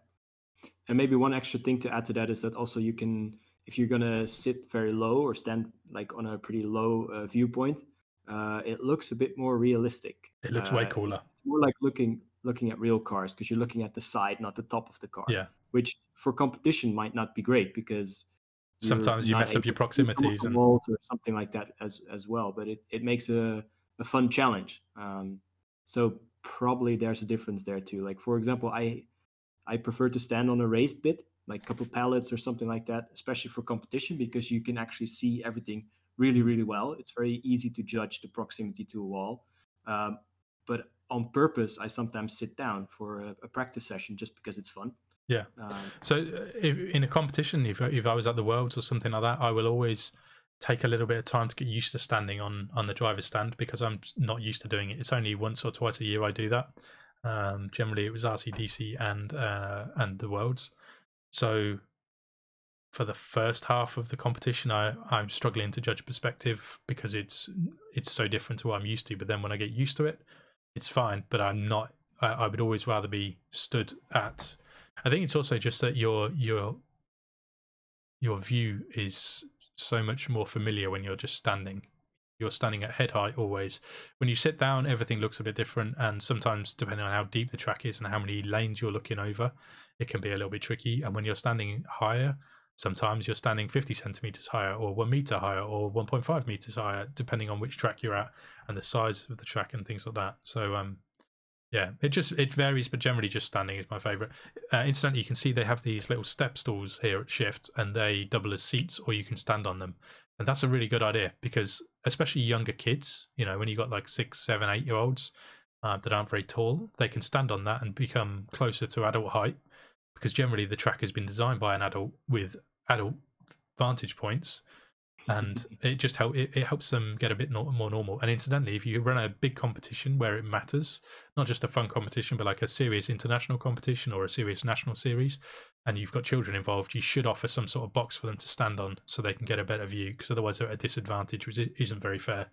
And maybe one extra thing to add to that is that also you can, if you're going to sit very low or stand like on a pretty low viewpoint, it looks a bit more realistic. It looks way cooler. It's more like looking at real cars, because you're looking at the side, not the top of the car. Yeah. Which for competition might not be great, because sometimes you mess up your proximities and walls or something like that as well. But it makes a fun challenge. So probably there's a difference there too. Like, for example, I prefer to stand on a raised bit, like a couple pallets or something like that, especially for competition, because you can actually see everything really, really well. It's very easy to judge the proximity to a wall. But on purpose, I sometimes sit down for a practice session just because it's fun. Yeah. So if in a competition, if I was at the Worlds or something like that, I will always take a little bit of time to get used to standing on the driver's stand because I'm not used to doing it. It's only once or twice a year I do that. Generally, it was RCDC and the Worlds. So for the first half of the competition, I'm struggling to judge perspective because it's so different to what I'm used to. But then when I get used to it, it's fine. But I'm not. I would always rather be stood at. I think it's also just that your view is so much more familiar when you're just standing. You're standing at head height always. When you sit down, everything looks a bit different, and sometimes depending on how deep the track is and how many lanes you're looking over, it can be a little bit tricky. And when you're standing higher, sometimes you're standing 50 centimeters higher or 1 meter higher or 1.5 meters higher, depending on which track you're at and the size of the track and things like that. So yeah, it varies, but generally just standing is my favorite. Incidentally, you can see they have these little step stools here at Shift, and they double as seats, or you can stand on them. And that's a really good idea because, especially younger kids, when you got like 6, 7, 8-year-olds that aren't very tall, they can stand on that and become closer to adult height. Because generally, the track has been designed by an adult with adult vantage points, and it just it helps them get a bit more normal. And incidentally, if you run a big competition where it matters, not just a fun competition but like a serious international competition or a serious national series, and you've got children involved, you should offer some sort of box for them to stand on so they can get a better view, because otherwise they're at a disadvantage, which isn't very fair.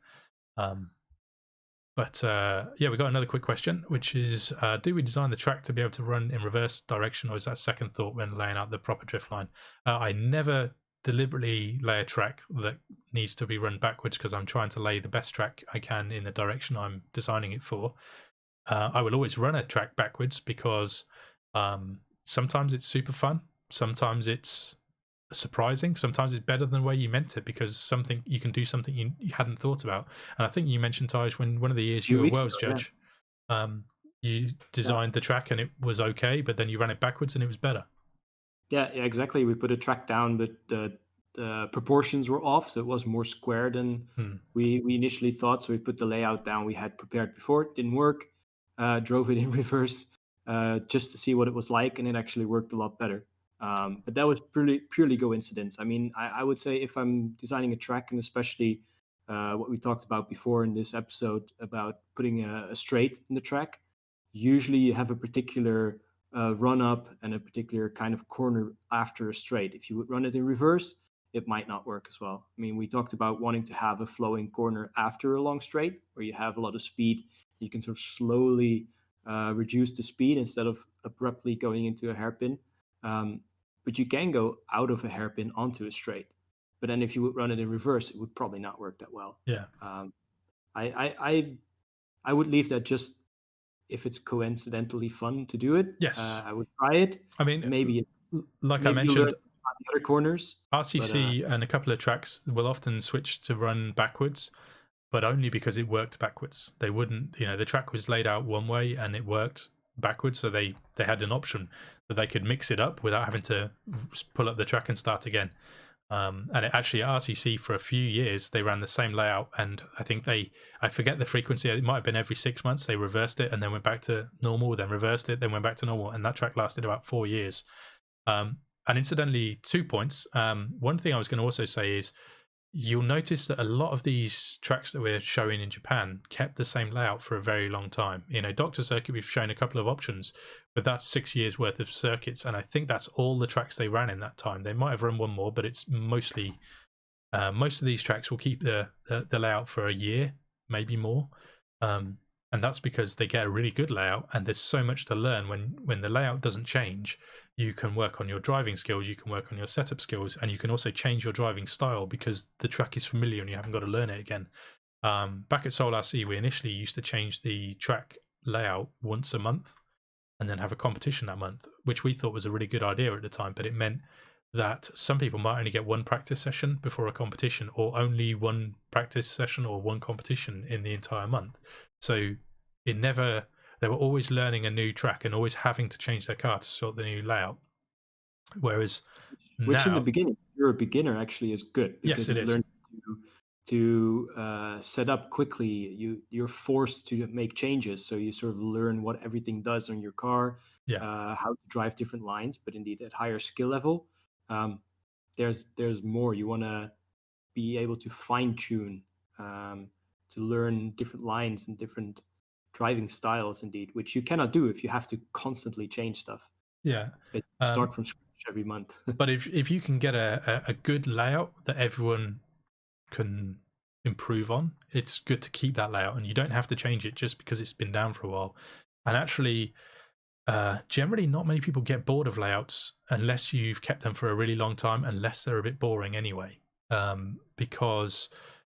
But yeah, we got another quick question, which is, do we design the track to be able to run in reverse direction, or is that second thought when laying out the proper drift line? I never deliberately lay a track that needs to be run backwards because I'm trying to lay the best track I can in the direction I'm designing it for. I will always run a track backwards because sometimes it's super fun, sometimes it's surprising, sometimes it's better than the way you meant it because you can do something you hadn't thought about. And I think you mentioned, Tijs, when one of the years you were a world's judge, you designed the track and it was okay, but then you ran it backwards and it was better. Yeah, exactly. We put a track down, but the proportions were off, so it was more square than we initially thought. So we put the layout down we had prepared before. It didn't work. Drove it in reverse just to see what it was like, and it actually worked a lot better. But that was purely coincidence. I mean, I would say if I'm designing a track, and especially what we talked about before in this episode about putting a straight in the track, usually you have a particular run up and a particular kind of corner after a straight. If you would run it in reverse, it might not work as well. I mean, we talked about wanting to have a flowing corner after a long straight where you have a lot of speed. You can sort of slowly reduce the speed instead of abruptly going into a hairpin. But you can go out of a hairpin onto a straight. But then if you would run it in reverse, it would probably not work that well. Yeah. I would leave that just if it's coincidentally fun to do it. Yes. I would try it. I mean, maybe I mentioned, the other corners. RCC and a couple of tracks will often switch to run backwards, but only because it worked backwards. They wouldn't, the track was laid out one way and it worked backwards, so they had an option that they could mix it up without having to pull up the track and start again. And actually, at RCC for a few years, they ran the same layout, and I think I forget the frequency, it might have been every 6 months, they reversed it and then went back to normal, then reversed it, then went back to normal, and that track lasted about 4 years. And incidentally, 2 points. One thing I was going to also say is, you'll notice that a lot of these tracks that we're showing in Japan kept the same layout for a very long time. Dr. Circuit, we've shown a couple of options, but that's 6 years worth of circuits, and I think that's all the tracks they ran in that time. They might have run one more, but it's mostly most of these tracks will keep the layout for a year, maybe more. And that's because they get a really good layout, and there's so much to learn. When the layout doesn't change, you can work on your driving skills, you can work on your setup skills, and you can also change your driving style because the track is familiar and you haven't got to learn it again. Back at Seoul RC, we initially used to change the track layout once a month and then have a competition that month, which we thought was a really good idea at the time, but it meant that some people might only get one practice session before a competition, or only one practice session or one competition in the entire month. So they were always learning a new track and always having to change their car to sort the new layout. Whereas which in the beginning, if you're a beginner, actually is good, because yes, it is. Learn to set up quickly. You're forced to make changes, so you sort of learn what everything does on your car, how to drive different lines. But indeed, at higher skill level, there's more. You want to be able to fine tune, to learn different lines and different driving styles, indeed, which you cannot do if you have to constantly change stuff. Yeah. But start from scratch every month. But if you can get a good layout that everyone can improve on, it's good to keep that layout, and you don't have to change it just because it's been down for a while. And actually, generally not many people get bored of layouts unless you've kept them for a really long time, unless they're a bit boring anyway, because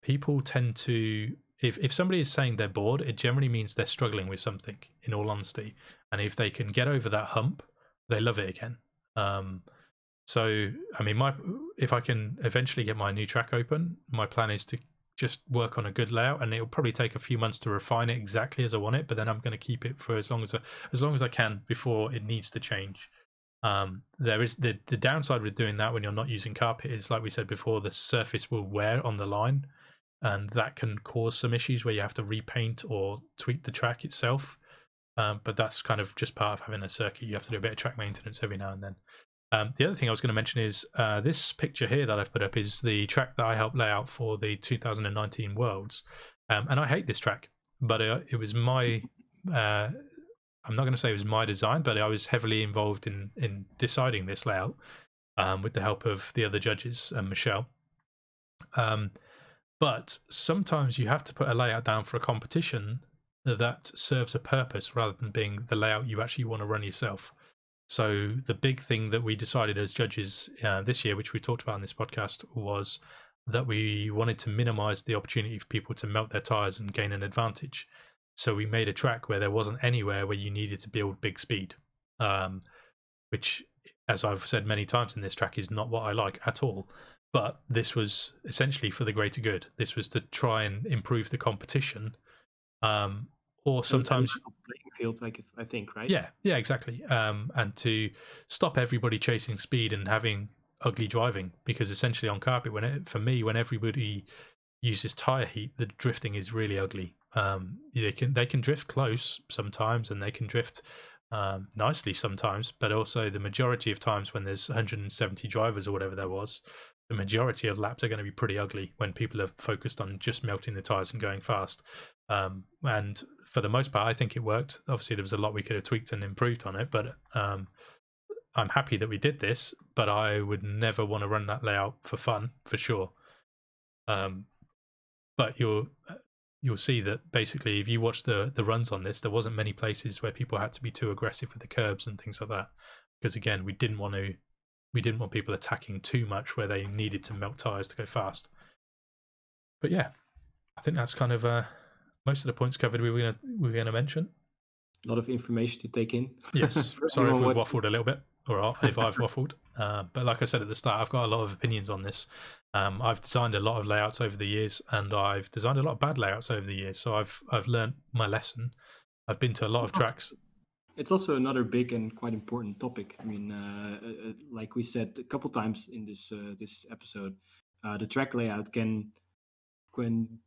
people tend to, if somebody is saying they're bored, it generally means they're struggling with something, in all honesty. And if they can get over that hump, they love it again. So I mean, if I can eventually get my new track open, my plan is to just work on a good layout, and it'll probably take a few months to refine it exactly as I want it, but then I'm going to keep it for as long as I can before it needs to change. There is the downside with doing that when you're not using carpet is, like we said before, the surface will wear on the line, and that can cause some issues where you have to repaint or tweak the track itself. But that's kind of just part of having a circuit. You have to do a bit of track maintenance every now and then. The other thing I was going to mention is this picture here that I've put up is the track that I helped lay out for the 2019 Worlds. And I hate this track, but it was my, I'm not going to say it was my design, but I was heavily involved in deciding this layout with the help of the other judges and Michelle. But sometimes you have to put a layout down for a competition that serves a purpose rather than being the layout you actually want to run yourself. So the big thing that we decided as judges this year, which we talked about in this podcast, was that we wanted to minimize the opportunity for people to melt their tires and gain an advantage. So we made a track where there wasn't anywhere where you needed to build big speed, which, as I've said many times in this track, is not what I like at all. But this was essentially for the greater good. This was to try and improve the competition. Or sometimes playing field, I think, right? Yeah, exactly. And to stop everybody chasing speed and having ugly driving, because essentially on carpet, for me, when everybody uses tire heat, the drifting is really ugly. They can drift close sometimes, and they can drift nicely sometimes, but also the majority of times when there's 170 drivers or whatever there was, the majority of laps are going to be pretty ugly when people are focused on just melting the tires and going fast. And for the most part, I think it worked. Obviously, there was a lot we could have tweaked and improved on it, but I'm happy that we did this. But I would never want to run that layout for fun, for sure. But you'll see that basically, if you watch the runs on this, there wasn't many places where people had to be too aggressive with the curbs and things like that, because again, we didn't want people attacking too much where they needed to melt tires to go fast. But yeah, I think that's kind of most of the points covered we were going to mention. A lot of information to take in. Yes. Sorry if we've waffled a little bit, or if I've waffled. But like I said at the start, I've got a lot of opinions on this. I've designed a lot of layouts over the years, and I've designed a lot of bad layouts over the years. So I've learned my lesson. I've been to a lot of tracks. It's also another big and quite important topic. I mean, like we said a couple times in this episode, the track layout can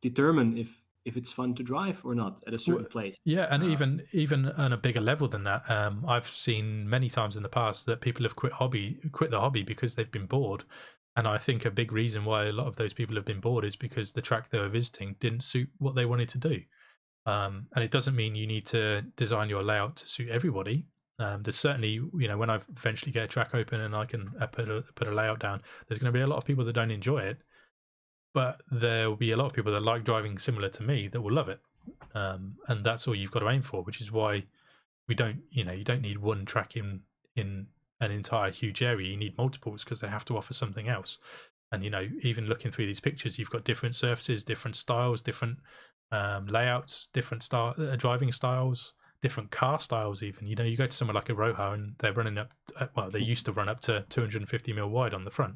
determine if it's fun to drive or not at a certain place. Yeah, and even on a bigger level than that, I've seen many times in the past that people have quit the hobby because they've been bored. And I think a big reason why a lot of those people have been bored is because the track they were visiting didn't suit what they wanted to do. And it doesn't mean you need to design your layout to suit everybody. There's certainly, when I eventually get a track open and I can put a layout down, there's going to be a lot of people that don't enjoy it. But there will be a lot of people that like driving similar to me that will love it. And that's all you've got to aim for, which is why you don't need one track in an entire huge area. You need multiples because they have to offer something else. And, even looking through these pictures, you've got different surfaces, different styles, different layouts, different driving styles, different car styles even. You go to somewhere like Aroha and they're running up, they used to run up to 250 mil wide on the front.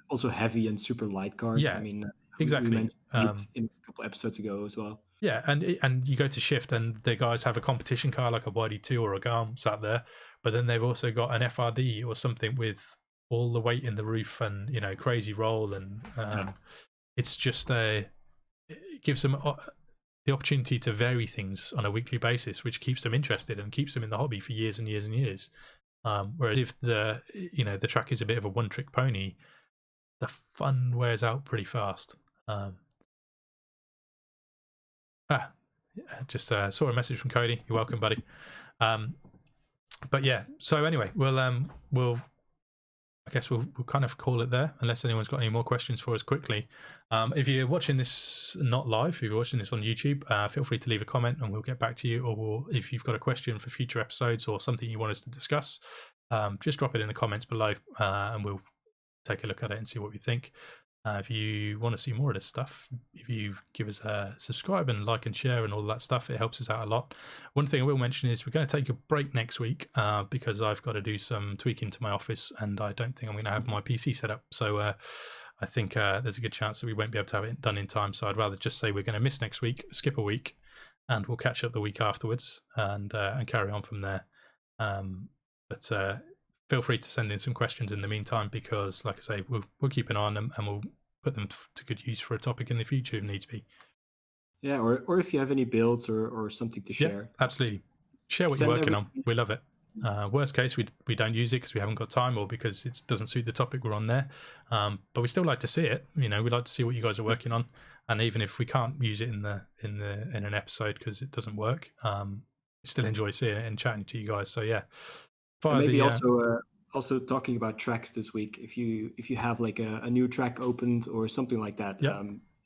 Also heavy and super light cars. Yeah, I mean, exactly. We mentioned it in a couple episodes ago as well. Yeah, and you go to shift and the guys have a competition car like a YD2 or a GARM sat there, but then they've also got an FRD or something with all the weight in the roof and crazy roll, and it's just it gives them the opportunity to vary things on a weekly basis, which keeps them interested and keeps them in the hobby for years and years and years. Whereas if the track is a bit of a one-trick pony, the fun wears out pretty fast. Just saw a message from Cody. You're welcome, buddy. But yeah, so anyway, we'll I guess we'll kind of call it there, unless anyone's got any more questions for us quickly. If you're watching this not live, if you're watching this on YouTube, feel free to leave a comment and we'll get back to you. Or if you've got a question for future episodes or something you want us to discuss, just drop it in the comments below and we'll take a look at it and see what we think. If you want to see more of this stuff, if you give us a subscribe and like and share and all that stuff, it helps us out a lot. One thing I will mention is we're going to take a break next week because I've got to do some tweaking to my office and I don't think I'm going to have my PC set up. So I think there's a good chance that we won't be able to have it done in time. So I'd rather just say we're going to miss next week, skip a week, and we'll catch up the week afterwards and carry on from there. But feel free to send in some questions in the meantime because, like I say, we'll keep an eye on them and we'll put them to good use for a topic in the future if needs be. Yeah, or if you have any builds or something to share. Yeah, absolutely. Share what you're working on. We love it. Worst case, we don't use it because we haven't got time or because it doesn't suit the topic we're on there. But we still like to see it. You know, we like to see what you guys are working on. And even if we can't use it in an episode because it doesn't work, we still enjoy seeing it and chatting to you guys. So yeah. And maybe also talking about tracks this week. If you have like a new track opened or something like that,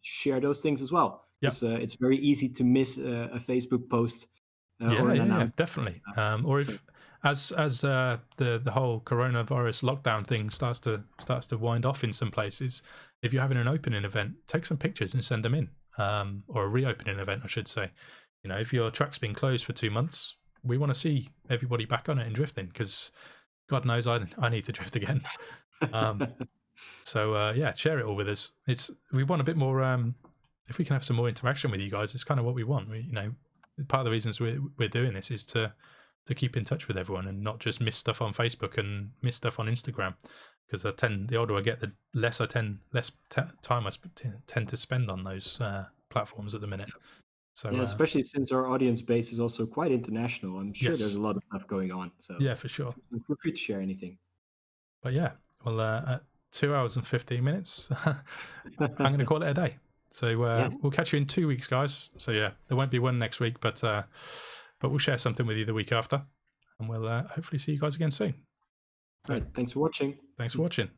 share those things as well. Because it's very easy to miss a Facebook post. Yeah, definitely. Or if as the whole coronavirus lockdown thing starts to wind off in some places, if you're having an opening event, take some pictures and send them in, or a reopening event, I should say. You know, if your track's been closed for 2 months, we want to see everybody back on it and drifting because God knows I need to drift again. So share it all with us. We want a bit more. If we can have some more interaction with you guys, it's kind of what we want. Part of the reasons we're doing this is to keep in touch with everyone and not just miss stuff on Facebook and miss stuff on Instagram. Because the older I get, the less time I tend to spend on those platforms at the minute. So especially since our audience base is also quite international, I'm sure there's a lot of stuff going on. So yeah, for sure. Feel free to share anything. But yeah, well, at 2 hours and 15 minutes, I'm going to call it a day. So we'll catch you in 2 weeks, guys. So yeah, there won't be one next week, but we'll share something with you the week after, and we'll hopefully see you guys again soon. So, all right, thanks for watching. Thanks for watching.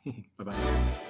Bye-bye.